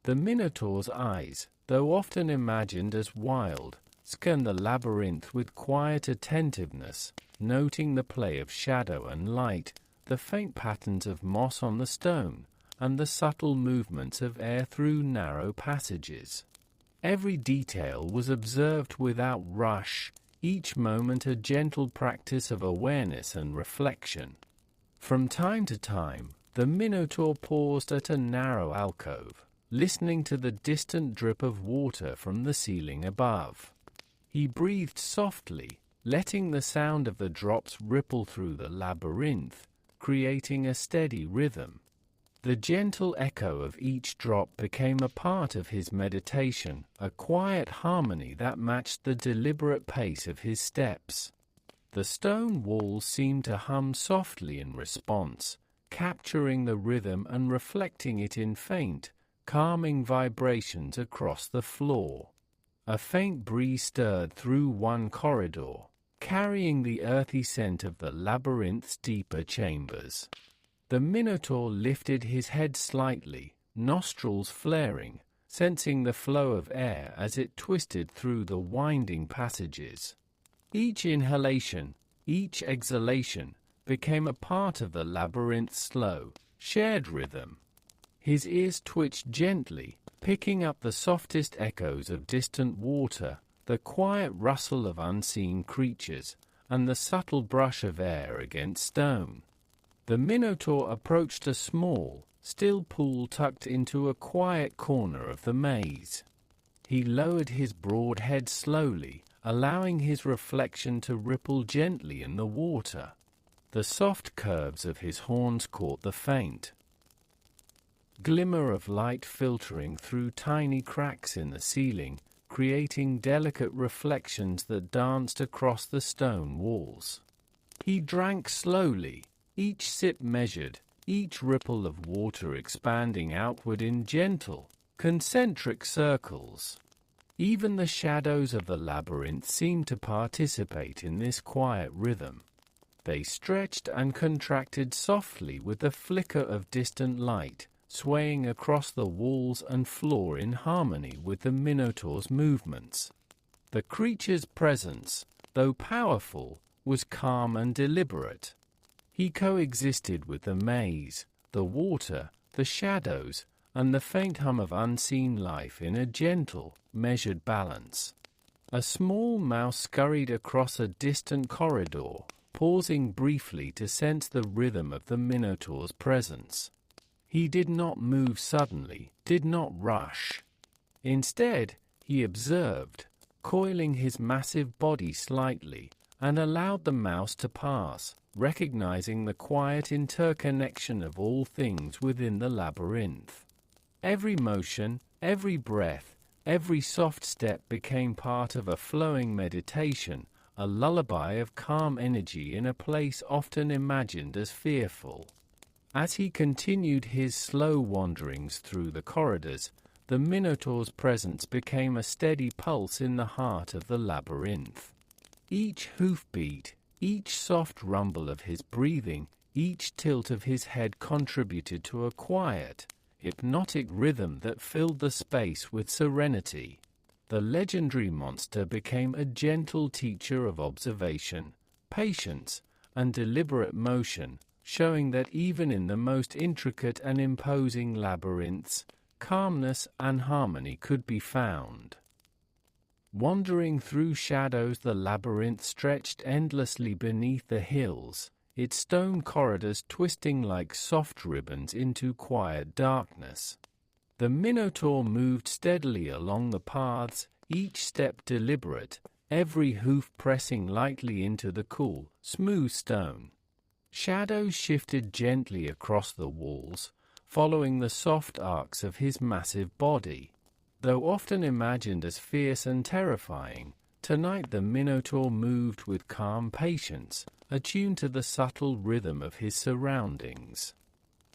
The Minotaur's eyes, though often imagined as wild, scanned the labyrinth with quiet attentiveness, noting the play of shadow and light, the faint patterns of moss on the stone, and the subtle movements of air through narrow passages. Every detail was observed without rush, each moment a gentle practice of awareness and reflection. From time to time, the Minotaur paused at a narrow alcove, listening to the distant drip of water from the ceiling above. He breathed softly, letting the sound of the drops ripple through the labyrinth, creating a steady rhythm. The gentle echo of each drop became a part of his meditation, a quiet harmony that matched the deliberate pace of his steps. The stone walls seemed to hum softly in response, capturing the rhythm and reflecting it in faint, calming vibrations across the floor. A faint breeze stirred through one corridor, carrying the earthy scent of the labyrinth's deeper chambers. The Minotaur lifted his head slightly, nostrils flaring, sensing the flow of air as it twisted through the winding passages. Each inhalation, each exhalation, became a part of the labyrinth's slow, shared rhythm. His ears twitched gently, picking up the softest echoes of distant water, the quiet rustle of unseen creatures, and the subtle brush of air against stone. The Minotaur approached a small, still pool tucked into a quiet corner of the maze. He lowered his broad head slowly, allowing his reflection to ripple gently in the water. The soft curves of his horns caught the faint glimmer of light filtering through tiny cracks in the ceiling, creating delicate reflections that danced across the stone walls. He drank slowly, each sip measured, each ripple of water expanding outward in gentle, concentric circles. Even the shadows of the labyrinth seemed to participate in this quiet rhythm. They stretched and contracted softly with the flicker of distant light, swaying across the walls and floor in harmony with the Minotaur's movements. The creature's presence, though powerful, was calm and deliberate. He coexisted with the maze, the water, the shadows, and the faint hum of unseen life in a gentle, measured balance. A small mouse scurried across a distant corridor, pausing briefly to sense the rhythm of the Minotaur's presence. He did not move suddenly, did not rush. Instead, he observed, coiling his massive body slightly, and allowed the mouse to pass, recognizing the quiet interconnection of all things within the labyrinth. Every motion, every breath, every soft step became part of a flowing meditation, a lullaby of calm energy in a place often imagined as fearful. As he continued his slow wanderings through the corridors, the Minotaur's presence became a steady pulse in the heart of the labyrinth. Each hoofbeat, each soft rumble of his breathing, each tilt of his head contributed to a quiet, hypnotic rhythm that filled the space with serenity. The legendary monster became a gentle teacher of observation, patience, and deliberate motion, showing that even in the most intricate and imposing labyrinths, calmness and harmony could be found. Wandering through shadows, the labyrinth stretched endlessly beneath the hills, its stone corridors twisting like soft ribbons into quiet darkness. The Minotaur moved steadily along the paths, each step deliberate, every hoof pressing lightly into the cool, smooth stone. Shadows shifted gently across the walls, following the soft arcs of his massive body. Though often imagined as fierce and terrifying, tonight the Minotaur moved with calm patience, attuned to the subtle rhythm of his surroundings.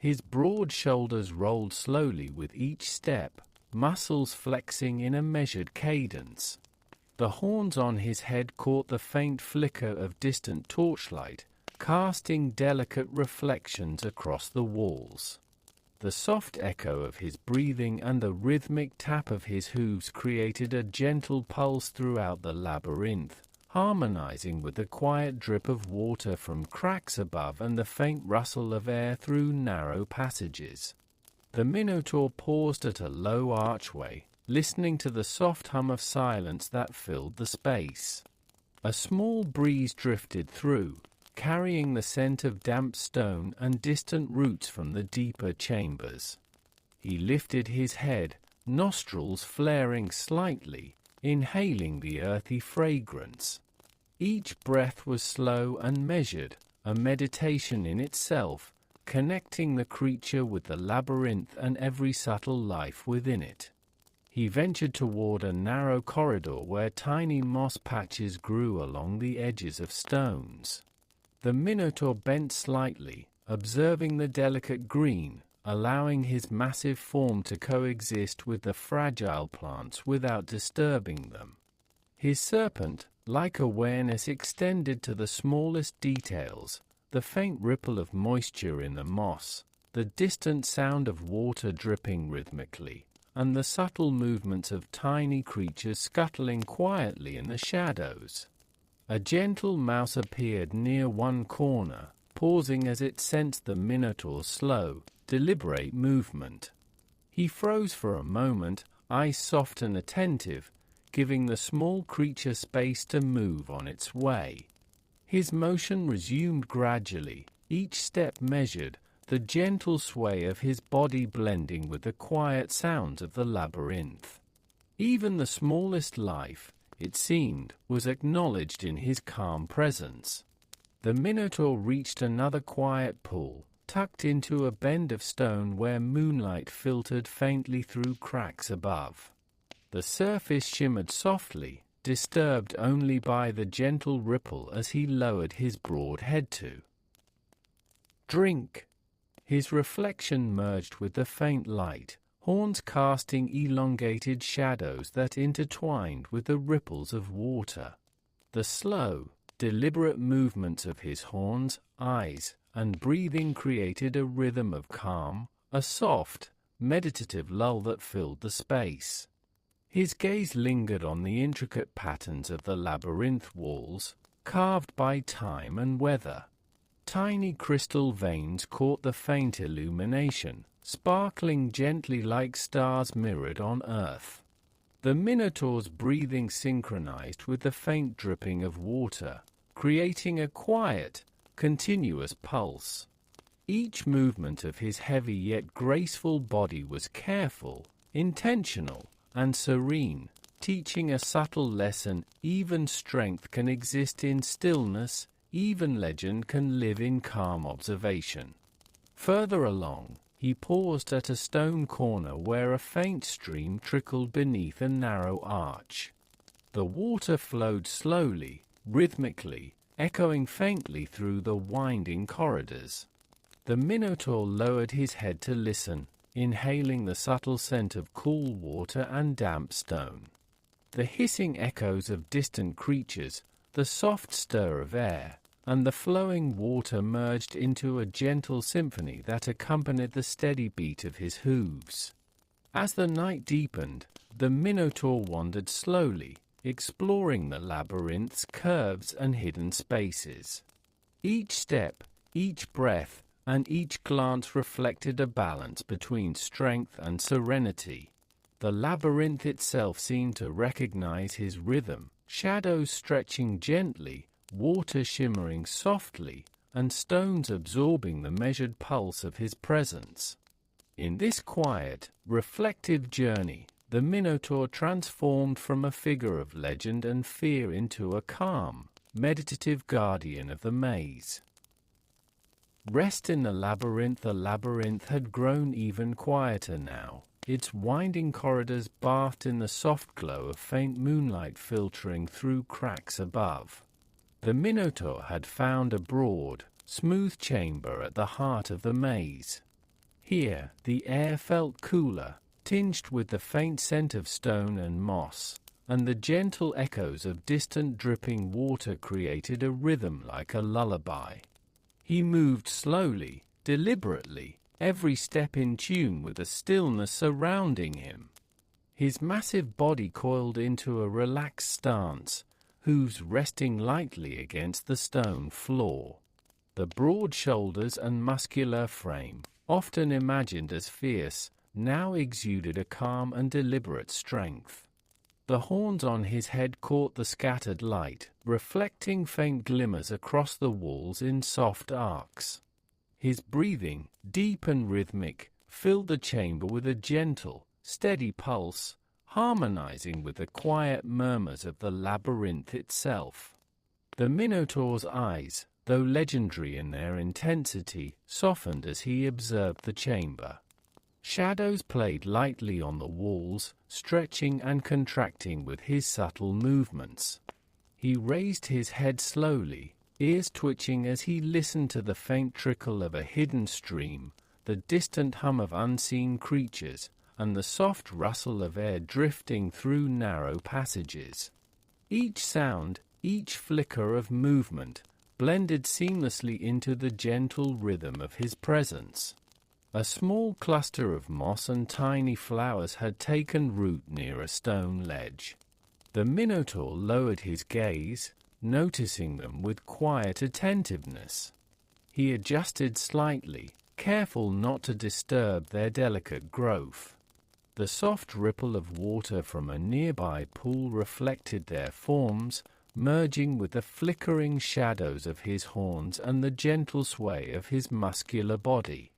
His broad shoulders rolled slowly with each step, muscles flexing in a measured cadence. The horns on his head caught the faint flicker of distant torchlight, casting delicate reflections across the walls. The soft echo of his breathing and the rhythmic tap of his hooves created a gentle pulse throughout the labyrinth, harmonizing with the quiet drip of water from cracks above and the faint rustle of air through narrow passages. The Minotaur paused at a low archway, listening to the soft hum of silence that filled the space. A small breeze drifted through, carrying the scent of damp stone and distant roots from the deeper chambers. He lifted his head, nostrils flaring slightly, inhaling the earthy fragrance. Each breath was slow and measured, a meditation in itself, connecting the creature with the labyrinth and every subtle life within it. He ventured toward a narrow corridor where tiny moss patches grew along the edges of stones. The Minotaur bent slightly, observing the delicate green, allowing his massive form to coexist with the fragile plants without disturbing them. His serpent-like awareness extended to the smallest details, the faint ripple of moisture in the moss, the distant sound of water dripping rhythmically, and the subtle movements of tiny creatures scuttling quietly in the shadows. A gentle mouse appeared near one corner, pausing as it sensed the Minotaur's slow, deliberate movement. He froze for a moment, eyes soft and attentive, giving the small creature space to move on its way. His motion resumed gradually, each step measured, the gentle sway of his body blending with the quiet sounds of the labyrinth. Even the smallest life, it seemed, was acknowledged in his calm presence. The Minotaur reached another quiet pool, tucked into a bend of stone where moonlight filtered faintly through cracks above. The surface shimmered softly, disturbed only by the gentle ripple as he lowered his broad head to drink. His reflection merged with the faint light, horns casting elongated shadows that intertwined with the ripples of water. The slow, deliberate movements of his horns, eyes, and breathing created a rhythm of calm, a soft, meditative lull that filled the space. His gaze lingered on the intricate patterns of the labyrinth walls, carved by time and weather. Tiny crystal veins caught the faint illumination, sparkling gently like stars mirrored on earth. The Minotaur's breathing synchronized with the faint dripping of water, creating a quiet, continuous pulse. Each movement of his heavy yet graceful body was careful, intentional, and serene, teaching a subtle lesson: even strength can exist in stillness, even legend can live in calm observation. Further along, he paused at a stone corner where a faint stream trickled beneath a narrow arch. The water flowed slowly, rhythmically, echoing faintly through the winding corridors. The Minotaur lowered his head to listen, inhaling the subtle scent of cool water and damp stone. The hissing echoes of distant creatures, the soft stir of air, and the flowing water merged into a gentle symphony that accompanied the steady beat of his hooves. As the night deepened, the Minotaur wandered slowly, exploring the labyrinth's curves and hidden spaces. Each step, each breath, and each glance reflected a balance between strength and serenity. The labyrinth itself seemed to recognize his rhythm, shadows stretching gently, water shimmering softly, and stones absorbing the measured pulse of his presence. In this quiet, reflective journey, the Minotaur transformed from a figure of legend and fear into a calm, meditative guardian of the maze. Rest in the labyrinth had grown even quieter now, its winding corridors bathed in the soft glow of faint moonlight filtering through cracks above. The Minotaur had found a broad, smooth chamber at the heart of the maze. Here, the air felt cooler, tinged with the faint scent of stone and moss, and the gentle echoes of distant dripping water created a rhythm like a lullaby. He moved slowly, deliberately, every step in tune with the stillness surrounding him. His massive body coiled into a relaxed stance, hooves resting lightly against the stone floor. The broad shoulders and muscular frame, often imagined as fierce, now exuded a calm and deliberate strength. The horns on his head caught the scattered light, reflecting faint glimmers across the walls in soft arcs. His breathing, deep and rhythmic, filled the chamber with a gentle, steady pulse, harmonizing with the quiet murmurs of the labyrinth itself. The Minotaur's eyes, though legendary in their intensity, softened as he observed the chamber. Shadows played lightly on the walls, stretching and contracting with his subtle movements. He raised his head slowly, ears twitching as he listened to the faint trickle of a hidden stream, the distant hum of unseen creatures, and the soft rustle of air drifting through narrow passages. Each sound, each flicker of movement, blended seamlessly into the gentle rhythm of his presence. A small cluster of moss and tiny flowers had taken root near a stone ledge. The Minotaur lowered his gaze, noticing them with quiet attentiveness. He adjusted slightly, careful not to disturb their delicate growth. The soft ripple of water from a nearby pool reflected their forms, merging with the flickering shadows of his horns and the gentle sway of his muscular body.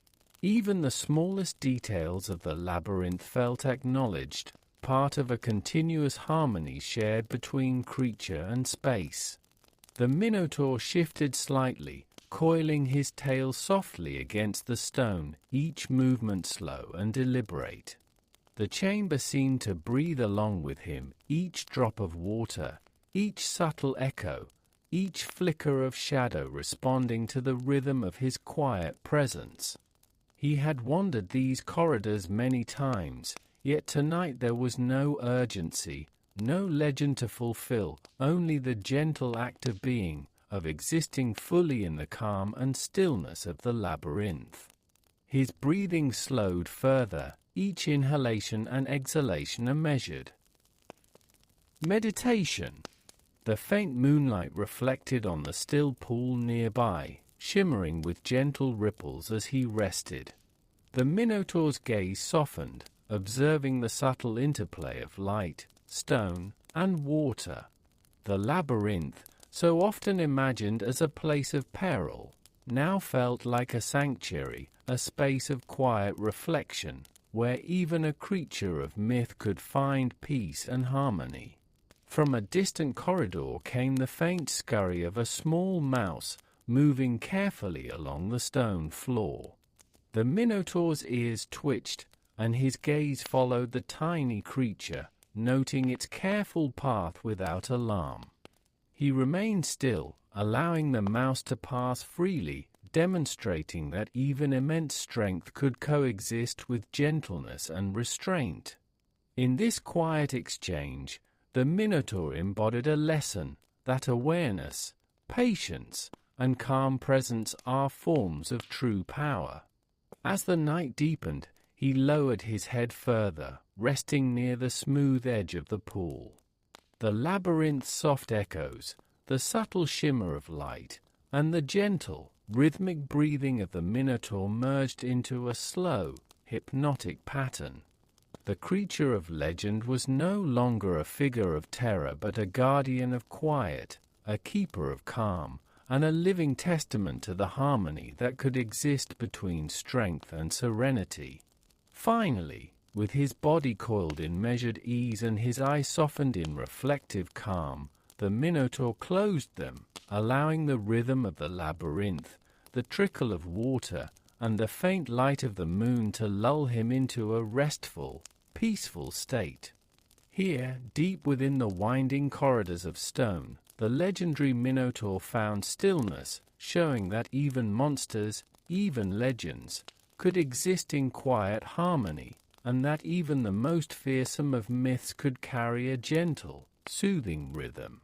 Even the smallest details of the labyrinth felt acknowledged, part of a continuous harmony shared between creature and space. The Minotaur shifted slightly, coiling his tail softly against the stone, each movement slow and deliberate. The chamber seemed to breathe along with him, each drop of water, each subtle echo, each flicker of shadow responding to the rhythm of his quiet presence. He had wandered these corridors many times, yet tonight there was no urgency, no legend to fulfill, only the gentle act of being, of existing fully in the calm and stillness of the labyrinth. His breathing slowed further, each inhalation and exhalation a measured meditation. The faint moonlight reflected on the still pool nearby, shimmering with gentle ripples as he rested. The Minotaur's gaze softened, observing the subtle interplay of light, stone, and water. The labyrinth, so often imagined as a place of peril, now felt like a sanctuary, a space of quiet reflection, where even a creature of myth could find peace and harmony. From a distant corridor came the faint scurry of a small mouse moving carefully along the stone floor. The Minotaur's ears twitched, and his gaze followed the tiny creature, noting its careful path without alarm. He remained still, allowing the mouse to pass freely, demonstrating that even immense strength could coexist with gentleness and restraint. In this quiet exchange, the Minotaur embodied a lesson that awareness, patience, and calm presence are forms of true power. As the night deepened, he lowered his head further, resting near the smooth edge of the pool. The labyrinth's soft echoes, the subtle shimmer of light, and the gentle, rhythmic breathing of the Minotaur merged into a slow, hypnotic pattern. The creature of legend was no longer a figure of terror but a guardian of quiet, a keeper of calm, and a living testament to the harmony that could exist between strength and serenity. Finally, with his body coiled in measured ease and his eyes softened in reflective calm, the Minotaur closed them, allowing the rhythm of the labyrinth, the trickle of water, and the faint light of the moon to lull him into a restful, peaceful state. Here, deep within the winding corridors of stone, the legendary Minotaur found stillness, showing that even monsters, even legends, could exist in quiet harmony, and that even the most fearsome of myths could carry a gentle, soothing rhythm.